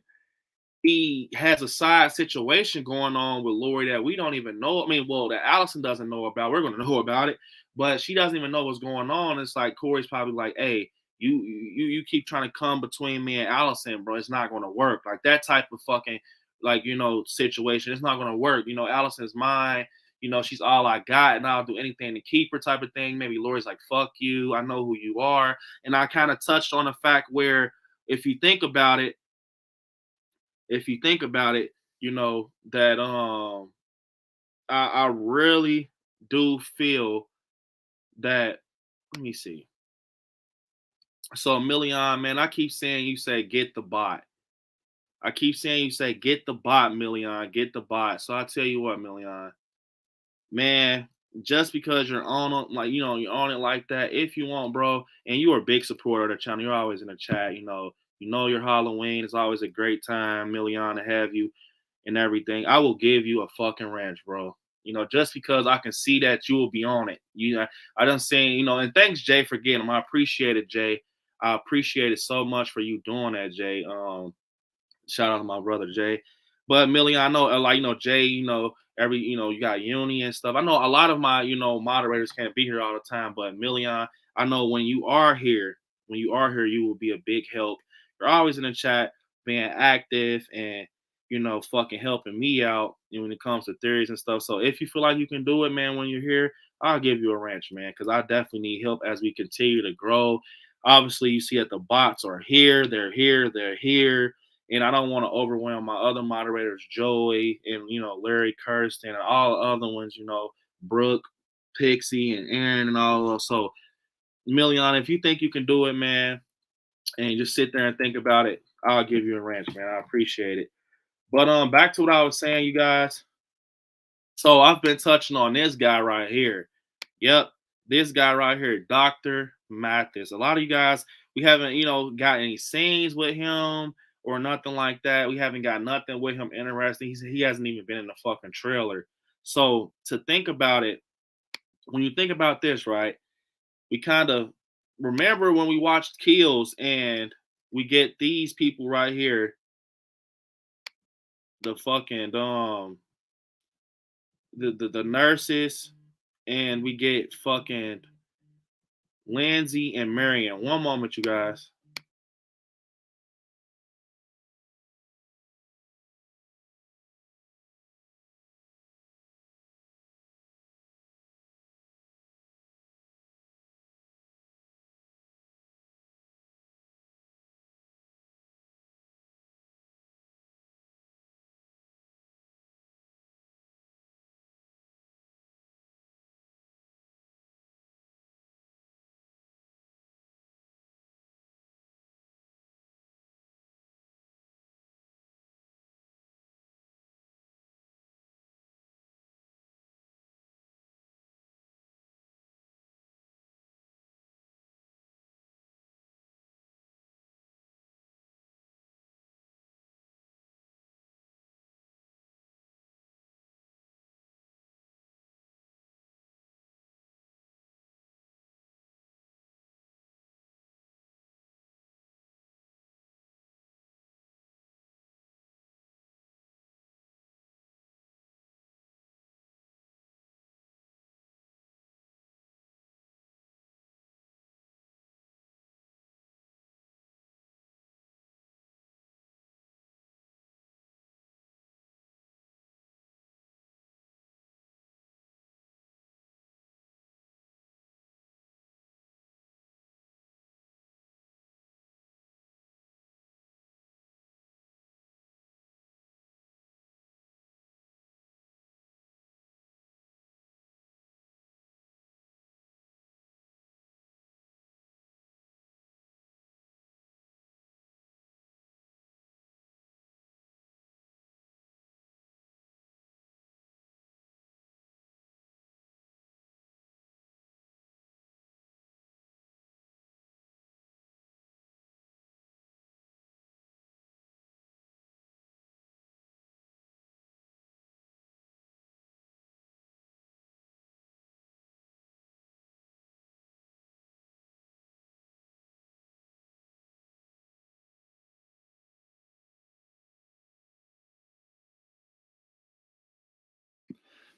he has a side situation going on with Lori that we don't even know. I mean, well, that Allison doesn't know about. We're gonna know about it, but she doesn't even know what's going on. It's like Corey's probably like, "Hey, you keep trying to come between me and Allison, bro. It's not gonna work." Like that type of fucking situation. It's not gonna work. Allison's mine. She's all I got, and I'll do anything to keep her, type of thing. Maybe Lori's like, "Fuck you. I know who you are." And I kind of touched on the fact where, if you think about it, that I really do feel that, let me see. So Million, man, I keep saying you say get the bot. I keep saying you say get the bot, Million, get the bot. So I tell you what, Million, man, just because you're on it, like, you're on it like that, if you want, bro, and you're a big supporter of the channel, you're always in the chat, your Halloween is always a great time, Million, to have you and everything. I will give you a fucking ranch, bro. Just because I can see that you will be on it. I done seen, and thanks, Jay, for getting them. I appreciate it, Jay. I appreciate it so much for you doing that, Jay. Shout out to my brother Jay. But Million, I know, like, Jay, you got uni and stuff. I know a lot of my, moderators can't be here all the time, but Million, I know when you are here, you will be a big help. You're always in the chat, being active and, fucking helping me out when it comes to theories and stuff. So if you feel like you can do it, man, when you're here, I'll give you a wrench, man, because I definitely need help as we continue to grow. Obviously, you see that the bots are here, they're here, they're here. And I don't want to overwhelm my other moderators, Joey and, Larry Kirsten and all the other ones, Brooke, Pixie, and Aaron and all of those. So, Million, if you think you can do it, man, and just sit there and think about it, I'll give you a ranch, man. I appreciate it. But back to what I was saying, you guys. So I've been touching on this guy right here. Yep, this guy right here, Dr. Mathis. A lot of you guys, we haven't, got any scenes with him or nothing like that. We haven't got nothing with him interesting. He hasn't even been in the fucking trailer. So to think about it, when you think about this, right, we kind of remember when we watched Kills and we get these people right here, the fucking the nurses, and we get fucking Lindsay and Marion. One moment, you guys.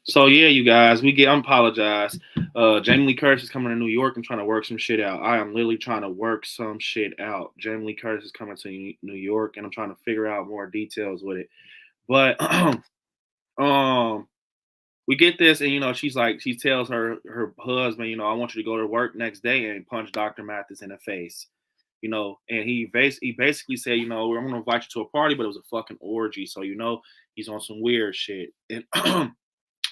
So yeah, you guys, I apologize. Jamie Lee Curtis is coming to New York. I'm trying to work some shit out. I am literally trying to work some shit out. Jamie Lee Curtis is coming to New York, and I'm trying to figure out more details with it. But we get this, and she tells her husband, I want you to go to work next day and punch Dr. Mathis in the face. And he basically said, we're gonna invite you to a party, but it was a fucking orgy. So he's on some weird shit. And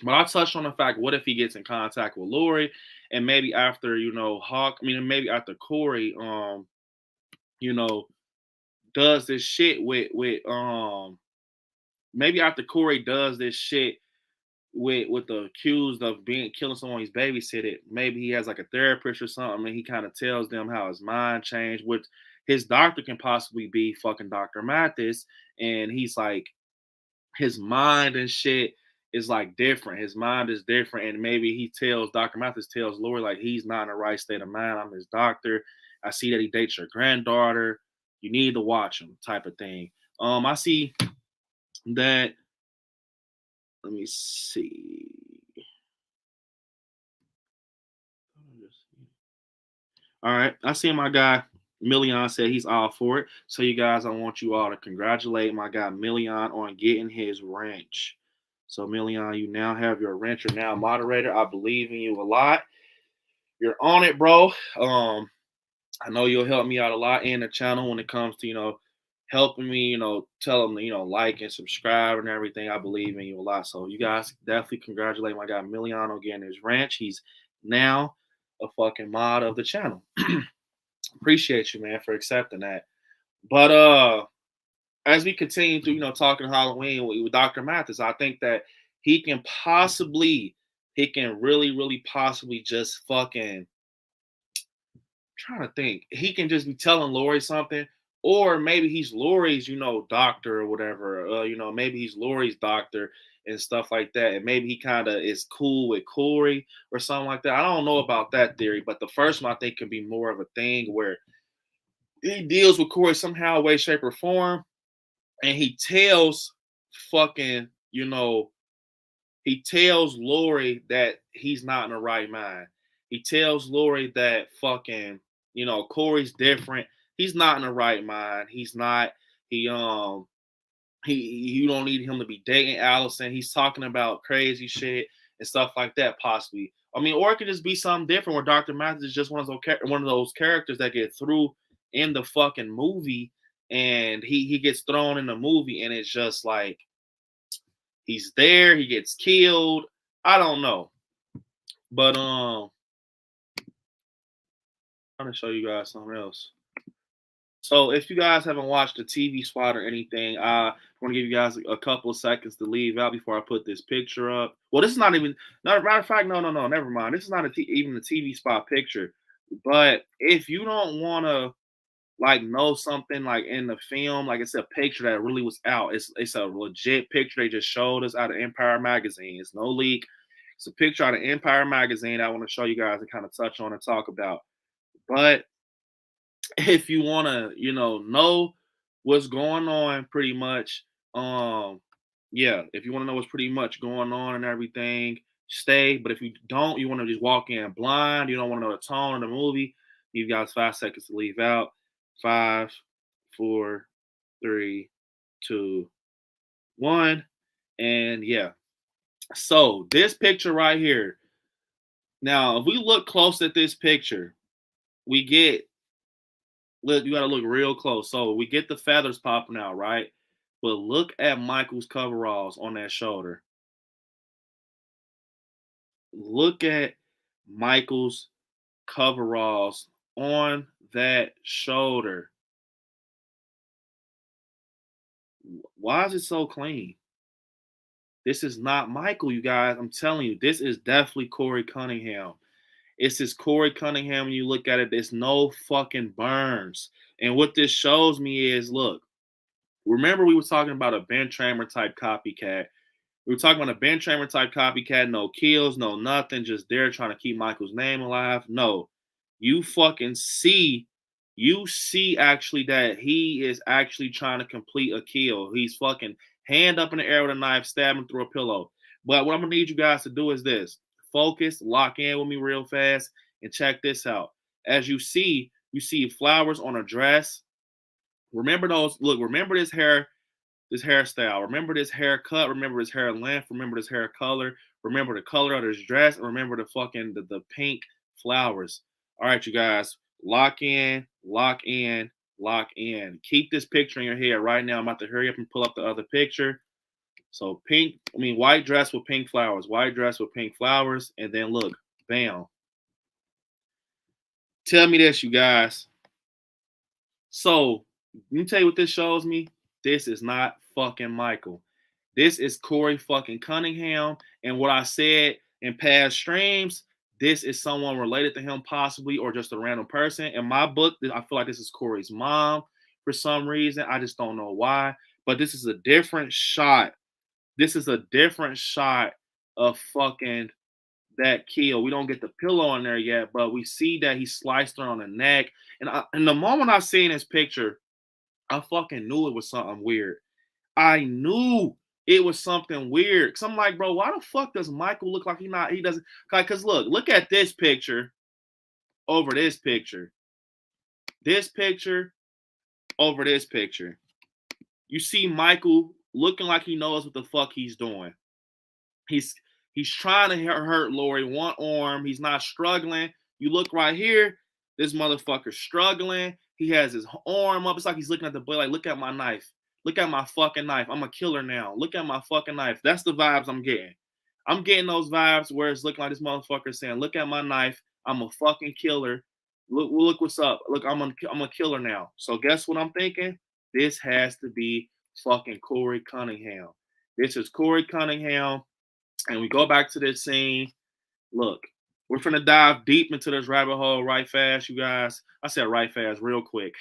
but I touched on the fact, what if he gets in contact with Lori, and maybe after, maybe after Corey, does this shit with maybe after Corey does this shit with the accused of being killing someone he's babysitted. Maybe he has like a therapist or something, and he kind of tells them how his mind changed. Which his doctor can possibly be fucking Dr. Mathis, and he's like his mind and shit is like different. His mind is different, and maybe he tells Dr. Mathis tells Lori like he's not in the right state of mind. I'm his doctor. I see that he dates your granddaughter. You need to watch him, type of thing. I see that. Let me see. All right, I see my guy Million said he's all for it. So you guys, I want you all to congratulate my guy Million on getting his wrench. So Million, you now have your wrench. You're now moderator. I believe in you a lot. You're on it, bro. I know you'll help me out a lot in the channel when it comes to helping me, tell them to like and subscribe and everything. I believe in you a lot. So you guys definitely congratulate my guy Million on getting his wrench. He's now a fucking mod of the channel. Appreciate you, man, for accepting that. But as we continue to talking Halloween with Dr. Mathis, I think that he can really possibly just fucking trying to think. He can just be telling Lori something, or maybe he's Lori's doctor or whatever. Maybe he's Lori's doctor and stuff like that, and maybe he kind of is cool with Corey or something like that. I don't know about that theory, but the first one I think can be more of a thing where he deals with Corey somehow, way, shape, or form, and he tells fucking he tells Lori that he's not in the right mind. He tells Lori that fucking Corey's different. He's not in the right mind. He's not. You don't need him to be dating Allison. He's talking about crazy shit and stuff like that, possibly. I mean, or it could just be something different where Dr. Mathis is just one of those characters that get through in the fucking movie, and he gets thrown in the movie, and it's just like he's there, he gets killed. I don't know. But I'm trying to show you guys something else. So if you guys haven't watched the TV spot or anything, I want to give you guys a couple of seconds to leave out before I put this picture up. Well, this is not even, matter of fact, no, never mind. This is not even the TV spot picture. But if you don't want to know something like in the film, like it's a picture that really was out. It's a legit picture they just showed us out of Empire Magazine. It's no leak. It's a picture out of Empire Magazine I want to show you guys and kind of touch on and talk about. But if you want to, know what's going on pretty much, yeah, if you want to know what's pretty much going on and everything, stay. But if you don't, you want to just walk in blind, you don't want to know the tone of the movie, you guys 5 seconds to leave out. 5, 4, 3, 2, 1. And yeah. So this picture right here. Now, if we look close at this picture, we get, look, you got to look real close. So we get the feathers popping out, right? But look at Michael's coveralls on that shoulder. Look at Michael's coveralls on that shoulder. Why is it so clean? This is not Michael, you guys. I'm telling you, this is definitely Corey Cunningham. It's this Corey Cunningham. When you look at it, there's no fucking burns. And what this shows me is, look, remember we were talking about a Ben Tramer type copycat. We were talking about a Ben Tramer type copycat, no kills, no nothing, just there trying to keep Michael's name alive. No, you fucking see, actually that he is actually trying to complete a kill. He's fucking hand up in the air with a knife, stabbing through a pillow. But what I'm gonna need you guys to do is this: focus, lock in with me real fast, and check this out. As you see flowers on a dress. Remember those. Look, remember this hair. This hairstyle. Remember this haircut. Remember his hair length. Remember this hair color. Remember the color of his dress. And remember the fucking the pink flowers. All right, you guys. Lock in, lock in, lock in. Keep this picture in your head right now. I'm about to hurry up and pull up the other picture. So white dress with pink flowers. White dress with pink flowers. And then look, bam. Tell me this, you guys. So, let me tell you what this shows me. This is not fucking Michael. This is Corey fucking Cunningham. And what I said in past streams, this is someone related to him possibly, or just a random person. In my book, I feel like this is Corey's mom for some reason. I just don't know why. But this is a different shot. This is a different shot of fucking that kill. We don't get the pillow in there yet, but we see that he sliced her on the neck. And the moment I seen this picture, I fucking knew it was something weird. I knew it was something weird. Cause I'm like, bro, why the fuck does Michael look like he doesn't? Cause look at this picture over this picture. This picture over this picture. You see Michael looking like he knows what the fuck he's doing. He's trying to hurt Lori one arm. He's not struggling. You look right here. This motherfucker's struggling. He has his arm up. It's like he's looking at the blade. Like, look at my knife. Look at my fucking knife. I'm a killer now. Look at my fucking knife. That's the vibes I'm getting. I'm getting those vibes where it's looking like this motherfucker saying, look at my knife. I'm a fucking killer. Look what's up. Look, I'm a killer now. So guess what I'm thinking? This has to be fucking Corey Cunningham. This is Corey Cunningham. And we go back to this scene. Look, we're finna dive deep into this rabbit hole right fast, you guys. I said right fast, real quick.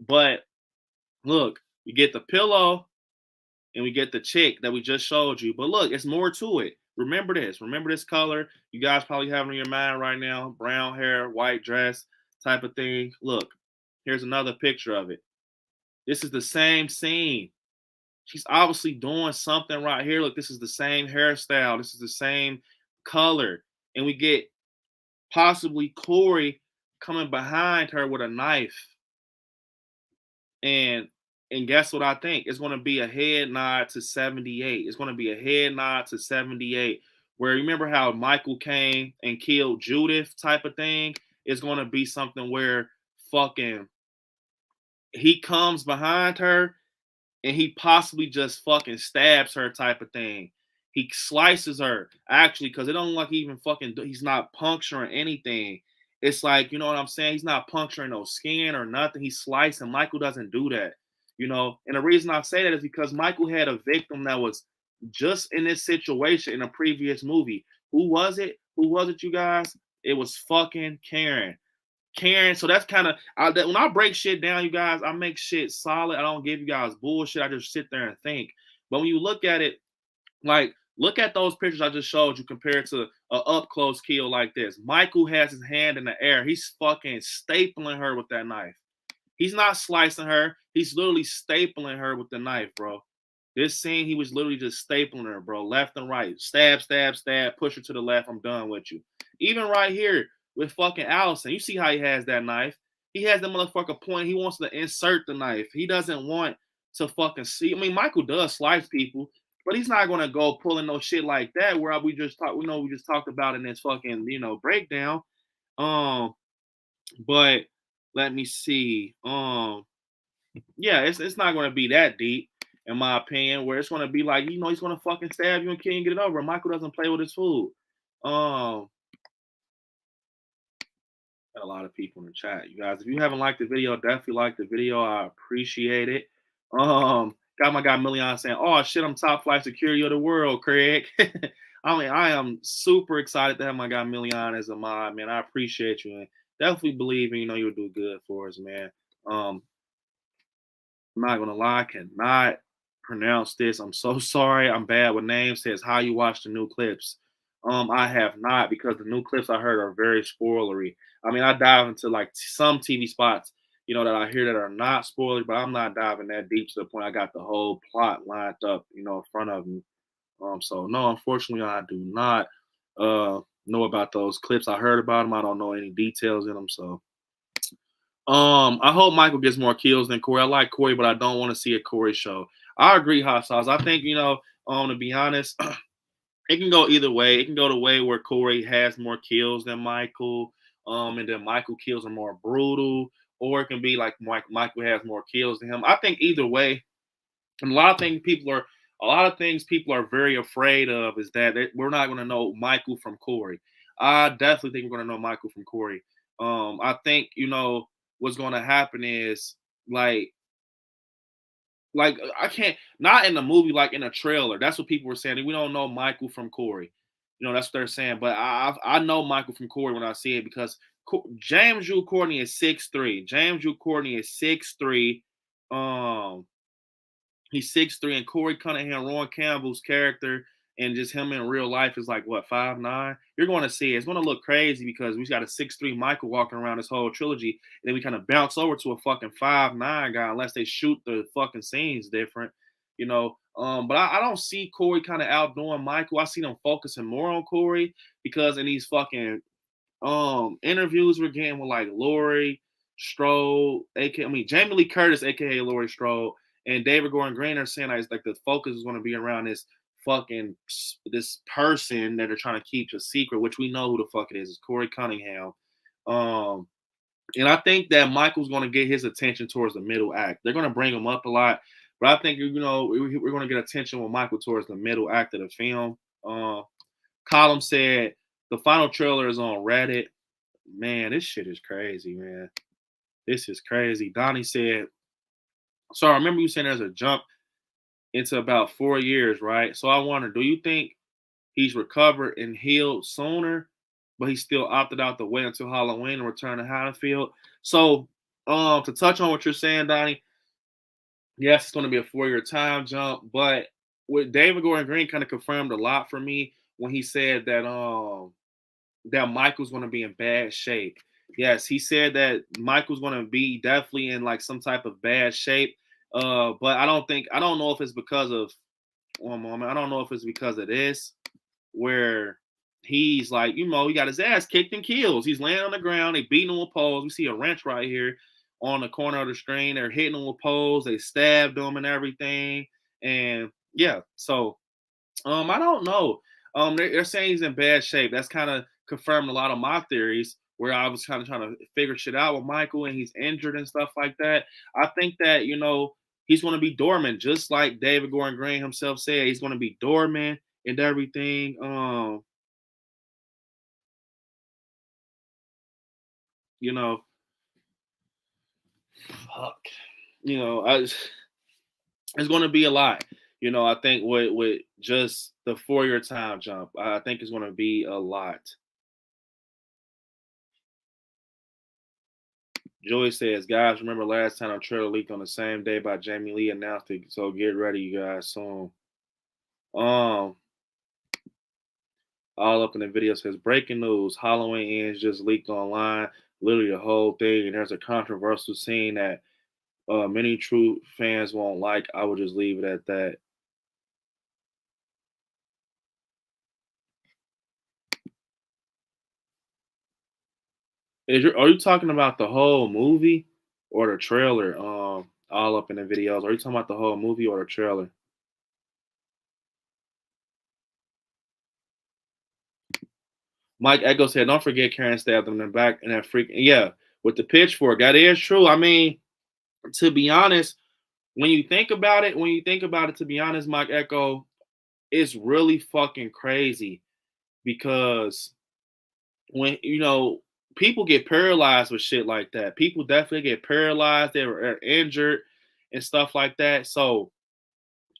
But look, we get the pillow and we get the chick that we just showed you. But look, it's more to it. Remember this. Remember this color. You guys probably have it in your mind right now. Brown hair, white dress type of thing. Look, here's another picture of it. This is the same scene. She's obviously doing something right here. Look, this is the same hairstyle. This is the same color. And we get possibly Corey coming behind her with a knife. And guess what I think? It's going to be a head nod to 78. It's going to be a head nod to 78. Where remember how Michael came and killed Judith type of thing? It's going to be something where fucking he comes behind her and he possibly just fucking stabs her type of thing. He slices her, actually, because it don't look like he even fucking, he's not puncturing anything. It's like, you know what I'm saying? He's not puncturing no skin or nothing. He's slicing. Michael doesn't do that, you know? And the reason I say that is because Michael had a victim that was just in this situation in a previous movie. Who was it? Who was it, you guys? It was fucking Karen. So that's kind of when I break shit down, you guys, I make shit solid. I don't give you guys bullshit. I just sit there and think. But when you look at it, like look at those pictures I just showed you compared to an up close kill like this. Michael has his hand in the air. He's fucking stapling her with that knife. He's not slicing her. He's literally stapling her with the knife, bro. This scene, he was literally just stapling her, bro, left and right. Stab, stab, stab. Push her to the left. I'm done with you. Even right here with fucking Allison. You see how he has that knife. He has the motherfucker point. He wants to insert the knife. He doesn't want to fucking see. I mean, Michael does slice people, but he's not gonna go pulling no shit like that. Where we just talked about in this fucking breakdown. But let me see. Yeah, it's not gonna be that deep, in my opinion. Where it's gonna be like he's gonna fucking stab you and kill you and get it over. Michael doesn't play with his food. Got a lot of people in the chat. You guys, if you haven't liked the video, definitely like the video. I appreciate it. Got my guy Million saying, "Oh shit, I'm top flight security of the world, Craig." I mean, I am super excited to have my guy Million as a mod, man. I appreciate you and definitely believe in you'll do good for us, man. I'm not gonna lie, I cannot pronounce this. I'm so sorry. I'm bad with names. Says how you watch the new clips. I have not, because the new clips I heard are very spoilery. I mean, I dive into like some TV spots, that I hear that are not spoilery, but I'm not diving that deep to the point I got the whole plot lined up, in front of me. So no, unfortunately, I do not know about those clips. I heard about them. I don't know any details in them. So, I hope Michael gets more kills than Corey. I like Corey, but I don't want to see a Corey show. I agree, Hot Sauce. I think, to be honest, it can go either way. It can go the way where Corey has more kills than Michael, and then Michael kills are more brutal, or it can be like Michael has more kills than him. I think either way, and a lot of things people are very afraid of is that we're not going to know Michael from Corey. I definitely think we're going to know Michael from Corey. I think what's going to happen is like Like I can't, not in the movie, like in a trailer. That's what people were saying. We don't know Michael from Corey. You know, that's what they're saying. But I know Michael from Corey when I see it because James Drew Courtney is 6'3". James Drew Courtney is 6'3". Um, he's 6'3", and Corey Cunningham, Ron Campbell's character, and just him in real life is like what, 5'9". You're going to see it. It's going to look crazy because we got a 6'3" Michael walking around this whole trilogy, and then we kind of bounce over to a fucking 5'9" guy unless they shoot the fucking scenes different, you know. But I don't see Corey kind of outdoing Michael. I see them focusing more on Corey because in these fucking interviews we're getting with like Laurie Strode, Jamie Lee Curtis, aka Laurie Strode, and David Gordon Green are saying like the focus is going to be around this person that they're trying to keep a secret, which we know who the fuck it is. It's Corey Cunningham. And I think that Michael's going to get his attention towards the middle act. They're going to bring him up a lot, but I think, you know, we're going to get attention with Michael towards the middle act of the film. Column said the final trailer is on Reddit. Man, this shit is crazy, man. This is crazy. Donnie said, so I remember you saying there's a jump into about 4 years, right? So I wonder, do you think he's recovered and healed sooner, but he still opted out to wait until Halloween and return to Haddonfield? So to touch on what you're saying, Donnie, yes, it's going to be a 4-year time jump, but with David Gordon Green kind of confirmed a lot for me when he said that that Michael's going to be in bad shape. Yes, he said that Michael's going to be definitely in like some type of bad shape. But I don't know if it's because of one moment. I don't know if it's because of this, where he's like, you know, he got his ass kicked and kills. He's laying on the ground. They beating him with poles. We see a wrench right here on the corner of the screen. They're hitting him with poles. They stabbed him and everything. And yeah, so I don't know. They're saying he's in bad shape. That's kind of confirmed a lot of my theories where I was kind of trying to figure shit out with Michael and he's injured and stuff like that. I think that, you know, he's going to be dormant, just like David Gordon Green himself said. He's going to be dormant and everything. You know, fuck. You know, it's going to be a lot. You know, I think with just the 4-year time jump, I think it's going to be a lot. Joey says, guys, remember last time a trailer leaked on the same day by Jamie Lee announced it, so get ready, you guys, soon. All up in the video says, breaking news, Halloween Ends just leaked online, literally the whole thing, and there's a controversial scene that many true fans won't like. I would just leave it at that. Are you talking about the whole movie or the trailer? All up in the videos. Are you talking about the whole movie or the trailer? Mike Echo said, "Don't forget Karen stabbed him in the back and that freak." Yeah, with the pitchfork, that is true. I mean, to be honest, when you think about it, to be honest, Mike Echo, it's really fucking crazy because when you know people get paralyzed with shit like that. People definitely get paralyzed. They're injured and stuff like that. So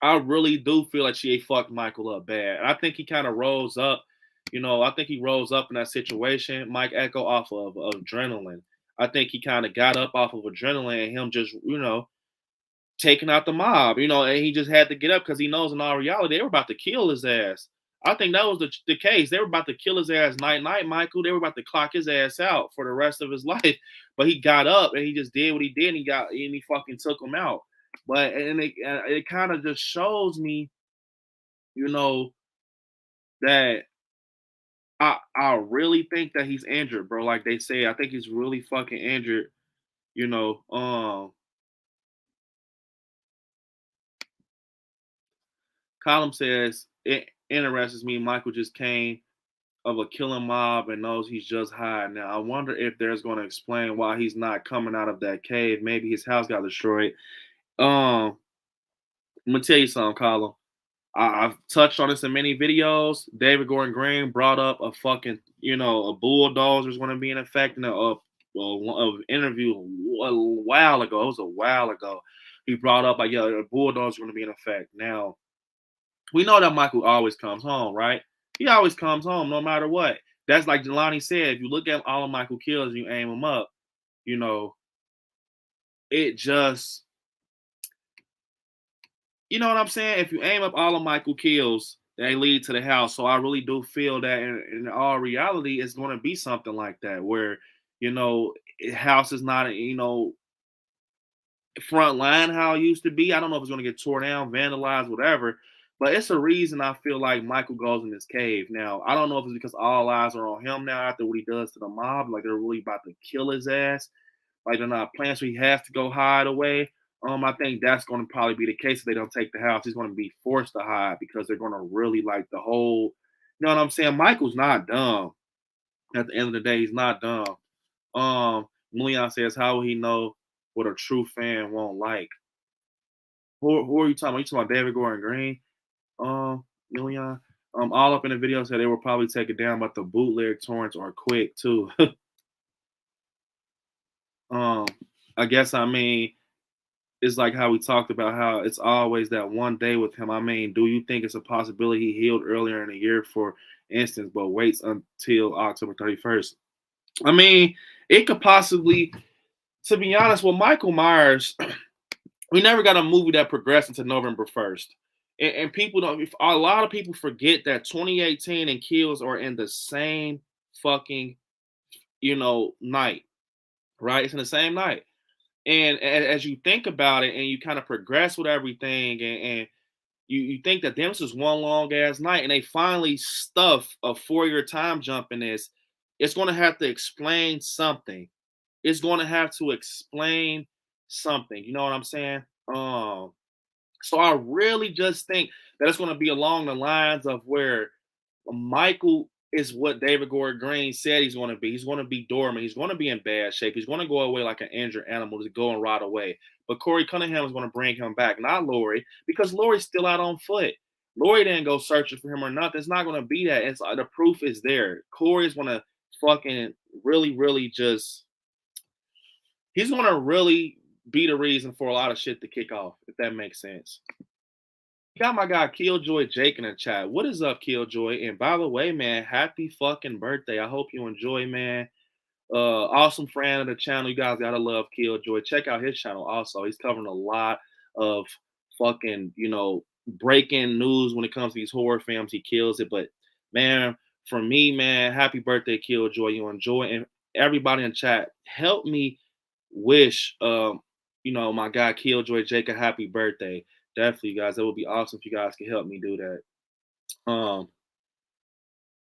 I really do feel like she fucked Michael up bad. I think he kind of rose up. You know, I think he rose up in that situation, Mike Echo, off of adrenaline. I think he kind of got up off of adrenaline and him just, you know, taking out the mob, you know, and he just had to get up because he knows in all reality they were about to kill his ass. I think that was the case. They were about to kill his ass night, Michael. They were about to clock his ass out for the rest of his life. But he got up and he just did what he did. And he fucking took him out. But and it kind of just shows me, you know, that I really think that he's injured, bro. Like they say, I think he's really fucking injured. You know, Column says it interests me. Michael just came of a killing mob and knows he's just high. Now I wonder if there's going to explain why he's not coming out of that cave. Maybe his house got destroyed. I'm gonna tell you something, Colin. I've touched on this in many videos. David Gordon Green brought up a fucking, you know, a bulldozer is going to be in effect in a interview a while ago. It was a while ago. he brought up like, yeah, the Bulldogs are going to be in effect. Now, we know that Michael always comes home, right? He always comes home no matter what. That's like Jelani said. If you look at all of Michael kills and you aim them up, you know, it just, you know what I'm saying? If you aim up all of Michael kills, they lead to the house. So I really do feel that in all reality, it's going to be something like that where, you know, house is not, you know, front line how it used to be. I don't know if it's going to get torn down, vandalized, whatever. But it's a reason I feel like Michael goes in this cave. Now, I don't know if it's because all eyes are on him now after what he does to the mob. Like they're really about to kill his ass. Like they're not playing, so he has to go hide away. I think that's going to probably be the case if they don't take the house. He's going to be forced to hide because they're going to really like the whole. You know what I'm saying? Michael's not dumb. At the end of the day, he's not dumb. Leon says, "How will he know what a true fan won't like?" Who are you talking about? You talking about David Gordon Green? Leon. All up in the video said they will probably take it down, but the bootleg torrents are quick too. I guess I mean it's like how we talked about how it's always that one day with him. I mean, do you think it's a possibility he healed earlier in the year, for instance, but waits until October 31st? I mean, it could possibly, to be honest, with Michael Myers, we never got a movie that progressed into November 1st. And people don't, a lot of people forget that 2018 and Kills are in the same fucking, you know, night, right? It's in the same night. And as you think about it and you kind of progress with everything and you think that this is one long ass night and they finally stuff a 4-year time jump in this, it's going to have to explain something. It's going to have to explain something. You know what I'm saying? So I really just think that it's going to be along the lines of where Michael is what David Gordon Green said he's going to be. He's going to be dormant. He's going to be in bad shape. He's going to go away like an injured animal to go and rot away. But Corey Cunningham is going to bring him back, not Lori, because Lori's still out on foot. Lori didn't go searching for him or nothing. It's not going to be that. It's the proof is there. Corey is going to fucking really, really just. He's going to really be the reason for a lot of shit to kick off, if that makes sense. Got my guy Killjoy Jake in the chat. What is up, Killjoy? And by the way, man, happy fucking birthday. I hope you enjoy, man. Awesome friend of the channel. You guys gotta love Killjoy. Check out his channel also. He's covering a lot of fucking, you know, breaking news when it comes to these horror films. He kills it. But man, for me, man, happy birthday, Killjoy. You enjoy, and everybody in chat, help me wish you know, my guy Killjoy Jake a happy birthday. Definitely, guys. That would be awesome if you guys could help me do that.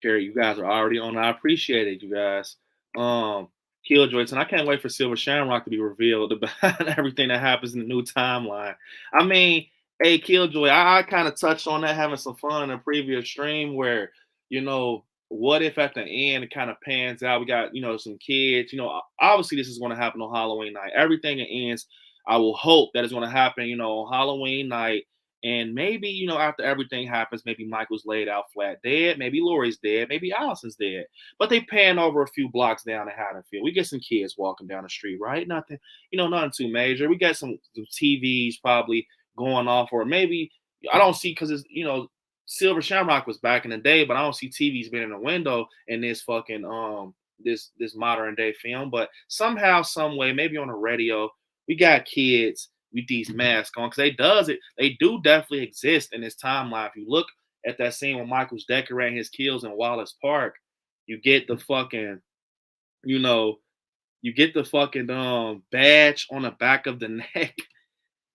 Carrie, you guys are already on. I appreciate it, you guys. Killjoy, and I can't wait for Silver Shamrock to be revealed about everything that happens in the new timeline. I mean, hey, Killjoy, I kind of touched on that, having some fun in a previous stream where, you know, what if at the end it kind of pans out? We got, you know, some kids, you know, obviously this is going to happen on Halloween night. Everything that ends, I will hope that it's going to happen, you know, on Halloween night. And maybe, you know, after everything happens, maybe Michael's laid out flat dead. Maybe Lori's dead. Maybe Allison's dead. But they pan over a few blocks down to Haddonfield. We get some kids walking down the street, right? Nothing, you know, nothing too major. We got some TVs probably going off, or maybe I don't see, because it's, you know, Silver Shamrock was back in the day, but I don't see TVs being in the window in this fucking this modern day film. But somehow, some way, maybe on the radio, we got kids with these masks on, because they do definitely exist in this timeline. If you look at that scene when Michael's decorating his kills in Wallace Park, you get the fucking, you know, you get the fucking badge on the back of the neck,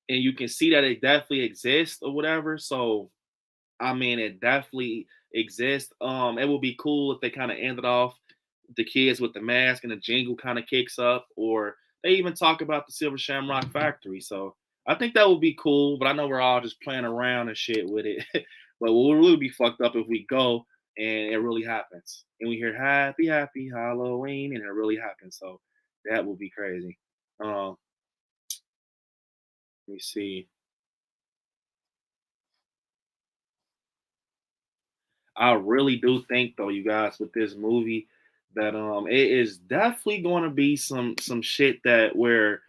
and you can see that it definitely exists or whatever. So I mean, it definitely exists. It would be cool if they kind of ended off the kids with the mask and the jingle kind of kicks up, or they even talk about the Silver Shamrock Factory. So I think that would be cool, but I know we're all just playing around and shit with it. But we'll really be fucked up if we go and it really happens. And we hear happy, happy Halloween, and it really happens. So that would be crazy. Let me see. I really do think though, you guys, with this movie, that it is definitely going to be some shit that where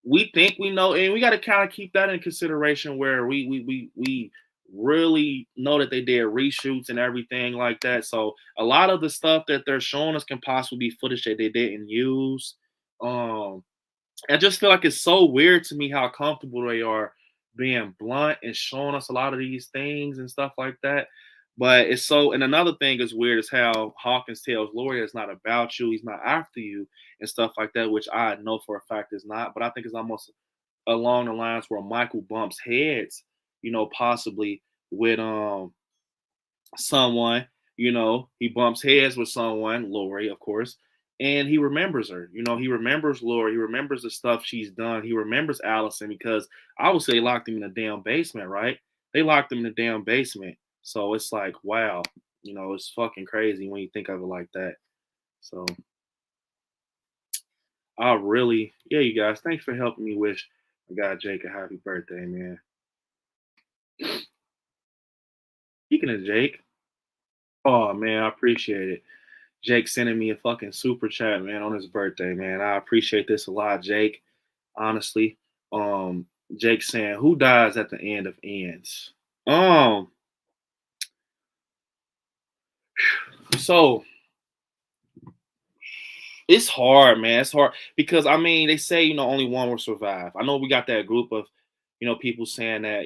we think we know, and we got to kind of keep that in consideration where we really know that they did reshoots and everything like that. So a lot of the stuff that they're showing us can possibly be footage that they didn't use. Um, I just feel like it's so weird to me how comfortable they are being blunt and showing us a lot of these things and stuff like that. But it's so, and another thing is weird is how Hawkins tells Laurie it's not about you, he's not after you and stuff like that, which I know for a fact is not. But I think it's almost along the lines where Michael bumps heads, possibly with someone, he bumps heads with someone, Lori, of course, and he remembers her. He remembers Lori, he remembers the stuff she's done, he remembers Allison because obviously they locked him in the damn basement, right? They locked him in the damn basement. So it's like, wow, it's fucking crazy when you think of it like that. So I really, yeah, you guys, thanks for helping me wish my guy Jake a happy birthday, man. Speaking of Jake, oh man, I appreciate it. Jake sending me a fucking super chat, man, on his birthday, man. I appreciate this a lot, Jake. Honestly. Um, Jake saying, who dies at the end of ends? Um, so it's hard, man. It's hard because I mean they say, only one will survive. I know we got that group of, people saying that,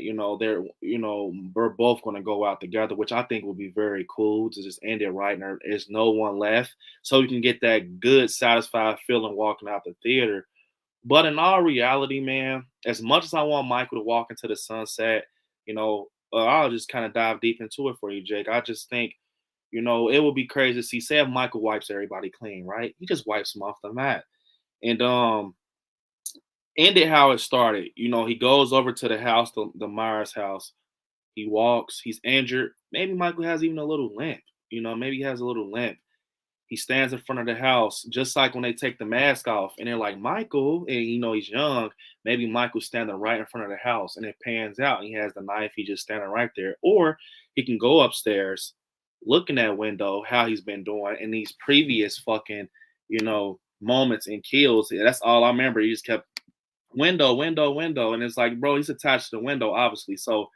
we're both gonna go out together, which I think would be very cool to just end it right and there's no one left. So you can get that good, satisfied feeling walking out the theater. But in all reality, man, as much as I want Michael to walk into the sunset, I'll just kind of dive deep into it for you, Jake. I just think, it would be crazy to see. Say if Michael wipes everybody clean, right? He just wipes them off the mat, and end it how it started. He goes over to the house, the Myers house. He walks. He's injured. Maybe Michael has even a little limp. Maybe he has a little limp. He stands in front of the house, just like when they take the mask off, and they're like, Michael, and he's young. Maybe Michael's standing right in front of the house, and it pans out, and he has the knife. He's just standing right there. Or he can go upstairs, look in that window, how he's been doing in these previous fucking, moments and kills. That's all I remember. He just kept window, window, window, and it's like, bro, he's attached to the window, obviously. So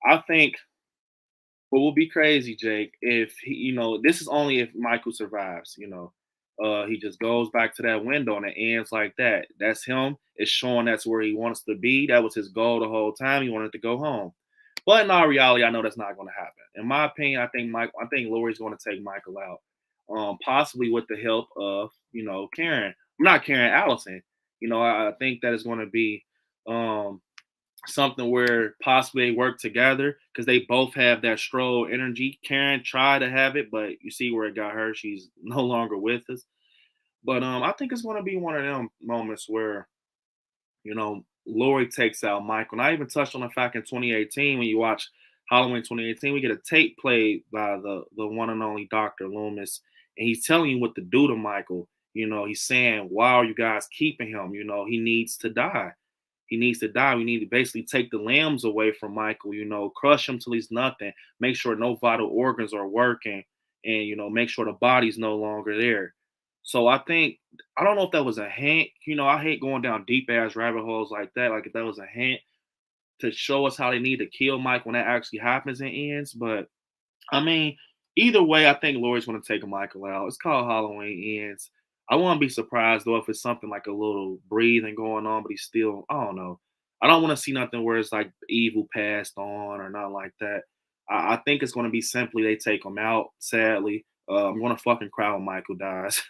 I think what will be crazy, Jake, if he, this is only if Michael survives, he just goes back to that window and it ends like that. That's him. It's showing that's where he wants to be. That was his goal the whole time. He wanted to go home. But in all reality, I know that's not going to happen. In my opinion, I think Lori's going to take Michael out, possibly with the help of, Karen. I'm not Karen, Allison. I think that is going to be um, something where possibly they work together because they both have that stroll energy. Karen tried to have it, but you see where it got her. She's no longer with us. But I think it's going to be one of them moments where Lori takes out Michael. And I even touched on the fact in 2018 when you watch Halloween 2018, we get a tape played by the one and only Dr. Loomis, and he's telling you what to do to Michael. He's saying, why are you guys keeping him? He needs to die. He needs to die. We need to basically take the limbs away from Michael, crush him till he's nothing, make sure no vital organs are working, and, make sure the body's no longer there. So I don't know if that was a hint. I hate going down deep ass rabbit holes like that. Like if that was a hint to show us how they need to kill Mike when that actually happens and ends. But I mean, either way, I think Lori's going to take Michael out. It's called Halloween Ends. I won't be surprised though if it's something like a little breathing going on, but he's still, I don't know. I don't want to see nothing where it's like evil passed on or nothing like that. I think it's going to be simply they take him out. Sadly, I'm going to fucking cry when Michael dies.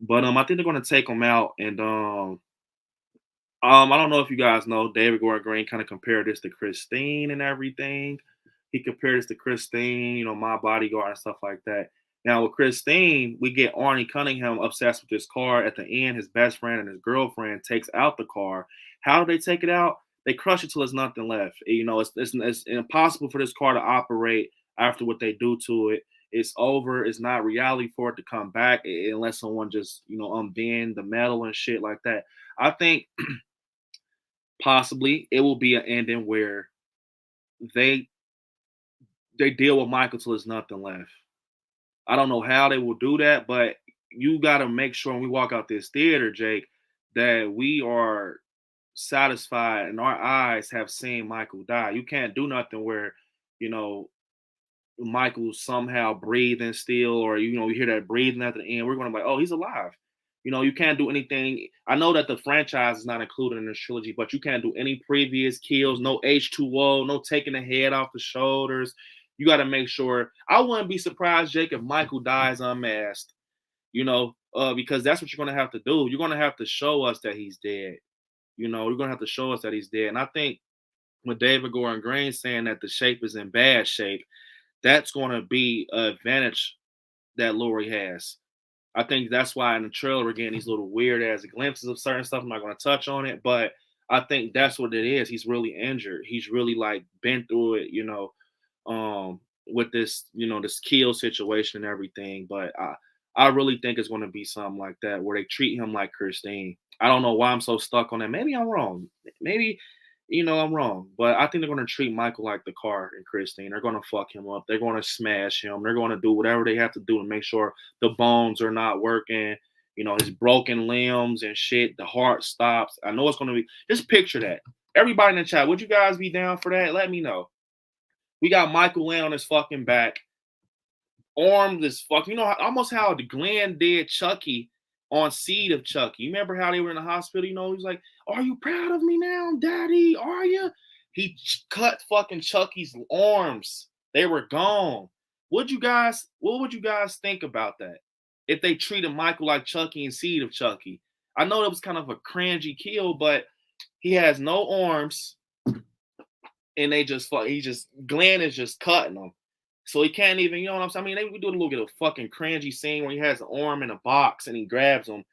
But I think they're going to take him out, and I don't know if you guys know, David Gordon Green kind of compared this to Christine and everything. He compared this to Christine, My Bodyguard and stuff like that. Now with Christine, we get Arnie Cunningham obsessed with this car. At the end, his best friend and his girlfriend takes out the car. How do they take it out? They crush it till there's nothing left. It's impossible for this car to operate after what they do to it. It's over. It's not reality for it to come back unless someone just, unbend the metal and shit like that. I think possibly it will be an ending where they deal with Michael till there's nothing left. I don't know how they will do that, but you got to make sure when we walk out this theater, Jake, that we are satisfied and our eyes have seen Michael die. You can't do nothing where, you know, Michael somehow breathing still, or you hear that breathing at the end. We're going to be like, oh, he's alive. You can't do anything. I know that the franchise is not included in this trilogy, but you can't do any previous kills, no H2O, no taking the head off the shoulders. You got to make sure. I wouldn't be surprised, Jake, if Michael dies unmasked, because that's what you're going to have to do. You're going to have to show us that he's dead. You're going to have to show us that he's dead. And I think with David Gordon Green saying that the shape is in bad shape, that's going to be an advantage that Laurie has. I think that's why in the trailer we're getting these little weird ass glimpses of certain stuff. I'm not going to touch on it, but I think that's what it is. He's really injured. He's really like been through it, with this, this kill situation and everything. But I really think it's going to be something like that where they treat him like Christine. I don't know why I'm so stuck on that. Maybe I'm wrong. Maybe I'm wrong, but I think they're going to treat Michael like the car and Christine. They're going to fuck him up. They're going to smash him. They're going to do whatever they have to do to make sure the bones are not working, his broken limbs and shit. The heart stops. I know it's going to be, just picture that. Everybody in the chat, would you guys be down for that? Let me know. We got Michael laying on his fucking back. Armed as fuck. Almost how Glenn did Chucky on Seed of Chucky. You remember how they were in the hospital? He was like, are you proud of me now, daddy? Are you? He cut fucking Chucky's arms. They were gone. What would you guys think about that? If they treated Michael like Chucky and Seed of Chucky? I know that was kind of a cringy kill, but he has no arms. And Glenn is just cutting them. So he can't even, you know what I'm saying? I mean, we do a little bit of fucking cringy scene where he has an arm in a box and he grabs him.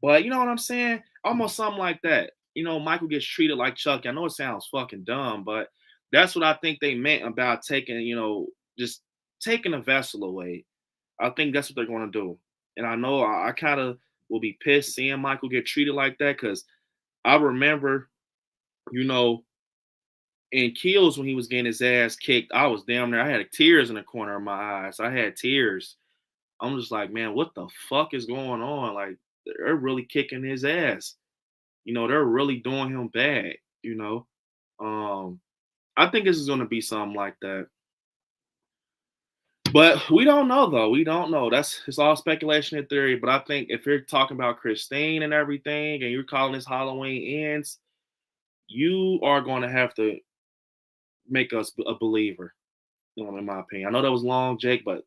But you know what I'm saying? Almost something like that. Michael gets treated like Chucky. I know it sounds fucking dumb, but that's what I think they meant about taking, just taking a vessel away. I think that's what they're going to do. And I know I kind of will be pissed seeing Michael get treated like that because I remember, in Kills when he was getting his ass kicked, I was down there. I had tears in the corner of my eyes. I had tears. I'm just like, man, what the fuck is going on? Like, they're really kicking his ass. They're really doing him bad, I think this is going to be something like that. But we don't know, though. We don't know. It's all speculation and theory. But I think if you're talking about Christine and everything and you're calling this Halloween Ends, you are going to have to make us a believer, in my opinion. I know that was long, Jake, but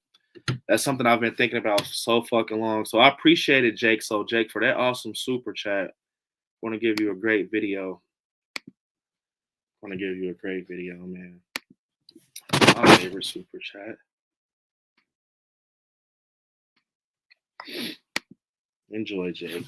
that's something I've been thinking about so fucking long. So I appreciate it, Jake. So, Jake, for that awesome super chat, I want to give you a great video. Man. My favorite super chat. Enjoy, Jake.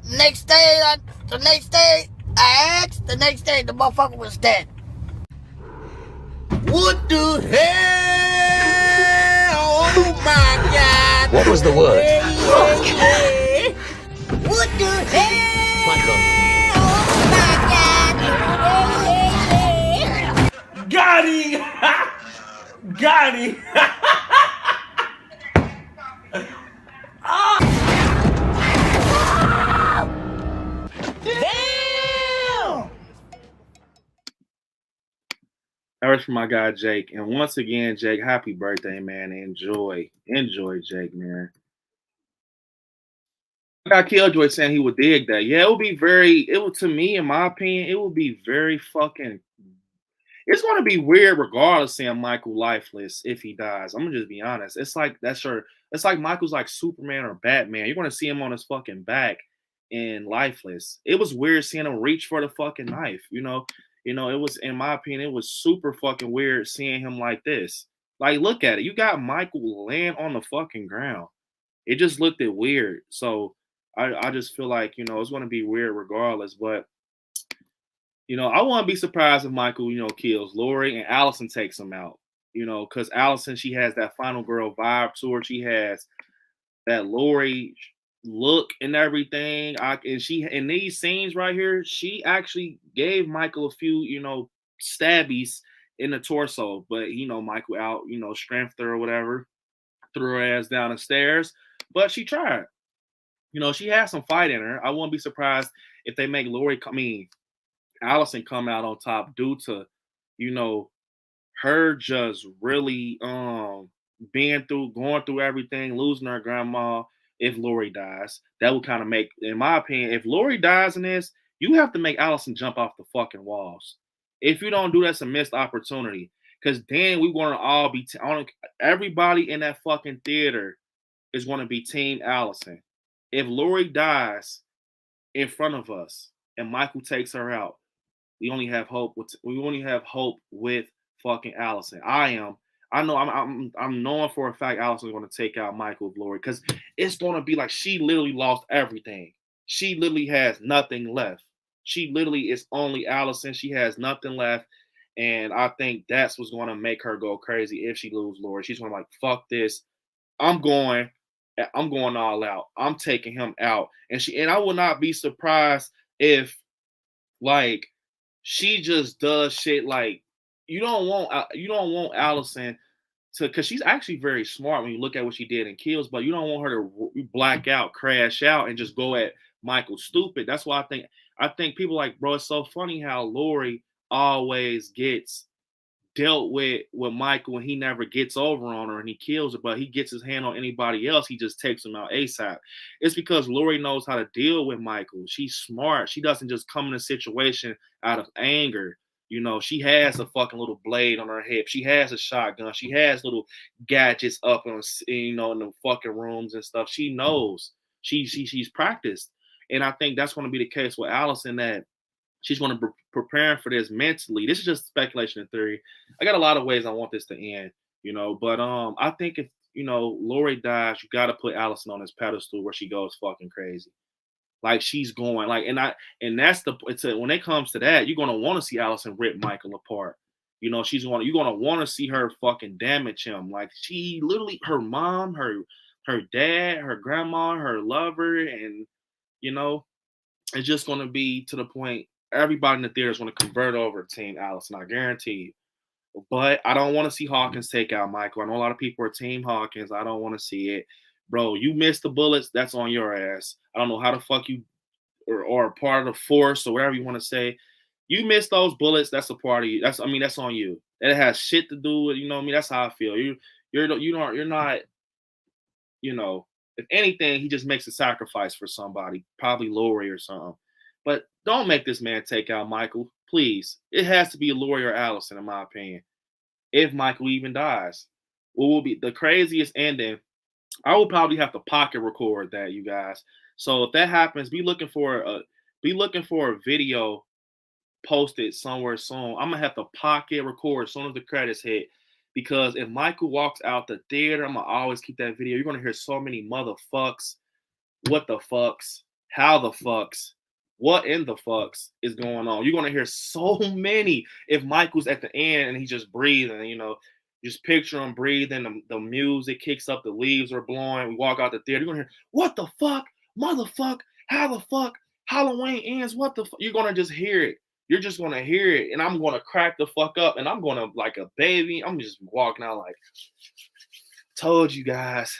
Next day, I asked. The next day, the motherfucker was dead. What the hell? Oh my God! What was the word? Yeah. What the hell? Michael. Oh my God! Got him! Got him! Damn! That was from my guy Jake. And once again, Jake, happy birthday, man. Enjoy, Jake, man. I got Killjoy saying he would dig that. Yeah, to me, in my opinion, it would be very fucking. It's going to be weird regardless seeing Michael lifeless if he dies. I'm going to just be honest. It's like it's like Michael's like Superman or Batman. You're going to see him on his fucking back and lifeless. It was weird seeing him reach for the fucking knife, it was, in my opinion, it was super fucking weird seeing him like this. Like, look at it. You got Michael laying on the fucking ground. It just looked weird. So I just feel like, it's going to be weird regardless. But, I wouldn't be surprised if Michael, kills Laurie and Allison takes him out, because Allison, she has that final girl vibe to her. She has that Laurie look and everything. And she, in these scenes right here, she actually gave Michael a few, stabbies in the torso. But Michael out, strengthened her or whatever, threw her ass down the stairs. But she tried. She has some fight in her. I wouldn't be surprised if they make Allison come out on top due to, her just really going through everything, losing her grandma. If Lori dies, that would kind of make, in my opinion, if Lori dies in this, you have to make Allison jump off the fucking walls. If you don't do that's a missed opportunity. Because then we want to all be everybody in that fucking theater is going to be Team Allison. If Lori dies in front of us and Michael takes her out, we only have hope with fucking Allison. I know I'm knowing for a fact Allison's going to take out Michael Glory because it's going to be like she literally lost everything. She literally has nothing left. She literally is only Allison. She has nothing left. And I think that's what's going to make her go crazy if she loses Lori. She's going to like, fuck this. I'm going all out. I'm taking him out. And I would not be surprised if like she just does shit like you don't want Allison to, because she's actually very smart when you look at what she did in Kills, but you don't want her to black out, crash out, and just go at Michael stupid. That's why I think people like, bro, it's so funny how Lori always gets dealt with Michael and he never gets over on her and he kills her, but he gets his hand on anybody else, he just takes them out ASAP. It's because Lori knows how to deal with Michael. She's smart. She doesn't just come in a situation out of anger. She has a fucking little blade on her hip. She has a shotgun. She has little gadgets up on, in the fucking rooms and stuff. She knows. She's practiced. And I think that's going to be the case with Allison, that she's going to be preparing for this mentally. This is just speculation and theory. I got a lot of ways I want this to end, but I think if, Lori dies, you got to put Allison on this pedestal where she goes fucking crazy. Like she's going like, and that's when it comes to that, you're going to want to see Allison rip Michael apart. You're going to want to see her fucking damage him. Like she literally, her mom, her dad, her grandma, her lover, and it's just going to be to the point everybody in the theater is going to convert over to Team Allison. I guarantee you. But I don't want to see Hawkins take out Michael. I know a lot of people are Team Hawkins. I don't want to see it. Bro, you missed the bullets. That's on your ass. I don't know how the fuck you or part of the force or whatever you want to say. You missed those bullets. That's a part of you. That's on you. It has shit to do with, that's how I feel. You're not, if anything, he just makes a sacrifice for somebody, probably Lori or something. But don't make this man take out Michael, please. It has to be Lori or Allison, in my opinion. If Michael even dies, what will be the craziest ending? I will probably have to pocket record that, you guys. So if that happens, be looking for a video posted somewhere soon. I'm gonna have to pocket record as soon as the credits hit, because if Michael walks out the theater, I'm gonna always keep that video. You're gonna hear so many motherfucks, what the fucks, how the fucks, what in the fucks is going on. You're gonna hear so many if Michael's at the end and he's just breathing, just picture him breathing, the music kicks up, the leaves are blowing, we walk out the theater, you're gonna hear, what the fuck, motherfuck, how the fuck, Halloween ends, what the fuck, you're gonna just hear it. You're just gonna hear it, and I'm gonna crack the fuck up, and I'm gonna, like a baby, I'm just walking out like, told you guys.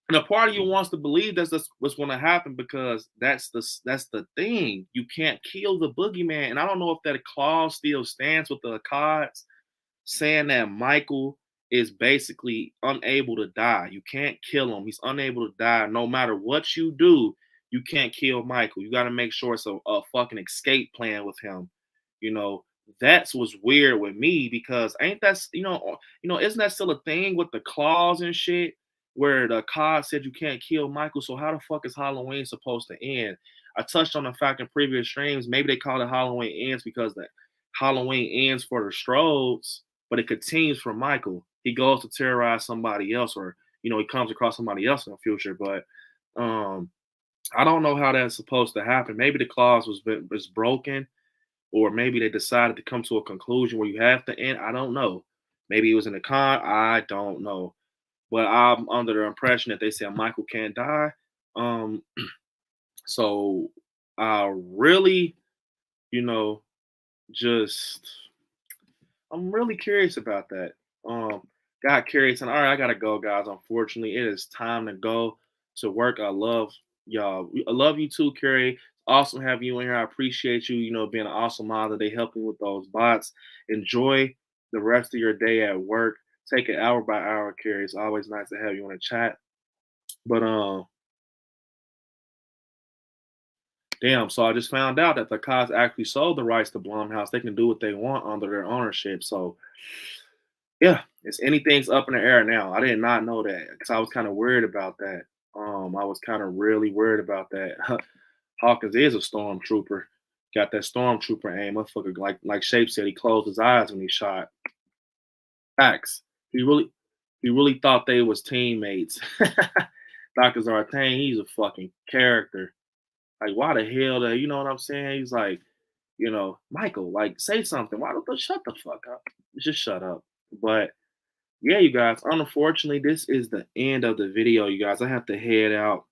And a part of you wants to believe that's what's gonna happen, because that's the thing. You can't kill the boogeyman. And I don't know if that clause still stands with the cards, saying that Michael is basically unable to die. You can't kill him. He's unable to die. No matter what you do, you can't kill Michael. You got to make sure it's a fucking escape plan with him. That's what's weird with me, because ain't that, isn't that still a thing with the claws and shit, where the card said you can't kill Michael? So how the fuck is Halloween supposed to end? I touched on the fact in previous streams, maybe they call it Halloween ends because the Halloween ends for the Strodes, but it continues for Michael. He goes to terrorize somebody else, or he comes across somebody else in the future. But I don't know how that's supposed to happen. Maybe the clause was broken, or maybe they decided to come to a conclusion where you have to end. I don't know. Maybe it was in the con. I don't know. But I'm under the impression that they said Michael can't die. So I really, just I'm really curious about that. Got curious, and all right, I gotta go, guys. Unfortunately, it is time to go to work. I love y'all. I love you too, Carrie. Awesome having you in here. I appreciate you. You know, being an awesome mother. They helping with those bots. Enjoy the rest of your day at work. Take it hour by hour, Carrie. It's always nice to have you in the chat. But damn. So I just found out that the Cos actually sold the rights to Blumhouse. They can do what they want under their ownership. So yeah, it's anything's up in the air now. I did not know that because I was kind of worried about that. I was kind of really worried about that. Hawkins is a stormtrooper. Got that stormtrooper aim. Motherfucker, like Shape said, he closed his eyes when he shot. Facts. He really thought they was teammates. Dr. Zartane, he's a fucking character. Like, why the hell you know what I'm saying? He's like, Michael, like, say something. Why don't they shut the fuck up? Just shut up. But yeah, you guys, unfortunately, this is the end of the video, you guys. I have to head out.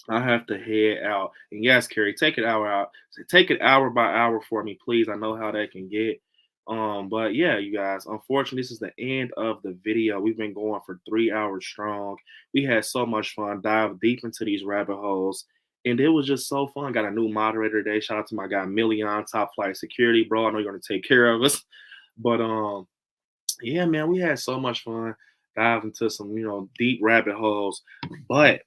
And yes, Carrie, take it hour out. Take it hour by hour for me, please. I know how that can get. But yeah, you guys, unfortunately, this is the end of the video. We've been going for 3 hours strong. We had so much fun, dive deep into these rabbit holes. And it was just so fun. Got a new moderator today. Shout out to my guy Million, Top Flight Security, bro. I know you're gonna take care of us. But yeah, man, we had so much fun. Dive into some, deep rabbit holes. But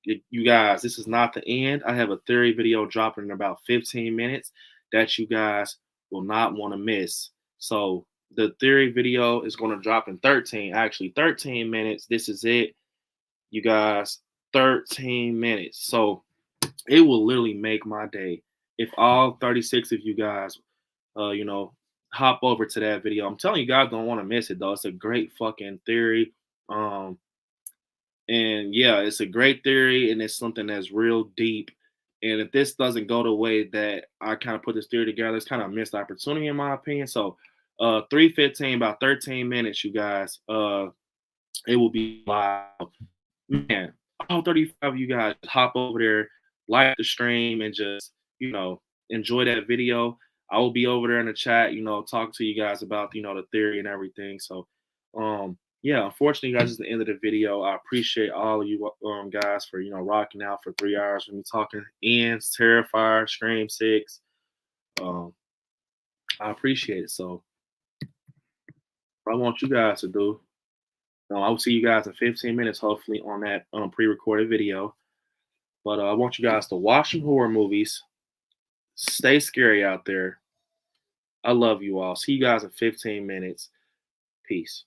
you guys, this is not the end. I have a theory video dropping in about 15 minutes that you guys will not want to miss. So the theory video is going to drop in 13 minutes. This is it, you guys, 13 minutes. So it will literally make my day if all 36 of you guys, hop over to that video. I'm telling you guys, don't want to miss it though. It's a great fucking theory. And yeah, it's a great theory, and it's something that's real deep. And if this doesn't go the way that I kind of put this theory together, it's kind of a missed opportunity in my opinion. So 3:15, about 13 minutes, you guys. It will be live. Man, all 35 of you guys hop over there, like the stream, and just, enjoy that video. I will be over there in the chat, talk to you guys about, the theory and everything. So yeah, unfortunately, guys, this is the end of the video. I appreciate all of you guys for, rocking out for 3 hours with me talking ends, Terrifier, Stream 6. I appreciate it. So what I want you guys to do, I will see you guys in 15 minutes, hopefully, on that pre-recorded video. But I want you guys to watch some horror movies. Stay scary out there. I love you all. See you guys in 15 minutes. Peace.